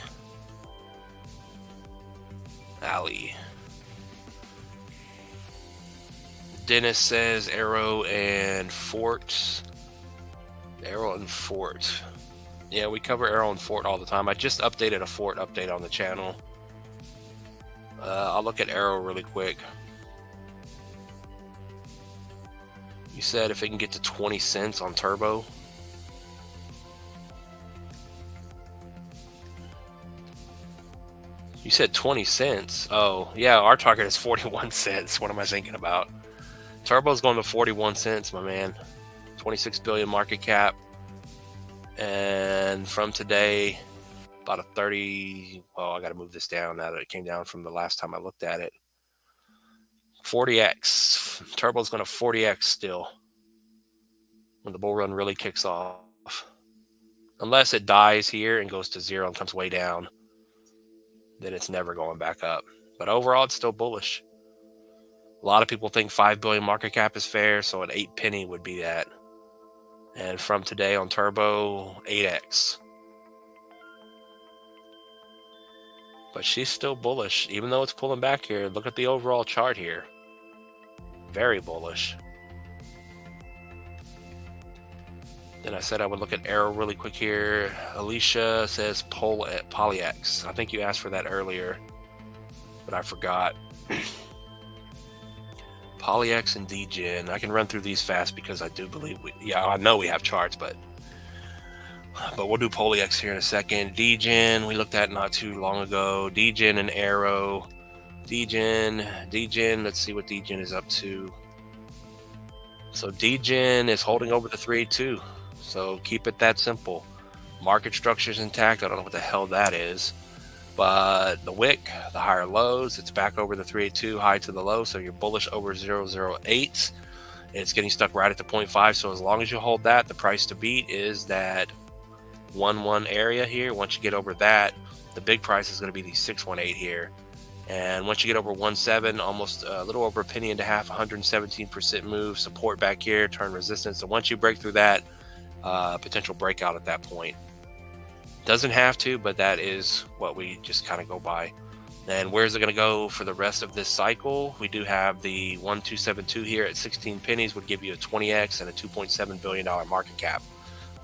Dennis says Arrow and Fort. Arrow and Fort. Yeah, we cover Arrow and Fort all the time. I just updated a Fort update on the channel. I'll look at Arrow really quick. You said if it can get to 20 cents on Turbo. You said 20 cents. Oh, yeah, our target is 41 cents. What am I thinking about? Turbo's going to 41 cents, my man. 26 billion market cap. And from today, about a 30. Oh, I got to move this down now that it came down from the last time I looked at it. 40x. Turbo's going to 40x still when the bull run really kicks off. Unless it dies here and goes to zero and comes way down, then it's never going back up. But overall, it's still bullish. A lot of people think 5 billion market cap is fair, so an 8 penny would be that. And from today on Turbo, 8x. But she's still bullish, even though it's pulling back here. Look at the overall chart here. Very bullish. Then I said I would look at Arrow really quick here. Alicia says PolyX. I think you asked for that earlier, but I forgot. PolyX and DGen. I can run through these fast because I do believe I know we have charts, but we'll do PolyX here in a second. DGen, we looked at not too long ago. DGen and Arrow. DGen, let's see what DGen is up to. So DGen is holding over the 382. So keep it that simple. Market structure is intact. I don't know what the hell that is. But the wick, the higher lows, it's back over the 382, high to the low. So you're bullish over 008. It's getting stuck right at the 0.5. So as long as you hold that, the price to beat is that 1-1 area here. Once you get over that, the big price is going to be the 618 here. And once you get over 1.7, almost a little over a penny and a half, 117% move, support back here, turn resistance. So once you break through that, potential breakout at that point. Doesn't have to, but that is what we just kind of go by. And where's it going to go for the rest of this cycle? We do have the 1272 here at 16 pennies would give you a 20x and a $2.7 billion market cap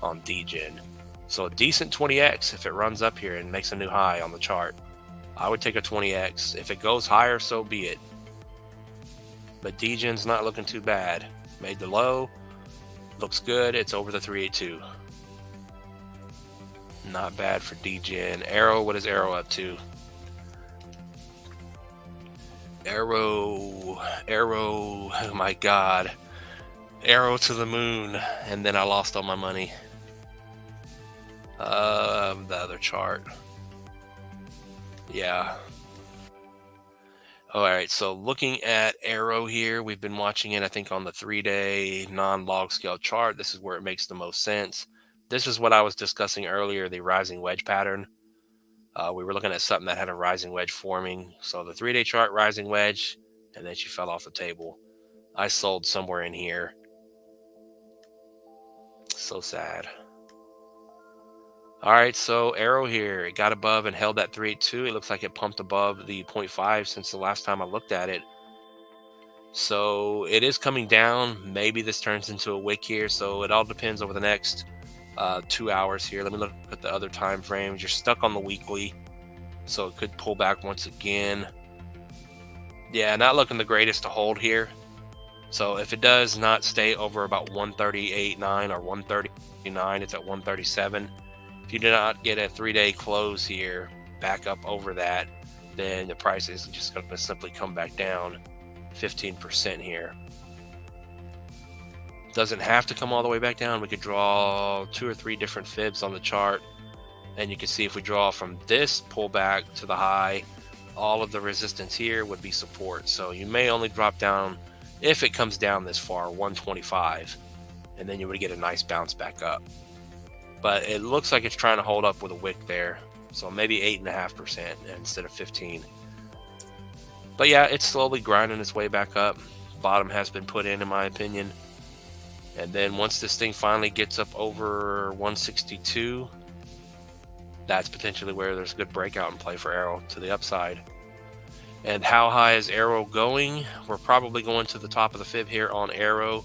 on DGen. So a decent 20x if it runs up here and makes a new high on the chart. I would take a 20x. If it goes higher, so be it. But DGen's not looking too bad. Made the low. Looks good. It's over the 382. Not bad for DGen. Arrow, what is Arrow up to? Arrow, oh my God. Arrow to the moon. And then I lost all my money. The other chart. Yeah. All right, so looking at Arrow here, we've been watching it, I think, on the 3-day non-log scale chart. This is where it makes the most sense. This is what I was discussing earlier, the rising wedge pattern. We were looking at something that had a rising wedge forming. So the 3-day chart, rising wedge, and then she fell off the table. I sold somewhere in here. So sad. All right, so Arrow here, it got above and held that 382. It looks like it pumped above the 0.5 since the last time I looked at it. So it is coming down. Maybe this turns into a wick here. So it all depends over the next 2 hours here. Let me look at the other time frames. You're stuck on the weekly, so it could pull back once again. Yeah, not looking the greatest to hold here. So if it does not stay over about 138.9 or 139, it's at 137. If you do not get a 3-day close here, back up over that, then the price is just going to simply come back down 15% here. Doesn't have to come all the way back down. We could draw 2 or 3 different fibs on the chart, and you can see if we draw from this pullback to the high, all of the resistance here would be support. So you may only drop down, if it comes down this far, 125, and then you would get a nice bounce back up. But it looks like it's trying to hold up with a wick there. So maybe 8.5% instead of 15. But yeah, it's slowly grinding its way back up. Bottom has been put in my opinion. And then once this thing finally gets up over 162, that's potentially where there's a good breakout and play for Arrow to the upside. And how high is Arrow going? We're probably going to the top of the fib here on Arrow,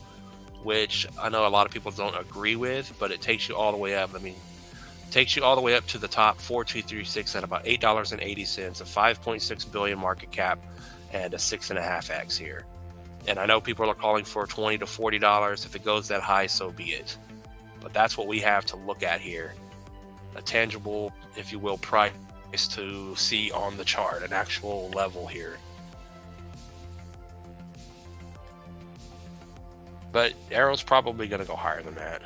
which I know a lot of people don't agree with, but it takes you all the way up. I mean, it takes you all the way up to the top 4236 at about $8.80, a 5.6 billion market cap, and a 6.5x here. And I know people are calling for $20 to $40. If it goes that high, so be it. But that's what we have to look at here. A tangible, if you will, price to see on the chart, an actual level here. But Arrow's probably going to go higher than that.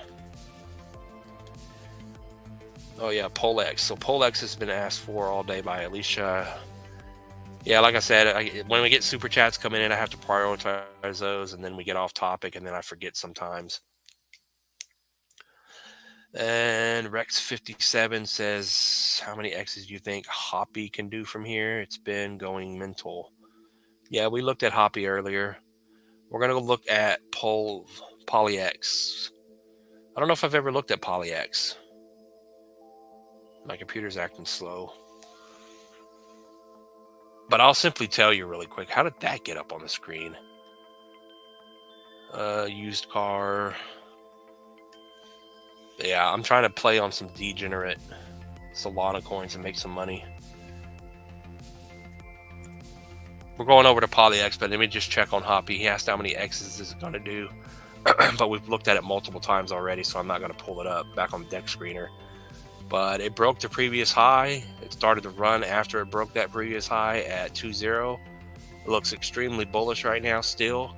Oh yeah, PoleX. So PoleX has been asked for all day by Alicia. Yeah, like I said, when we get super chats coming in, I have to prioritize those, and then we get off topic, and then I forget sometimes. And Rex57 says, how many X's do you think Hoppy can do from here? It's been going mental. Yeah, we looked at Hoppy earlier. We're going to look at PolyX. I don't know if I've ever looked at PolyX. My computer's acting slow. But I'll simply tell you really quick, how did that get up on the screen? Used car. But yeah, I'm trying to play on some degenerate Solana coins and make some money. We're going over to PolyX, but let me just check on Hoppy. He asked how many X's is it going to do. But we've looked at it multiple times already, so I'm not going to pull it up back on the deck screener. But it broke the previous high. It started to run after it broke that previous high at 2.0. It looks extremely bullish right now still.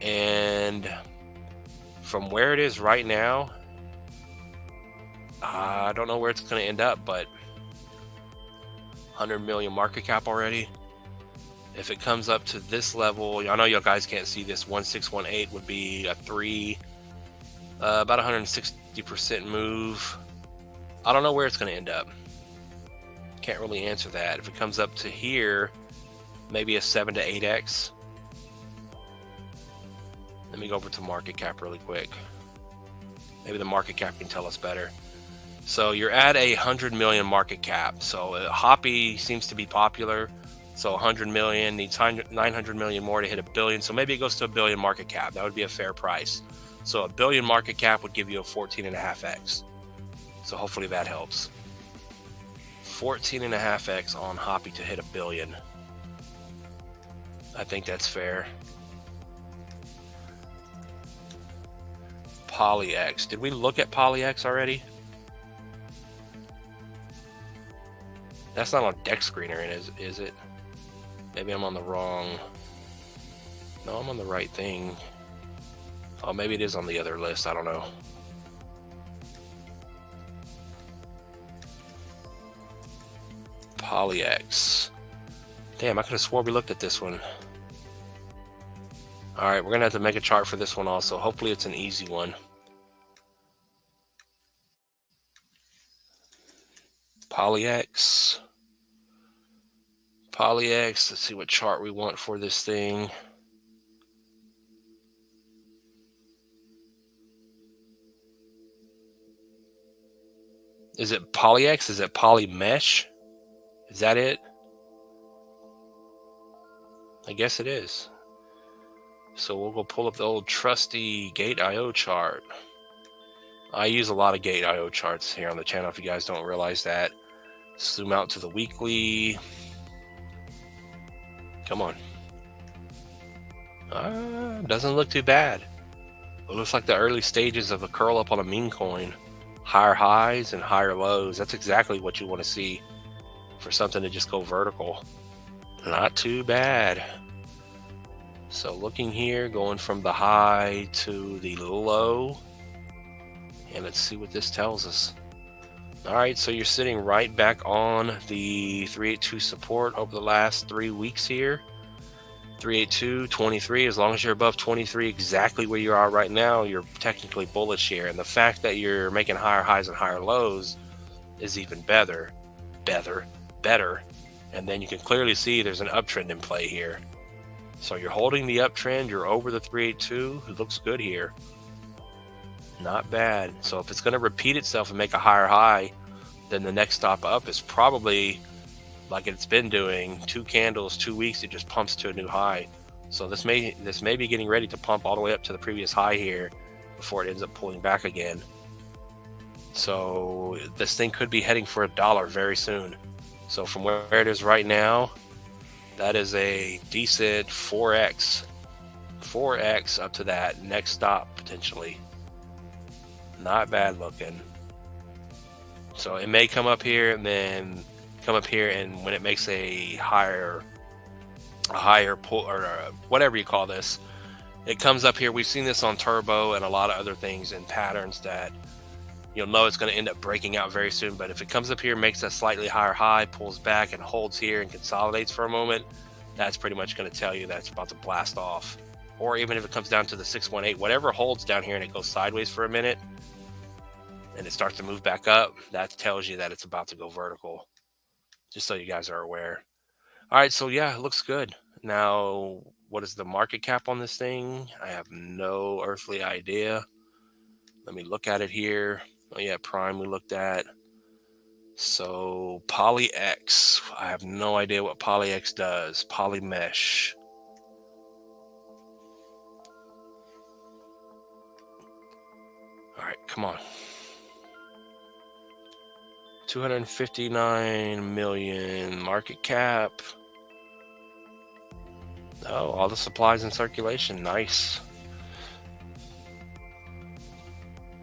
And from where it is right now, I don't know where it's going to end up, but 100 million market cap already. If it comes up to this level, I know you guys can't see this. 1618 would be a 3, about 160% move. I don't know where it's going to end up. Can't really answer that. If it comes up to here, maybe a 7 to 8x. Let me go over to market cap really quick. Maybe the market cap can tell us better. So you're at 100 million market cap. So Hoppy seems to be popular. So 100 million needs 900 million more to hit $1 billion. So maybe it goes to $1 billion market cap. That would be a fair price. So $1 billion market cap would give you a 14.5x. So hopefully that helps. 14.5x on Hoppy to hit $1 billion. I think that's fair. PolyX. Did we look at PolyX already? That's not on deck screener, is it? Maybe I'm on the wrong. No, I'm on the right thing. Oh, maybe it is on the other list. I don't know. PolyX. Damn, I could have swore we looked at this one. All right, we're going to have to make a chart for this one also. Hopefully it's an easy one. PolyX. PolyX. Let's see what chart we want for this thing. Is it PolyX? Is it Polymesh? Is that it? I guess it is. So we'll go pull up the old trusty Gate.io chart. I use a lot of Gate.io charts here on the channel if you guys don't realize that. Zoom out to the weekly. Come on. Doesn't look too bad. It looks like the early stages of a curl up on a meme coin. Higher highs and higher lows. That's exactly what you want to see for something to just go vertical. Not too bad. So looking here, going from the high to the low. And let's see what this tells us. All right, so you're sitting right back on the 382 support over the last 3 weeks here. 382, 23, as long as you're above 23, exactly where you are right now, you're technically bullish here. And the fact that you're making higher highs and higher lows is even better. And then you can clearly see there's an uptrend in play here. So you're holding the uptrend, you're over the 382, it looks good here. Not bad. So if it's going to repeat itself and make a higher high, then the next stop up is probably like it's been doing, 2 candles, 2 weeks, it just pumps to a new high. So this may be getting ready to pump all the way up to the previous high here before it ends up pulling back again. So this thing could be heading for $1 very soon. So from where it is right now, that is a decent 4x up to that next stop potentially. Not bad looking. So it may come up here and then come up here, and when it makes a higher pull or whatever you call this, it comes up here. We've seen this on Turbo and a lot of other things and patterns that you'll know it's going to end up breaking out very soon. But if it comes up here, makes a slightly higher high, pulls back and holds here and consolidates for a moment, that's pretty much going to tell you that it's about to blast off. Or even if it comes down to the 618, whatever holds down here and it goes sideways for a minute and it starts to move back up, that tells you that it's about to go vertical. Just so you guys are aware. All right, so yeah, it looks good. Now, what is the market cap on this thing? I have no earthly idea. Let me look at it here. Oh yeah, Prime we looked at. So PolyX, I have no idea what PolyX does. Polymesh. All right, come on. 259 million market cap. Oh, all the supplies in circulation. Nice.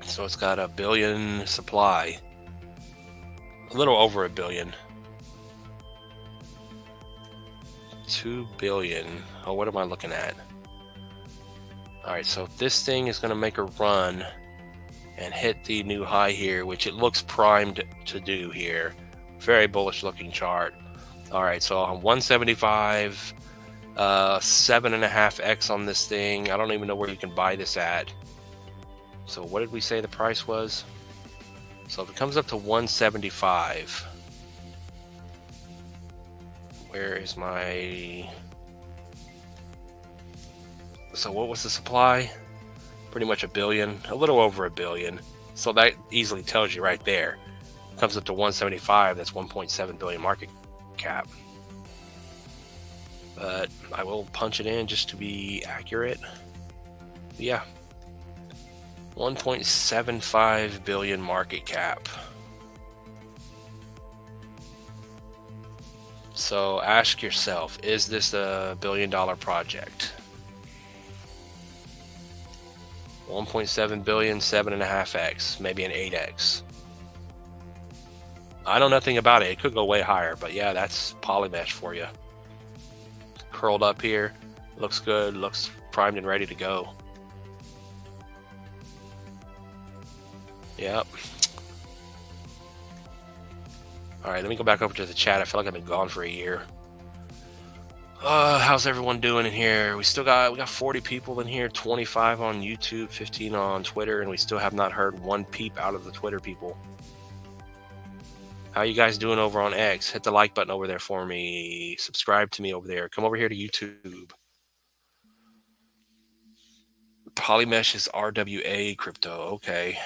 So it's got 1 billion supply. A little over 1 billion. 2 billion. Oh, what am I looking at? All right, so this thing is going to make a run and hit the new high here, which it looks primed to do here. Very bullish looking chart. All right, so on 175, 7.5x on this thing. I don't even know where you can buy this at. So what did we say the price was? So if it comes up to 175, where is my... So what was the supply? Pretty much 1 billion, a little over 1 billion. So that easily tells you right there. Comes up to 175, that's 1.7 billion market cap. But I will punch it in just to be accurate. Yeah. 1.75 billion market cap. So ask yourself, is this a $1 billion project? 1.7 billion, 7.5x, maybe an 8x. I know nothing about it. It could go way higher, but yeah, that's polymesh for you. Curled up here, looks good, looks primed and ready to go. Yep. All right, let me go back over to the chat. I feel like I've been gone for a year. How's everyone doing in here? We got 40 people in here, 25 on YouTube, 15 on Twitter, and we still have not heard one peep out of the Twitter people. How you guys doing over on X? Hit the like button over there for me. Subscribe to me over there. Come over here to YouTube. Polymesh is RWA crypto. Okay.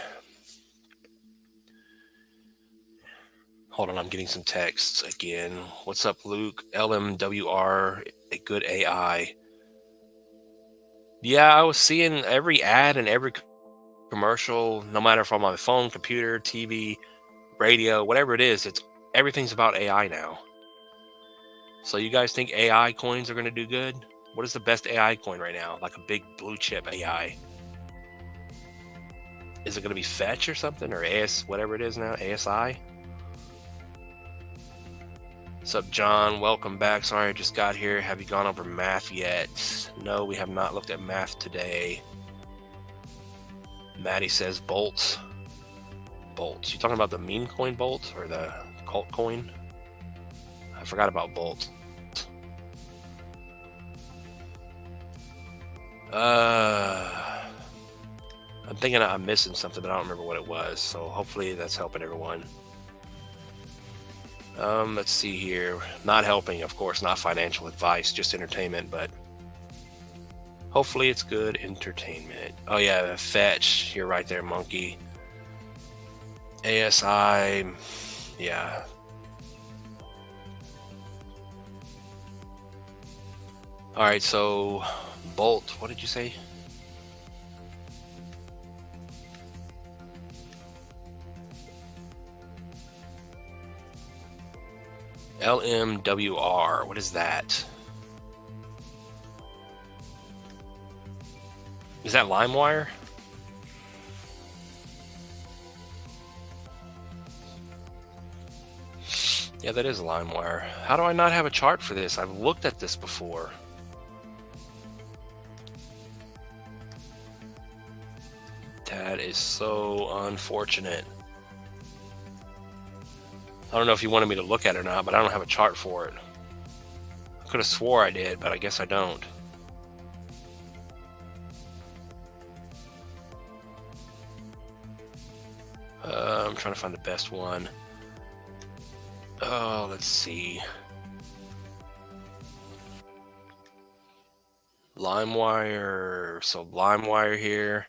Hold on, I'm getting some texts again. What's up, Luke? LMWR, a good AI. Yeah, I was seeing every ad and every commercial, no matter if I'm on my phone, computer, TV, radio, whatever it is, everything's about AI now. So you guys think AI coins are going to do good? What is the best AI coin right now? Like a big blue chip AI? Is it going to be Fetch or something, or whatever it is now, ASI? What's up, John? Welcome back. Sorry, I just got here. Have you gone over math yet? No, we have not looked at math today. Maddie says bolts. Bolts. You talking about the meme coin bolt or the cult coin? I forgot about bolt. I'm thinking I'm missing something, but I don't remember what it was. So hopefully that's helping everyone. Let's see here. Not helping, of course, not financial advice, just entertainment, but hopefully it's good entertainment. Oh yeah, Fetch. You're right there, Monkey. ASI, yeah. All right, so Bolt, what did you say? LMWR, what is that? Is that LimeWire? Yeah, that is LimeWire. How do I not have a chart for this? I've looked at this before. That is so unfortunate. I don't know if you wanted me to look at it or not, but I don't have a chart for it. I could have swore I did, but I guess I don't. I'm trying to find the best one. Oh, let's see. LimeWire. So LimeWire here.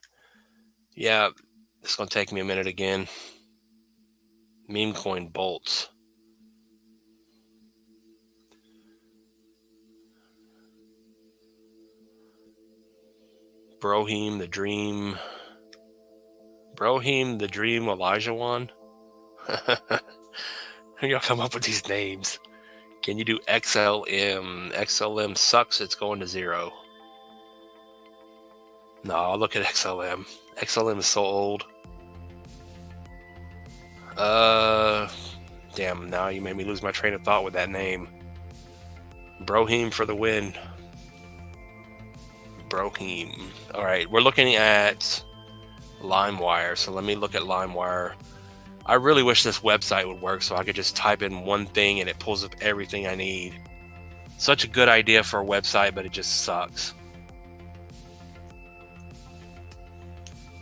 Yeah, it's going to take me a minute again. Meme coin bolts. Brohim the Dream Elijah one. Y'all come up with these names. Can you do XLM? XLM sucks. It's going to 0. No, I'll look at XLM. XLM is so old. Damn, now you made me lose my train of thought with that name. Brohim for the win. Brohim. All right, we're looking at LimeWire. So let me look at LimeWire. I really wish this website would work so I could just type in one thing and it pulls up everything I need. Such a good idea for a website, but it just sucks.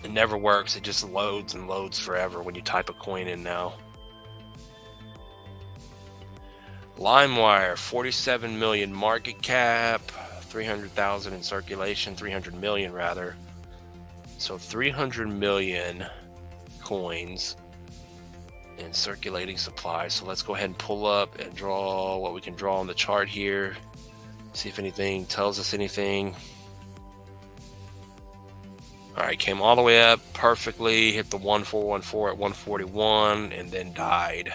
It never works. It just loads and loads forever when you type a coin in now. LimeWire, 47 million market cap, 300,000 in circulation, 300 million rather. So 300 million coins in circulating supply. So let's go ahead and pull up and draw what we can draw on the chart here. See if anything tells us anything. All right, came all the way up perfectly, hit the 1414 at 141, and then died.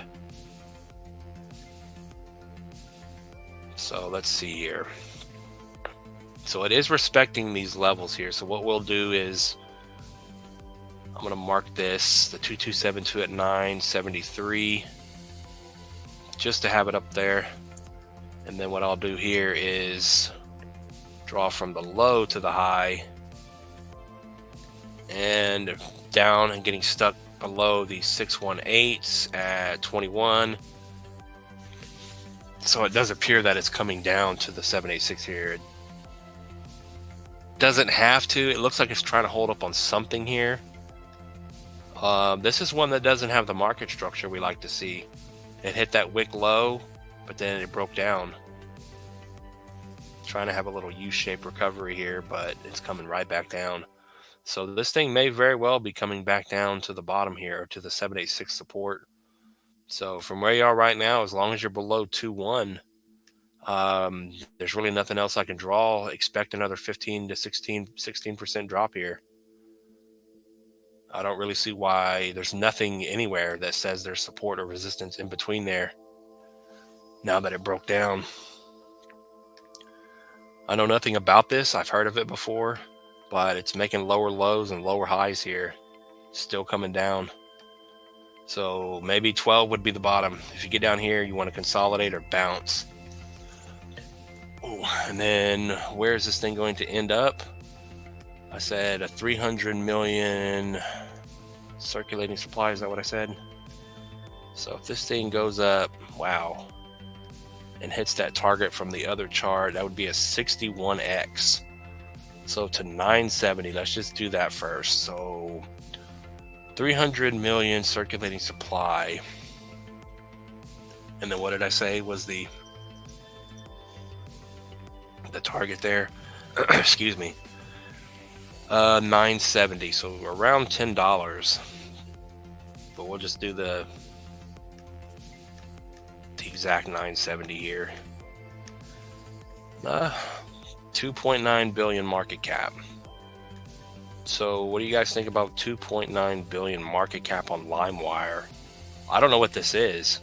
So let's see here. So it is respecting these levels here. So what we'll do is I'm going to mark this, the 2272 at 973, just to have it up there. And then what I'll do here is draw from the low to the high and down and getting stuck below the 618s at 21. So it does appear that it's coming down to the 786 here. It doesn't have to. It looks like it's trying to hold up on something here. This is one that doesn't have the market structure we like to see. It hit that wick low, but then it broke down. Trying to have a little U-shaped recovery here, but it's coming right back down. So this thing may very well be coming back down to the bottom here, to the 786 support. So from where you are right now, as long as you're below 2.1, there's really nothing else I can draw. Expect another 15 to 16% drop here. I don't really see why. There's nothing anywhere that says there's support or resistance in between there now that it broke down. I know nothing about this. I've heard of it before, but it's making lower lows and lower highs here. Still coming down. So maybe 12 would be the bottom. If you get down here, you want to consolidate or bounce. Ooh, and then where is this thing going to end up? I said a 300 million circulating supply. Is that what I said? So if this thing goes up, wow, and hits that target from the other chart, that would be a 61x. So to 970, let's just do that first. So 300 million circulating supply. And then what did I say was the target there? Excuse me. 970, so around $10. But we'll just do the exact 970 here. 2.9 billion market cap. So what do you guys think about 2.9 billion market cap on LimeWire? I don't know what this is.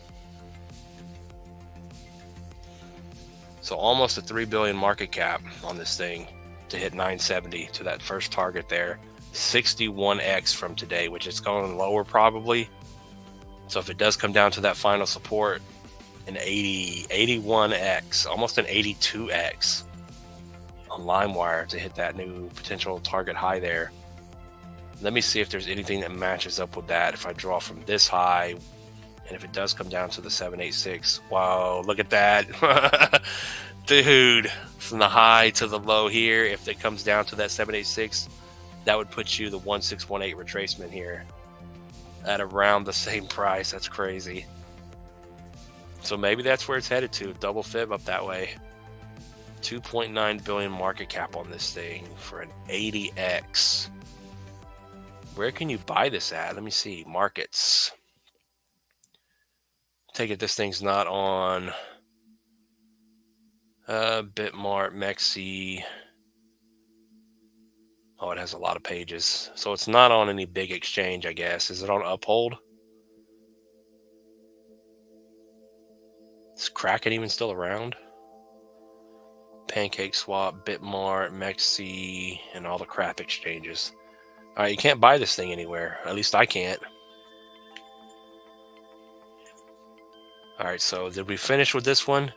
So almost a 3 billion market cap on this thing to hit 970 to that first target there. 61x from today, which is going lower probably. So if it does come down to that final support, an 81x, almost an 82x on LimeWire to hit that new potential target high there. Let me see if there's anything that matches up with that. If I draw from this high, and if it does come down to the 786, wow, look at that. Dude, from the high to the low here, if it comes down to that 786, that would put you the 1618 retracement here at around the same price. That's crazy. So maybe that's where it's headed to, double fib up that way. 2.9 billion market cap on this thing for an 80x. Where can you buy this at? Let me see. Markets. Take it this thing's not on Bitmart, Mexi. Oh, it has a lot of pages. So it's not on any big exchange, I guess. Is it on Uphold? Kraken even still around? Pancake Swap, Bitmart, Mexi, and all the crap exchanges. All right, you can't buy this thing anywhere. At least I can't. All right, so did we finish with this one?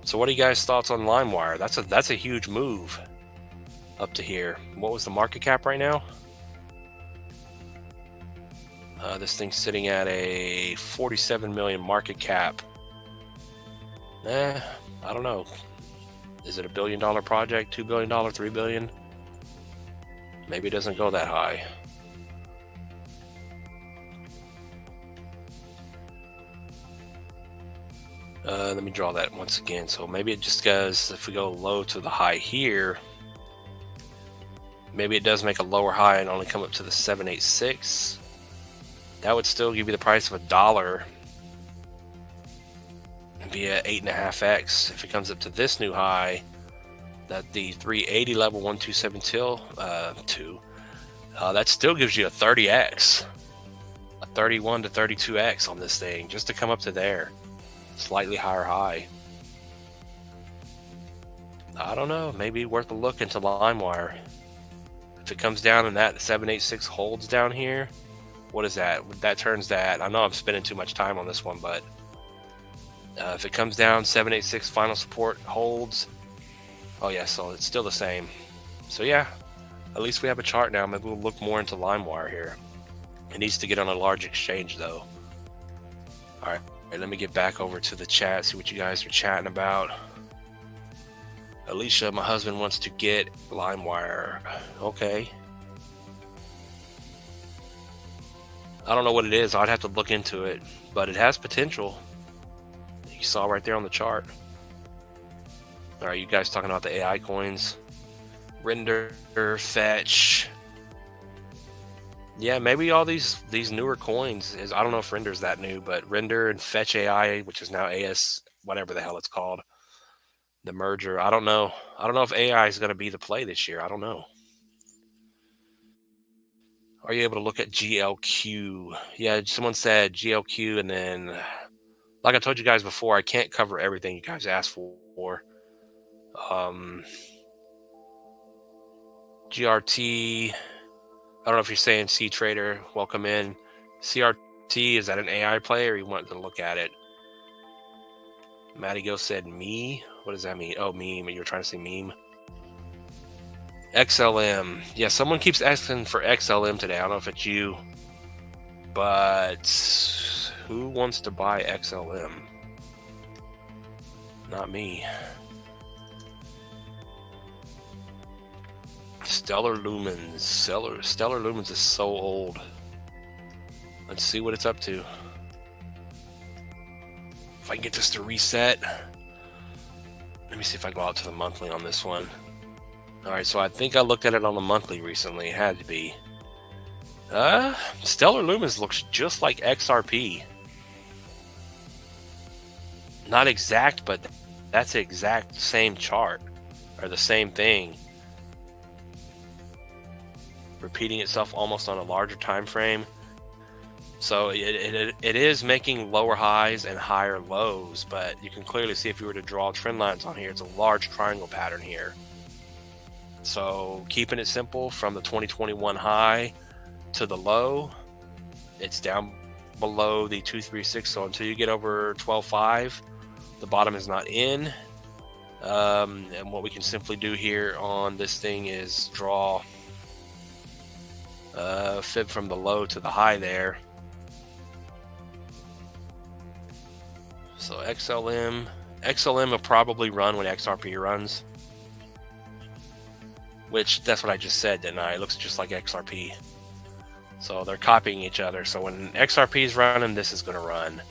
So what are you guys' thoughts on LimeWire? That's a huge move up to here. What was the market cap right now? This thing's sitting at a 47 million market cap. I don't know. Is it $1 billion project? $2 billion? $3 billion? Maybe it doesn't go that high. Let me draw that once again. So maybe it just goes, if we go low to the high here, maybe it does make a lower high and only come up to the 786. That would still give you the price of $1 via 8.5x. If it comes up to this new high, that the 380 level 127 till 2, that still gives you a 30x, a 31 to 32x on this thing just to come up to there. Slightly higher high. I don't know, maybe worth a look into LimeWire. If it comes down and that 786 holds down here, what is that? That turns that, I know I'm spending too much time on this one, but if it comes down, 786 final support holds. Oh yeah, so it's still the same. So yeah, at least we have a chart now. Maybe we'll look more into LimeWire here. It needs to get on a large exchange though. All right, let me get back over to the chat, see what you guys are chatting about. Alicia, my husband wants to get LimeWire. Okay. I don't know what it is. I'd have to look into it, but it has potential. You saw right there on the chart. All right, you guys talking about the AI coins? Render, Fetch. Yeah, maybe all these newer coins is, I don't know if Render's that new, but Render and Fetch AI, which is now AS, whatever the hell it's called, the merger. I don't know. I don't know if AI is going to be the play this year. I don't know. Are you able to look at GLQ? Yeah, someone said GLQ, and then, like I told you guys before, I can't cover everything you guys asked for. GRT. I don't know if you're saying C Trader. Welcome in. CRT, is that an AI play, or you want to look at it? Matty Go said me. What does that mean? Oh, meme. You're trying to say meme. XLM. Yeah, someone keeps asking for XLM today. I don't know if it's you, but who wants to buy XLM? Not me. Stellar Lumens. Stellar Lumens is so old. Let's see what it's up to. If I can get this to reset. Let me see if I go out to the monthly on this one. All right, so I think I looked at it on the monthly recently. It had to be. Stellar Lumens looks just like XRP. Not exact, but that's the exact same chart, or the same thing. Repeating itself almost on a larger time frame. So it is making lower highs and higher lows, but you can clearly see if you were to draw trend lines on here, it's a large triangle pattern here. So keeping it simple, from the 2021 high to the low, it's down below the 236. So until you get over 12.5, the bottom is not in. And what we can simply do here on this thing is draw fib from the low to the high there. So XLM will probably run when XRP runs, which that's what I just said, didn't I? It looks just like XRP. So they're copying each other. So when XRP is running, this is going to run.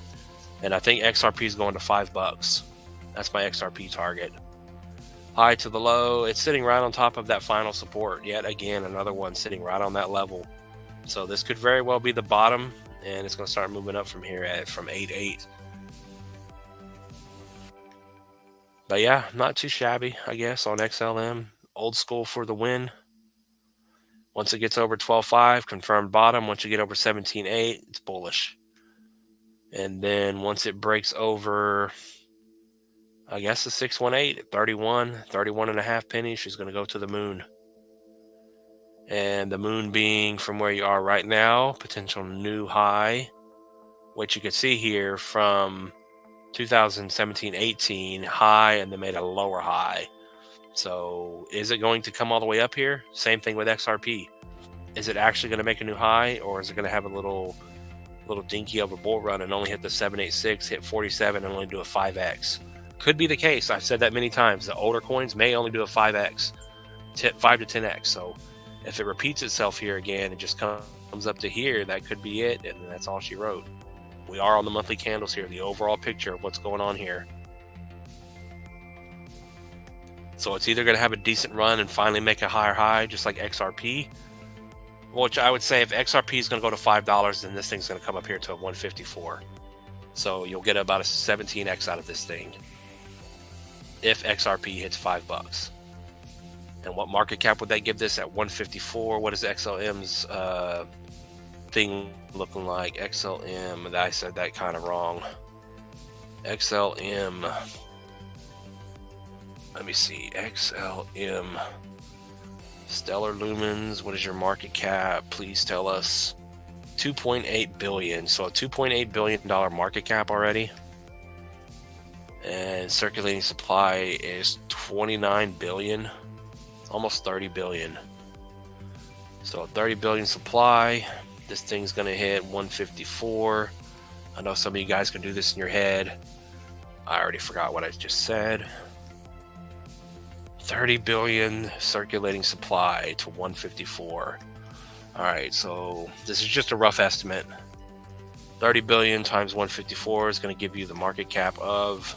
And I think XRP is going to $5. That's my XRP target. High to the low, it's sitting right on top of that final support. Yet again, another one sitting right on that level. So this could very well be the bottom, and it's going to start moving up from here from 8.8. But yeah, not too shabby, I guess, on XLM. Old school for the win. Once it gets over 12.5, confirmed bottom. Once you get over 17.8, it's bullish. And then once it breaks over I guess the 618, 31 and a half pennies. She's going to go to the moon. And the moon being from where you are right now, potential new high. What you can see here from 2017-18 high, and then made a lower high. So is it going to come all the way up here? Same thing with XRP. Is it actually going to make a new high, or is it going to have a little dinky of a bull run and only hit the 786, hit 47, and only do a 5x? Could be the case. I've said that many times. The older coins may only do a 5x, 5 to 10x. So if it repeats itself here again and just comes up to here, that could be it, and that's all she wrote. We are on the monthly candles here, the overall picture of what's going on here. So it's either going to have a decent run and finally make a higher high, just like XRP, which I would say if XRP is going to go to $5, then this thing's going to come up here to a 154. So you'll get about a 17x out of this thing if XRP hits $5. And what market cap would that give this at 154? What is XLM's thing looking like? XLM, I said that kind of wrong. XLM, let me see. XLM, Stellar Lumens, what is your market cap? Please tell us. 2.8 billion. So a 2.8 billion dollar market cap already. And circulating supply is 29 billion, almost 30 billion. So 30 billion supply. This thing's gonna hit 154. I know some of you guys can do this in your head. I already forgot what I just said. 30 billion circulating supply to 154. All right, so this is just a rough estimate. 30 billion times 154 is going to give you the market cap of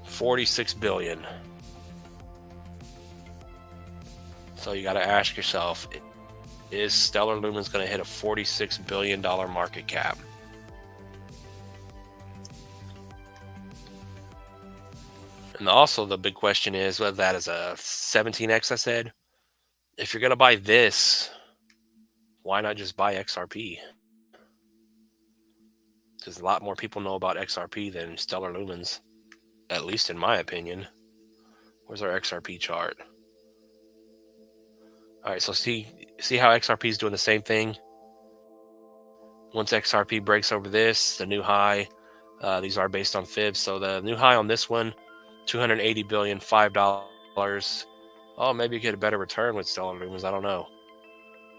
46 billion. So you got to ask yourself, is Stellar Lumens going to hit a $46 billion market cap? And also the big question is whether that is a 17x, I said. If you're going to buy this, why not just buy XRP? Because a lot more people know about XRP than Stellar Lumens, at least in my opinion. Where's our XRP chart? All right, so see how XRP is doing the same thing? Once XRP breaks over this, the new high, these are based on fibs. So the new high on this one, 280 billion, $5. Oh, maybe you get a better return with Stellar Lumens. I don't know.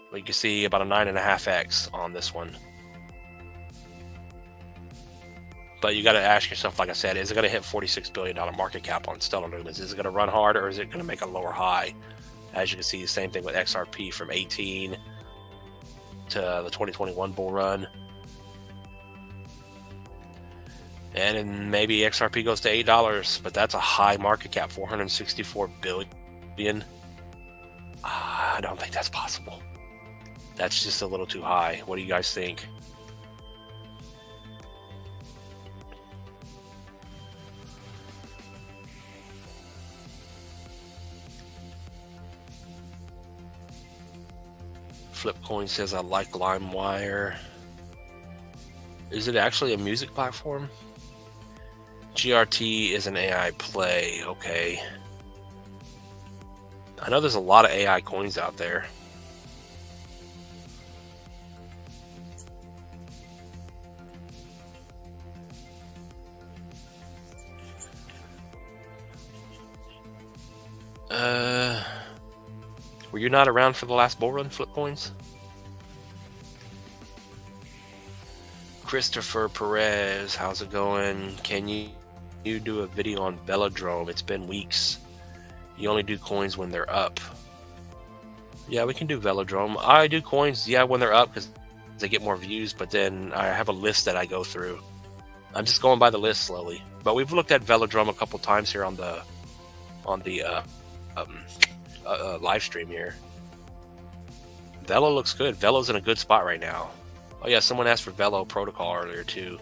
But you can see about a 9.5x on this one. But you got to ask yourself, like I said, is it going to hit $46 billion market cap on Stellar Lumens? Is it going to run hard, or is it going to make a lower high? As you can see, the same thing with XRP from 18 to the 2021 bull run. And then maybe XRP goes to $8, but that's a high market cap, 464 billion. I don't think that's possible. That's just a little too high. What do you guys think? Flipcoin says, I like LimeWire. Is it actually a music platform? GRT is an AI play. Okay. I know there's a lot of AI coins out there. Were you not around for the last bull run, Flipcoins? Christopher Perez, how's it going? Can you do a video on Velodrome? It's been weeks. You only do coins when they're up. Yeah, we can do Velodrome. I do coins, yeah, when they're up because they get more views, but then I have a list that I go through. I'm just going by the list slowly. But we've looked at Velodrome a couple times here on the live stream here. Velo looks good. Velo's in a good spot right now. Oh yeah, someone asked for Velo Protocol earlier too.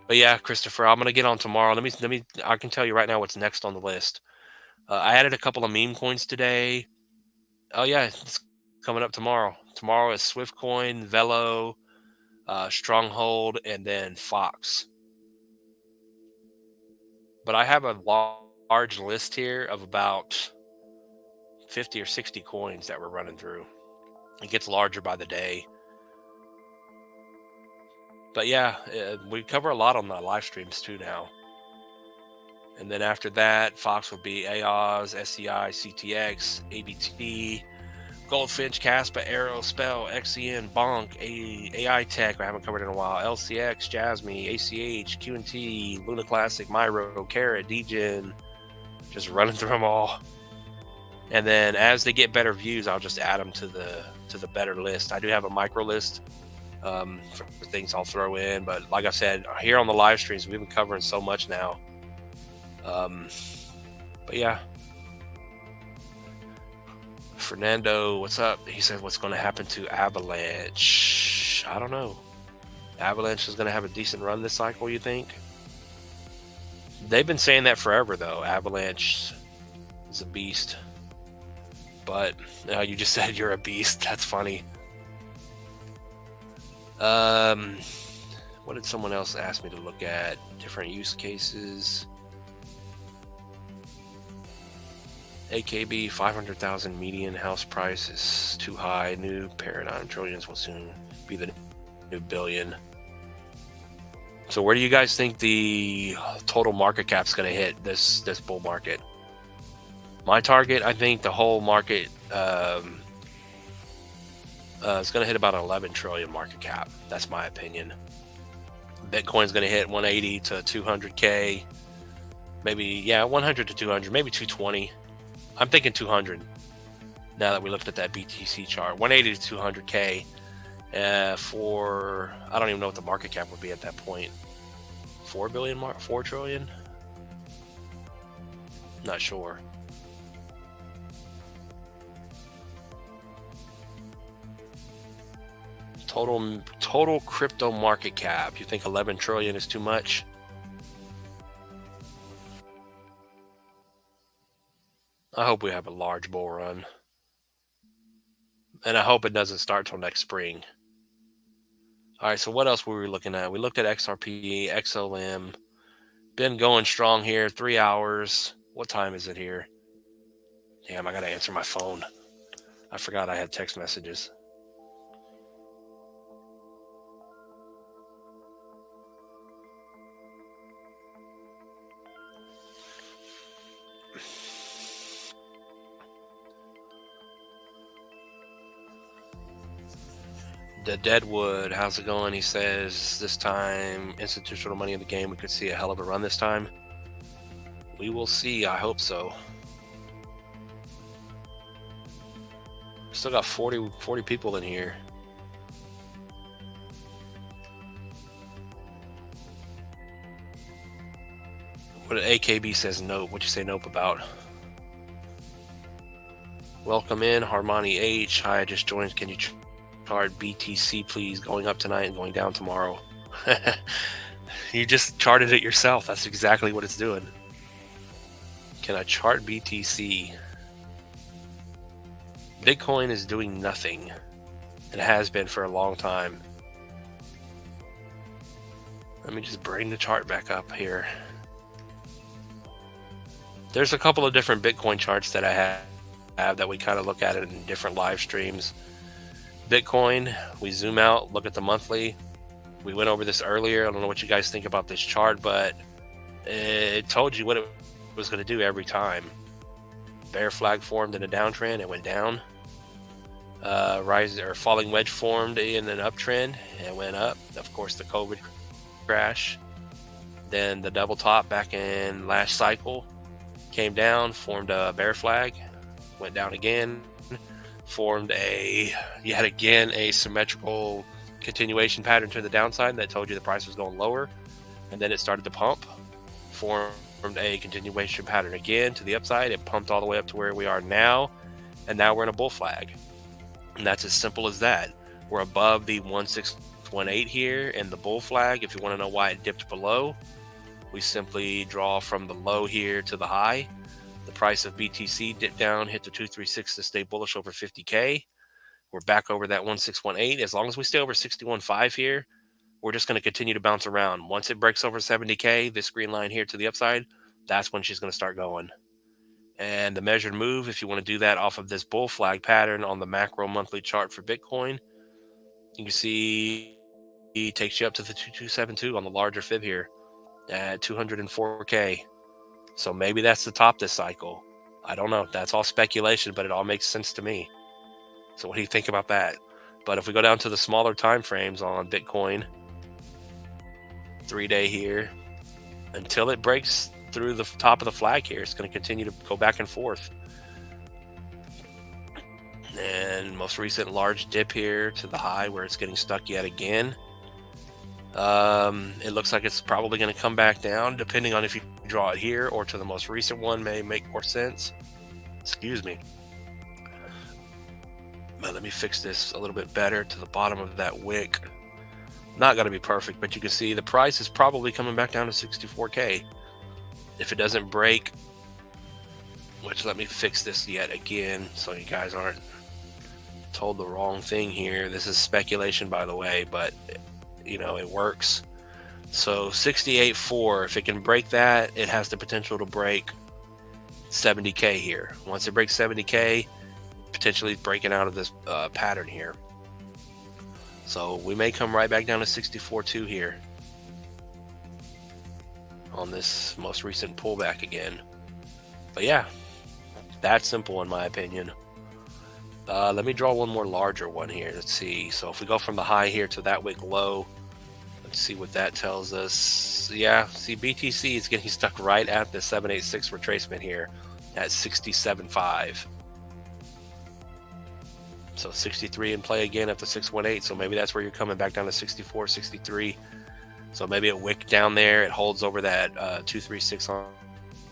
But yeah, Christopher, I'm gonna get on tomorrow. Let me. I can tell you right now what's next on the list. I added a couple of meme coins today. Oh yeah, it's coming up tomorrow. Tomorrow is Swiftcoin, Velo, Stronghold, and then Fox. But I have a large list here of about 50 or 60 coins that we're running through. It gets larger by the day. But yeah, we cover a lot on the live streams too now. And then after that, Fox will be AOS, SCI, CTX, ABT, Goldfinch, Caspa, Arrow, Spell, XCN, Bonk, AI Tech, I haven't covered in a while, LCX, Jasmy, ACH, Q&T, Luna Classic, Myro, Carrot, Degen, just running through them all. And then as they get better views, I'll just add them to the better list. I do have a micro list for things I'll throw in, but like I said, here on the live streams, we've been covering so much now. But yeah. Fernando, what's up? He said, what's going to happen to Avalanche? I don't know. Avalanche is going to have a decent run this cycle, you think? They've been saying that forever, though. Avalanche is a beast. But you just said you're a beast. That's funny. What did someone else ask me to look at? Different use cases. AKB 500,000 median house price is too high. New paradigm trillions will soon be the new billion. So where do you guys think the total market cap is going to hit this bull market? My target, I think the whole market is going to hit about 11 trillion market cap. That's my opinion. Bitcoin's going to hit 180 to 200K. Maybe, 100 to 200, maybe 220. I'm thinking 200 now that we looked at that BTC chart. 180 to 200K for, I don't even know what the market cap would be at that point. 4 trillion? Not sure. Total crypto market cap. You think 11 trillion is too much? I hope we have a large bull run. And I hope it doesn't start till next spring. All right, so what else were we looking at? We looked at XRP, XLM. Been going strong here, 3 hours. What time is it here? Damn, I got to answer my phone. I forgot I had text messages. The Deadwood, how's it going? He says this time, institutional money in the game, we could see a hell of a run this time. We will see. I hope so. Still got 40 people in here. What AKB says nope. What you say nope about? Welcome in, Harmony H. Hi, I just joined. Can you chart BTC, please? Going up tonight and going down tomorrow. You just charted it yourself. That's exactly what it's doing. Can I chart BTC? Bitcoin is doing nothing. It has been for a long time. Let me just bring the chart back up here. There's a couple of different Bitcoin charts that I have that we kind of look at it in different live streams. Bitcoin, we zoom out, look at the monthly. We went over this earlier. I don't know what you guys think about this chart, but it told you what it was going to do every time. Bear flag formed in a downtrend, it went down. Rise or falling wedge formed in an uptrend, it went up. Of course, the COVID crash. Then the double top back in last cycle came down, formed a bear flag, went down again, formed yet again a symmetrical continuation pattern to the downside that told you the price was going lower, and then it started to pump, formed a continuation pattern again to the upside. It pumped all the way up to where we are now, and now we're in a bull flag, and that's as simple as that. We're above the 1618 here in the bull flag. If you want to know why it dipped below, we simply draw from the low here to the high. The price of BTC dipped down, hit the 236 to stay bullish over 50K. We're back over that 1618. As long as we stay over 61.5 here, we're just going to continue to bounce around. Once it breaks over 70K, this green line here to the upside, that's when she's going to start going. And the measured move, if you want to do that off of this bull flag pattern on the macro monthly chart for Bitcoin, you can see it takes you up to the 2272 on the larger fib here at 204K. So maybe that's the top this cycle. I don't know. That's all speculation, but it all makes sense to me. So what do you think about that? But if we go down to the smaller time frames on Bitcoin, 3-day here, until it breaks through the top of the flag here, it's going to continue to go back and forth. And most recent large dip here to the high where it's getting stuck yet again. It looks like it's probably going to come back down, depending on if you draw it here or to the most recent one may make more sense. Excuse me. But let me fix this a little bit better to the bottom of that wick. Not going to be perfect, but you can see the price is probably coming back down to 64K. If it doesn't break, which let me fix this yet again so you guys aren't told the wrong thing here. This is speculation, by the way, but you know, it works. So 68.4, if it can break that, it has the potential to break 70K here. Once it breaks 70K, potentially breaking out of this pattern here. So we may come right back down to 64.2 here on this most recent pullback again. But yeah, that's simple in my opinion. Let me draw one more larger one here. Let's see. So if we go from the high here to that wick low, let's see what that tells us. Yeah, see, BTC is getting stuck right at the 786 retracement here at 67.5. So 63 in play again at the 618. So maybe that's where you're coming back down to 64, 63. So maybe it wick down there. It holds over that 236 on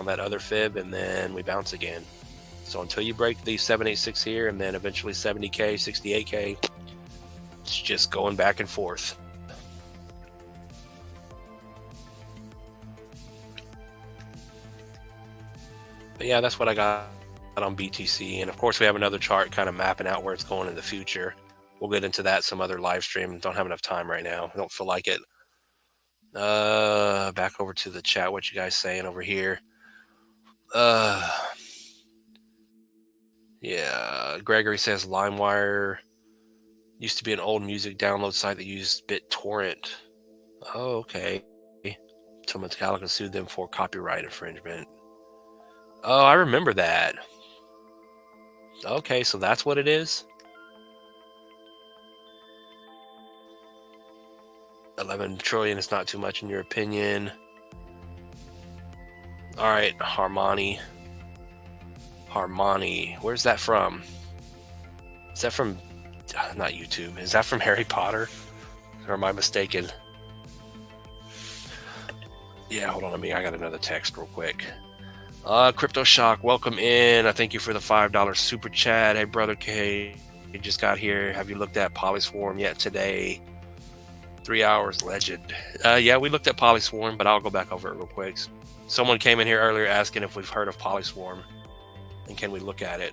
that other fib, and then we bounce again. So until you break the 786 here, and then eventually 70K, 68K, it's just going back and forth. But yeah, that's what I got on BTC. And of course, we have another chart kind of mapping out where it's going in the future. We'll get into that some other live stream. Don't have enough time right now. I don't feel like it. Back over to the chat. What you guys saying over here? Yeah, Gregory says LimeWire used to be an old music download site that used BitTorrent. Oh, okay. So Metallica sued them for copyright infringement. Oh, I remember that. Okay, so that's what it is. 11 trillion is not too much in your opinion. All right, Harmony. Where's that from? Is that from, not YouTube, is that from Harry Potter? Or am I mistaken? Yeah, hold on, I got another text real quick. Crypto Shock, welcome in. I thank you for the $5 super chat. Hey, brother K, you just got here. Have you looked at Polyswarm yet today? 3 hours, legend. Yeah, we looked at Polyswarm, but I'll go back over it real quick. Someone came in here earlier asking if we've heard of Polyswarm and can we look at it.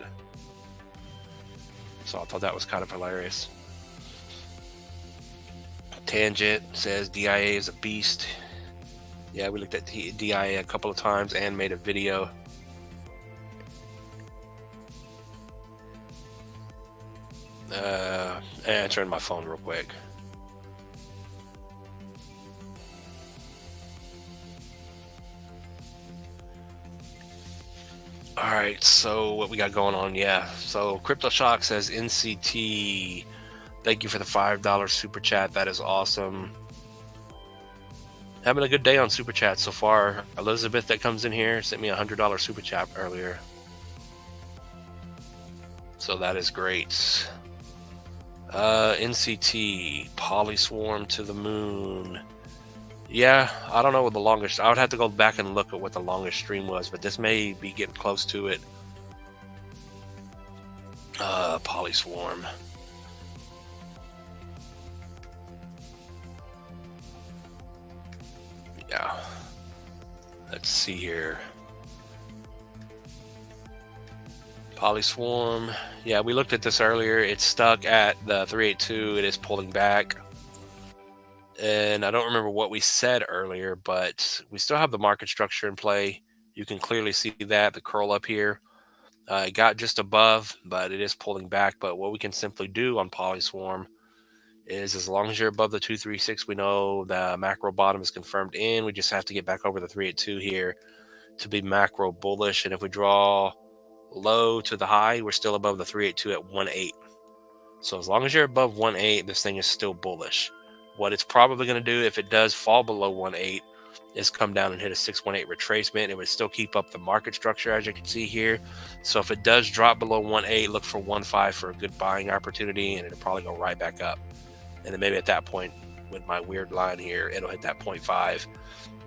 So I thought that was kind of hilarious. Tangent says DIA is a beast. Yeah, we looked at DIA a couple of times and made a video. Answering my phone real quick. All right, so what we got going on? Yeah, so Crypto Shock says NCT. Thank you for the $5 super chat. That is awesome. Having a good day on super chat so far. Elizabeth that comes in here sent me a $100 super chat earlier. So that is great. NCT, Polyswarm to the moon. Yeah, I don't know what the longest. I would have to go back and look at what the longest stream was, but this may be getting close to it. Polyswarm. Yeah. Let's see here. Polyswarm. Yeah, we looked at this earlier. It's stuck at the 382. It is pulling back. And I don't remember what we said earlier, but we still have the market structure in play. You can clearly see that, the curl up here. It got just above, but it is pulling back. But what we can simply do on Polyswarm is, as long as you're above the 236, we know the macro bottom is confirmed in. We just have to get back over the 382 here to be macro bullish. And if we draw low to the high, we're still above the 382 at 1.8. So as long as you're above 1.8, this thing is still bullish. What it's probably going to do, if it does fall below 1.8, is come down and hit a 618 retracement. It would still keep up the market structure, as you can see here. So if it does drop below 1.8, look for 1.5 for a good buying opportunity, and it'll probably go right back up. And then maybe at that point, with my weird line here, it'll hit that 0.5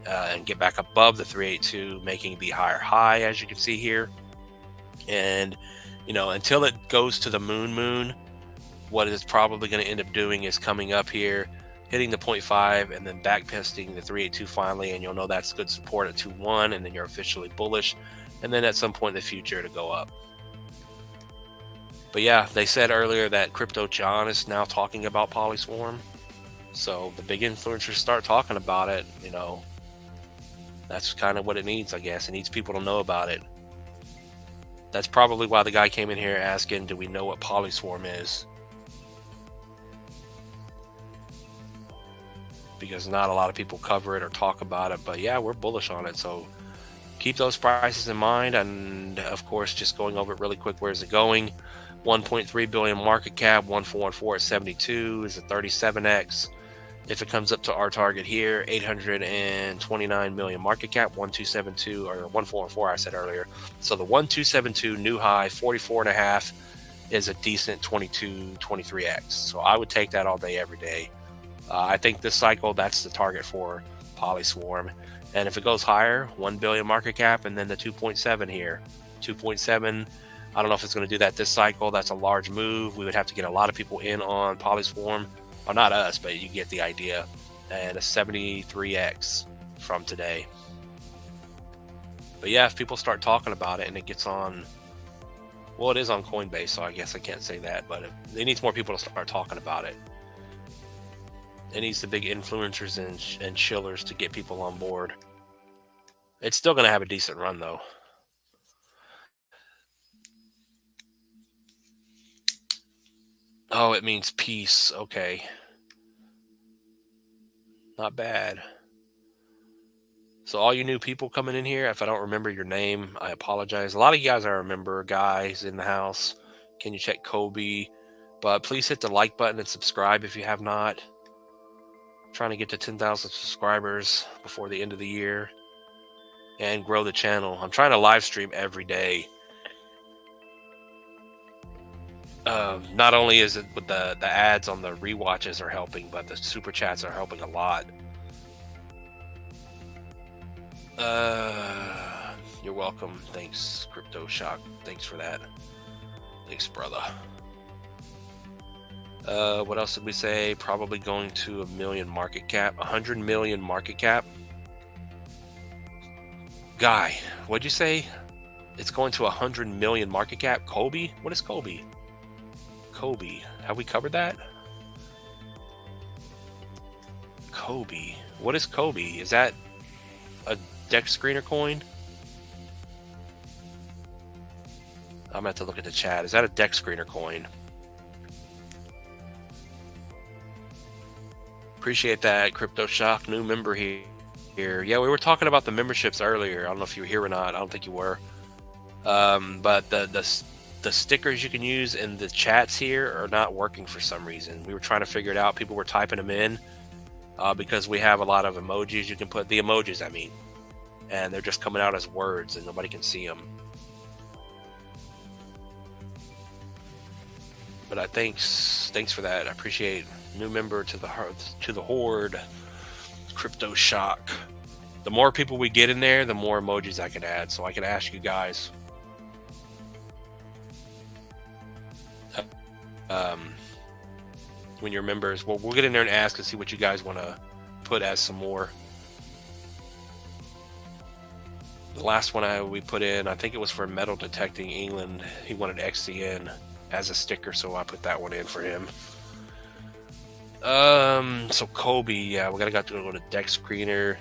and get back above the 382, making the higher high, as you can see here. And, you know, until it goes to the moon, what it's probably going to end up doing is coming up here, hitting the 0.5, and then back testing the 382 finally, and you'll know that's good support at 2.1, and then you're officially bullish, and then at some point in the future to go up. But yeah, they said earlier that Crypto John is now talking about Polyswarm, so the big influencers start talking about it. You know, that's kind of what it needs, I guess. It needs people to know about it. That's probably why the guy came in here asking, do we know what Polyswarm is? Because not a lot of people cover it or talk about it. But yeah, we're bullish on it. So keep those prices in mind. And of course, just going over it really quick, where's it going? 1.3 billion market cap, 1414 at 72 is a 37x. If it comes up to our target here, 829 million market cap, 1272 or 1414 I said earlier. So the 1272 new high, 44.5 is a decent 23x. So I would take that all day, every day. I think this cycle, that's the target for Polyswarm. And if it goes higher, 1 billion market cap, and then the 2.7 here. 2.7, I don't know if it's going to do that this cycle. That's a large move. We would have to get a lot of people in on Polyswarm. Well, not us, but you get the idea. And a 73x from today. But yeah, if people start talking about it and it gets on, well, it is on Coinbase, so I guess I can't say that, but it needs more people to start talking about it. It needs the big influencers and chillers to get people on board. It's still going to have a decent run, though. Oh, it means peace. Okay. Not bad. So all you new people coming in here, if I don't remember your name, I apologize. A lot of you guys I remember, guys in the house. Can you check Kobe? But please hit the like button and subscribe if you have not. Trying to get to 10,000 subscribers before the end of the year and grow the channel. I'm trying to live stream every day. Not only is it with the ads on the rewatches are helping, but the super chats are helping a lot. You're welcome. Thanks, Crypto Shock. Thanks for that. Thanks, brother. What else did we say? Probably going to 1 million market cap, 100 million market cap. Guy, what'd you say? It's going to 100 million market cap. Kobe? What is Kobe? Kobe. Have we covered that? Kobe. What is Kobe? Is that a deck screener coin? I'm gonna have to look at the chat. Is that a deck screener coin? Appreciate that, Crypto Shock, new member here. Yeah, we were talking about the memberships earlier. I don't know if you were here or not. I don't think you were. But the stickers you can use in the chats here are not working for some reason. We were trying to figure it out. People were typing them in because we have a lot of emojis you can put. The emojis, I mean. And they're just coming out as words and nobody can see them. But thanks for that. I appreciate new member to the horde, Crypto Shock. The more people we get in there, the more emojis I can add. So I can ask you guys. When you're members, well, we'll get in there and ask and see what you guys want to put as some more. The last one we put in, I think it was for metal detecting England. He wanted XCN as a sticker, so I put that one in for him. So Kobe, yeah, we gotta go to deck screener.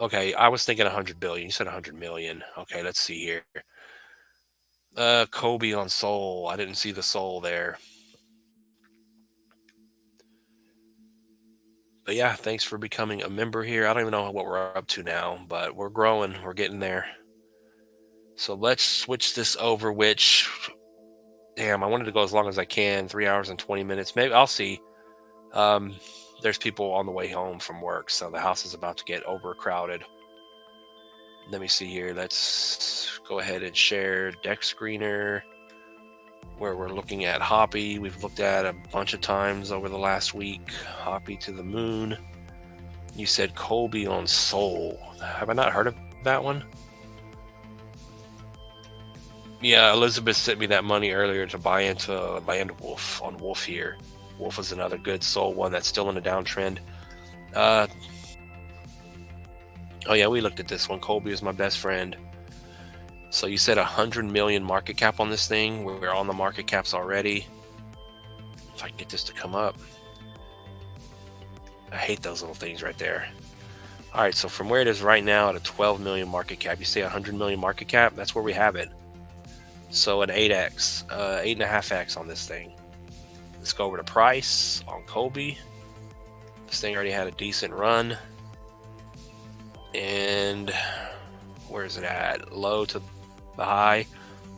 Okay, I was thinking 100 billion. You said 100 million. Okay, let's see here. Kobe on Soul. I didn't see the Soul there. But yeah, thanks for becoming a member here. I don't even know what we're up to now, but we're growing. We're getting there. So let's switch this over, which, damn, I wanted to go as long as I can, 3 hours and 20 minutes. Maybe I'll see. Um, there's people on the way home from work, so the house is about to get overcrowded. Let me see here. Let's go ahead and share deck screener where we're looking at Hoppy. We've looked at a bunch of times over the last week. Hoppy to the moon. You said Colby on Soul. Have I not heard of that one? Yeah, Elizabeth sent me that money earlier to buy into Land Wolf on Wolf here. Wolf is another good Soul one that's still in a downtrend. Oh yeah, we looked at this one. Colby is my best friend. So you said 100 million market cap on this thing. We're on the market caps already. If I can get this to come up. I hate those little things right there. All right, so from where it is right now at a 12 million market cap, you say 100 million market cap, that's where we have it. So an 8x, 8.5x on this thing. Let's go over to price on Colby. This thing already had a decent run. And where is it at? Low to the high.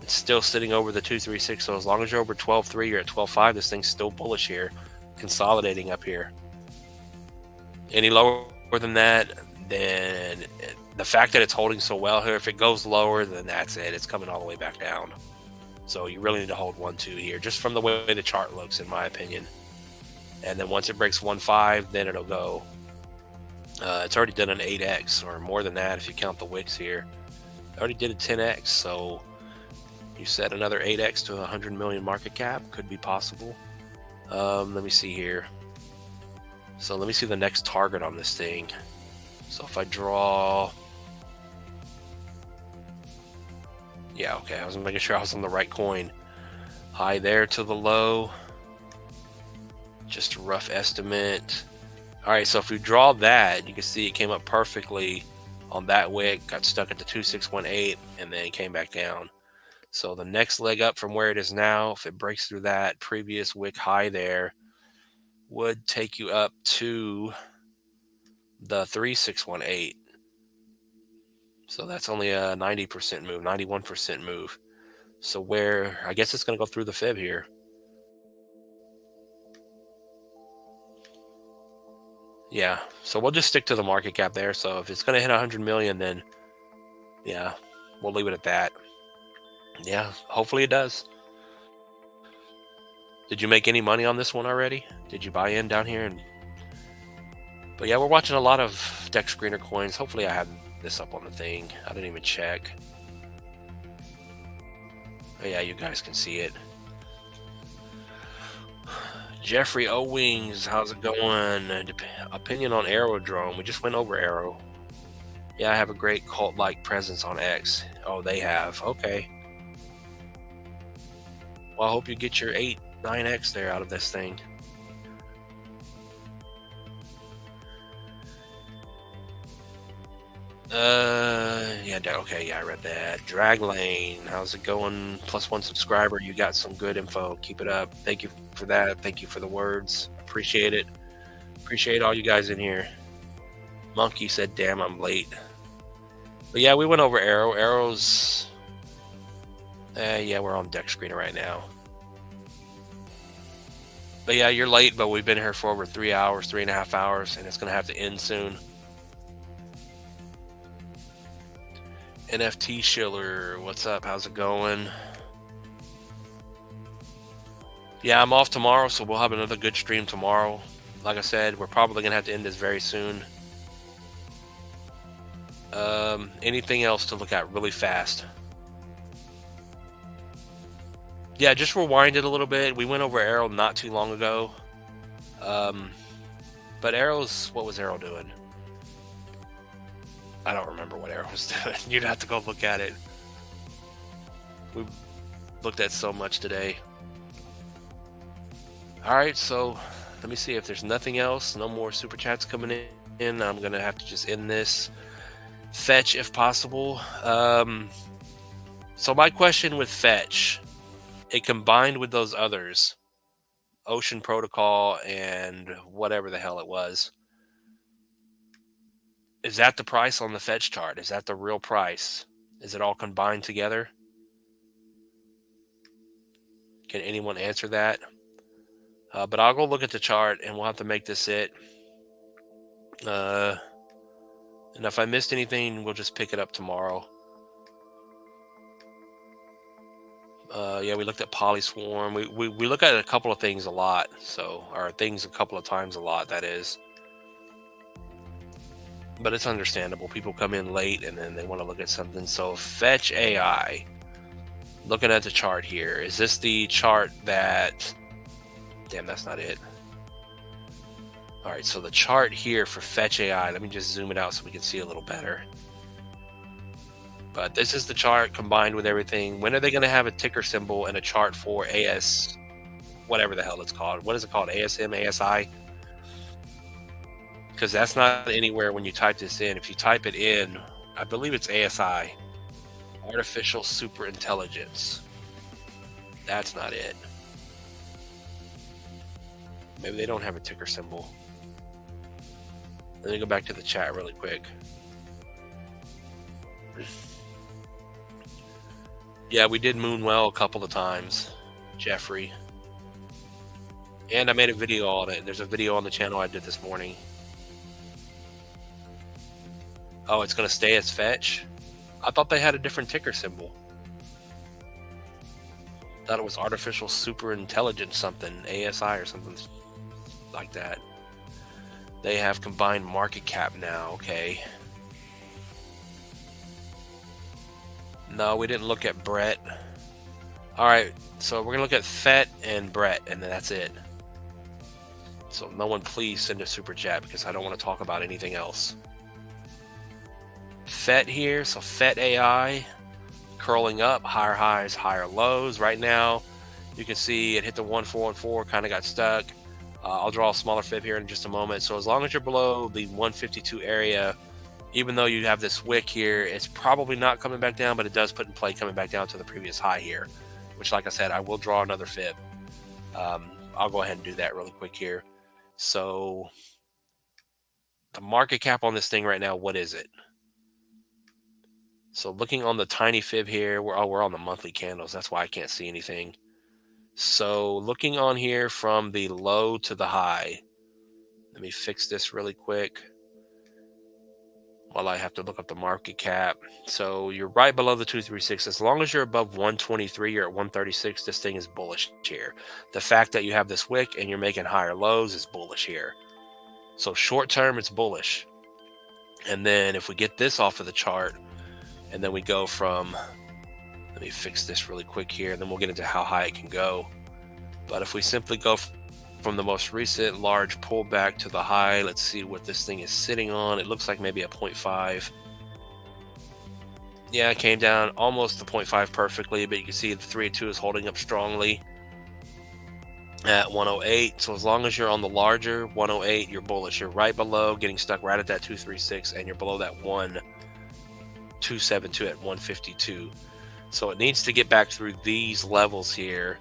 It's still sitting over the 236. So as long as you're over 12.3, you're at 12.5. This thing's still bullish here, consolidating up here. Any lower than that, then the fact that it's holding so well here, if it goes lower, then that's it. It's coming all the way back down. So you really need to hold 1.2 here, just from the way the chart looks, in my opinion. And then once it breaks 1.5, then it'll go. It's already done an 8x or more than that if you count the wicks here. It already did a 10x, so you said another 8x to 100 million market cap could be possible. Let me see here. So let me see the next target on this thing. So if I draw, yeah, okay, I was making sure I was on the right coin. High there to the low. Just a rough estimate. All right, so if we draw that, you can see it came up perfectly on that wick, got stuck at the 2618, and then came back down. So the next leg up from where it is now, if it breaks through that previous wick high there, would take you up to the 3618. So that's only a 90% move, 91% move. So where, I guess it's going to go through the fib here. Yeah, so we'll just stick to the market cap there. So if it's going to hit 100 million, then yeah, we'll leave it at that. Yeah, hopefully it does. Did you make any money on this one already? Did you buy in down here? But yeah, we're watching a lot of deck screener coins. Hopefully I have this up on the thing. I didn't even check. Oh yeah, you guys can see it. Jeffrey O-Wings, how's it going? Opinion on Aerodrome. We just went over Aero. Yeah, I have a great cult-like presence on X. Oh, they have. Okay. Well, I hope you get your 9X there out of this thing. Yeah, okay, yeah, I read that. Drag Lane, how's it going? +1 subscriber, you got some good info. Keep it up. Thank you for that. Thank you for the words. Appreciate it. Appreciate all you guys in here. Monkey said, damn, I'm late. But yeah, we went over Arrow. Arrow's... yeah, we're on deck screener right now. But yeah, you're late, but we've been here for over 3 hours, 3.5 hours, and it's going to have to end soon. NFT Schiller, what's up? How's it going? Yeah, I'm off tomorrow, so we'll have another good stream tomorrow. Like I said, we're probably going to have to end this very soon. Anything else to look at really fast? Yeah, just rewind it a little bit. We went over Arrow not too long ago. But Arrow's, what was Arrow doing? I don't remember what Aaron was doing. You'd have to go look at it. We looked at so much today. All right, so let me see if there's nothing else. No more super chats coming in. I'm gonna have to just end this. Fetch if possible. So my question with Fetch, it combined with those others, Ocean Protocol and whatever the hell it was. Is that the price on the Fetch chart? Is that the real price? Is it all combined together? Can anyone answer that? But I'll go look at the chart and we'll have to make this it. And if I missed anything, we'll just pick it up tomorrow. Yeah, we looked at Polyswarm. We look at a couple of things a lot. So, or things a couple of times a lot, that is. But it's understandable. People come in late and then they want to look at something. So Fetch AI. Looking at the chart here. Is this the chart that... Damn, that's not it. All right, so the chart here for Fetch AI. Let me just zoom it out so we can see a little better. But this is the chart combined with everything. When are they going to have a ticker symbol and a chart for AS... Whatever the hell it's called. What is it called? ASM, ASI? Because that's not anywhere when you type this in. If you type it in, I believe it's ASI, Artificial Super Intelligence. That's not it. Maybe they don't have a ticker symbol. Let me go back to the chat really quick. Yeah, we did Moonwell a couple of times, Jeffrey. And I made a video on it. There's a video on the channel I did this morning. Oh, it's going to stay as Fetch? I thought they had a different ticker symbol. Thought it was Artificial Super Intelligence something, ASI or something like that. They have combined market cap now, okay. No, we didn't look at Brett. Alright, so we're going to look at Fett and Brett, and then that's it. So no one please send a super chat because I don't want to talk about anything else. Fett here, so Fett AI curling up, higher highs, higher lows. Right now, you can see it hit the 1414, kind of got stuck. I'll draw a smaller fib here in just a moment. So as long as you're below the 152 area, even though you have this wick here, it's probably not coming back down, but it does put in play coming back down to the previous high here, which, like I said, I will draw another fib. I'll go ahead and do that really quick here. So the market cap on this thing right now, what is it? So looking on the tiny fib here, we're on the monthly candles. That's why I can't see anything. So looking on here from the low to the high, let me fix this really quick while I have to look up the market cap. So you're right below the 236. As long as you're above 123 or at 136, this thing is bullish here. The fact that you have this wick and you're making higher lows is bullish here. So short term, it's bullish. And then if we get this off of the chart, and then we go from, let me fix this really quick here, and then we'll get into how high it can go. But if we simply go from the most recent large pullback to the high, let's see what this thing is sitting on. It looks like maybe a 0.5. Yeah, it came down almost the 0.5 perfectly, but you can see the 3-2 is holding up strongly at 108. So as long as you're on the larger 108, you're bullish. You're right below, getting stuck right at that 236, and you're below that 272 at 152. So it needs to get back through these levels here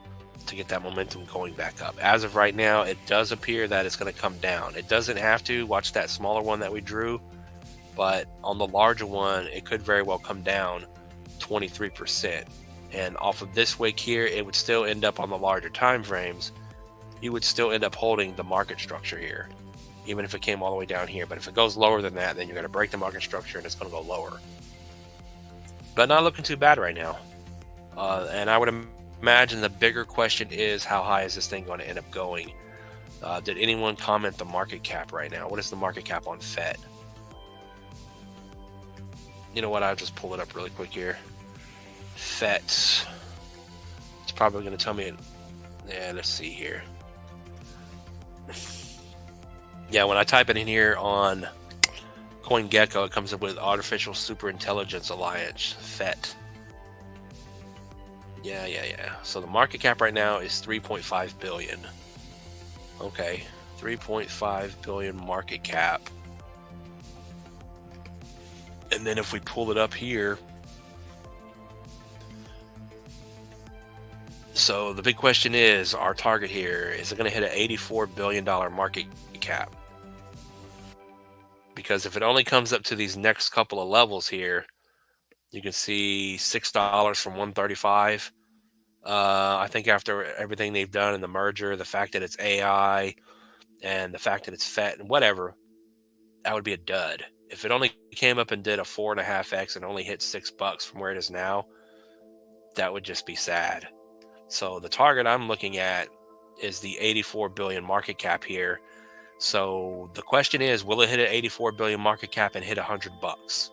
to get that momentum going back up. As of right now, it does appear that it's going to come down. It doesn't have to. Watch that smaller one that we drew, but on the larger one, it could very well come down 23%. And off of this wick here, it would still end up on the larger time frames. You would still end up holding the market structure here, even if it came all the way down here. But if it goes lower than that, then you're going to break the market structure and it's going to go lower. But not looking too bad right now. And I would imagine the bigger question is, how high is this thing going to end up going? Did anyone comment the market cap right now? What is the market cap on Fed? You know what? I'll just pull it up really quick here. FETs. It's probably going to tell me. Yeah, let's see here. Yeah, when I type it in here on CoinGecko, it comes up with Artificial Super Intelligence Alliance, FET. Yeah. So the market cap right now is 3.5 billion. Okay, 3.5 billion market cap. And then if we pull it up here, so the big question is, our target here, is it going to hit an $84 billion market cap? Because if it only comes up to these next couple of levels here, you can see $6 from 135. I think after everything they've done in the merger, the fact that it's AI and the fact that it's FET and whatever, that would be a dud. If it only came up and did a 4.5x and only hit $6 from where it is now, that would just be sad. So the target I'm looking at is the 84 billion market cap here. So the question is, will it hit an 84 billion market cap and hit $100?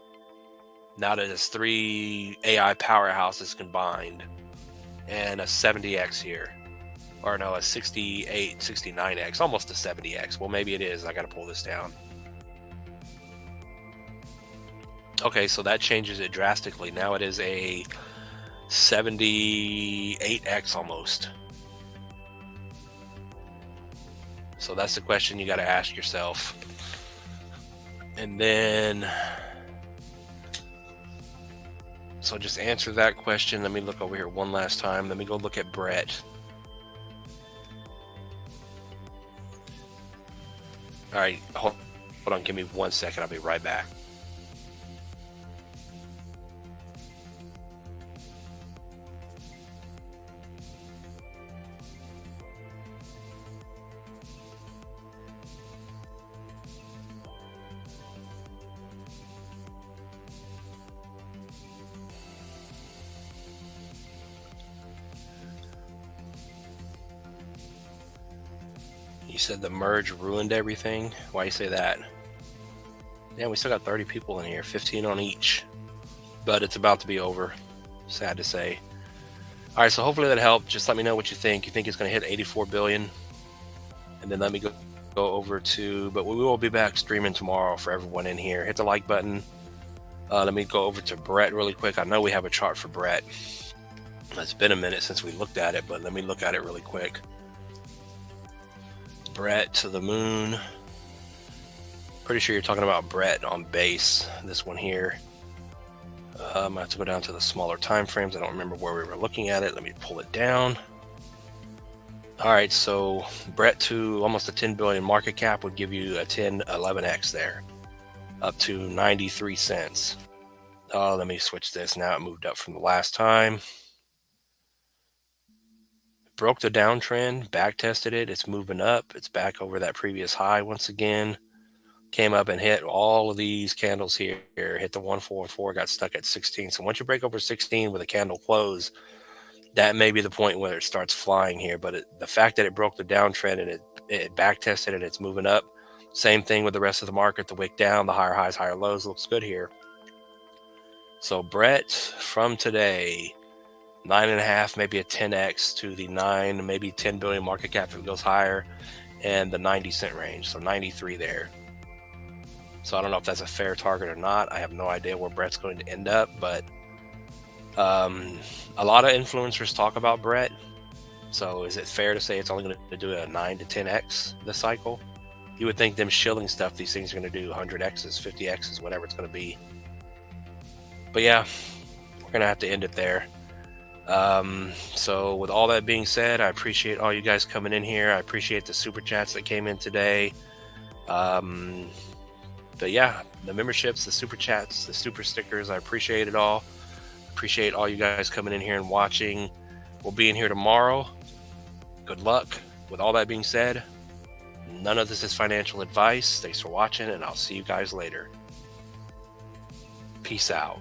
Now that it's 3 AI powerhouses combined and a 70x here, or no, a 68, 69x, almost a 70x. Well, maybe it is. I got to pull this down. Okay, so that changes it drastically. Now it is a 78x almost. So that's the question you got to ask yourself. And then, so just answer that question. Let me look over here one last time. Let me go look at Brett. All right, hold on, give me 1 second. I'll be right back. You said the merge ruined everything. Why you say that? Yeah, we still got 30 people in here, 15 on each. But it's about to be over. Sad to say. All right, so hopefully that helped. Just let me know what you think. You think it's going to hit 84 billion? And then let me go over to, but we will be back streaming tomorrow for everyone in here. Hit the like button. Let me go over to Brett really quick. I know we have a chart for Brett. It's been a minute since we looked at it, but let me look at it really quick. Brett to the moon. Pretty sure you're talking about Brett on base. This one here. I have to go down to the smaller time frames. I don't remember where we were looking at it. Let me pull it down. All right, so Brett to almost a 10 billion market cap would give you a 11x there, up to 93 cents. Let me switch this. Now it moved up from the last time. Broke the downtrend, back tested it. It's moving up. It's back over that previous high once again. Came up and hit all of these candles here. Hit the 144, got stuck at 16. So once you break over 16 with a candle close, that may be the point where it starts flying here. But the fact that it broke the downtrend and it back tested and it's moving up, same thing with the rest of the market. The wick down, the higher highs, higher lows, looks good here. So Brett from today, 9.5, maybe a 10x to the 9, maybe 10 billion market cap if it goes higher, and the 90 cent range. So 93 there. So I don't know if that's a fair target or not. I have no idea where Brett's going to end up, but a lot of influencers talk about Brett. So is it fair to say it's only going to do a 9 to 10x this cycle? You would think them shilling stuff, these things are going to do 100x's, 50x's, whatever it's going to be. But yeah, we're going to have to end it there. So with all that being said, I appreciate all you guys coming in here. I appreciate the super chats that came in today. But yeah, the memberships, the super chats, the super stickers, I appreciate it all. Appreciate all you guys coming in here and watching. We'll be in here tomorrow. Good luck. With all that being said, none of this is financial advice. Thanks for watching, and I'll see you guys later. Peace out.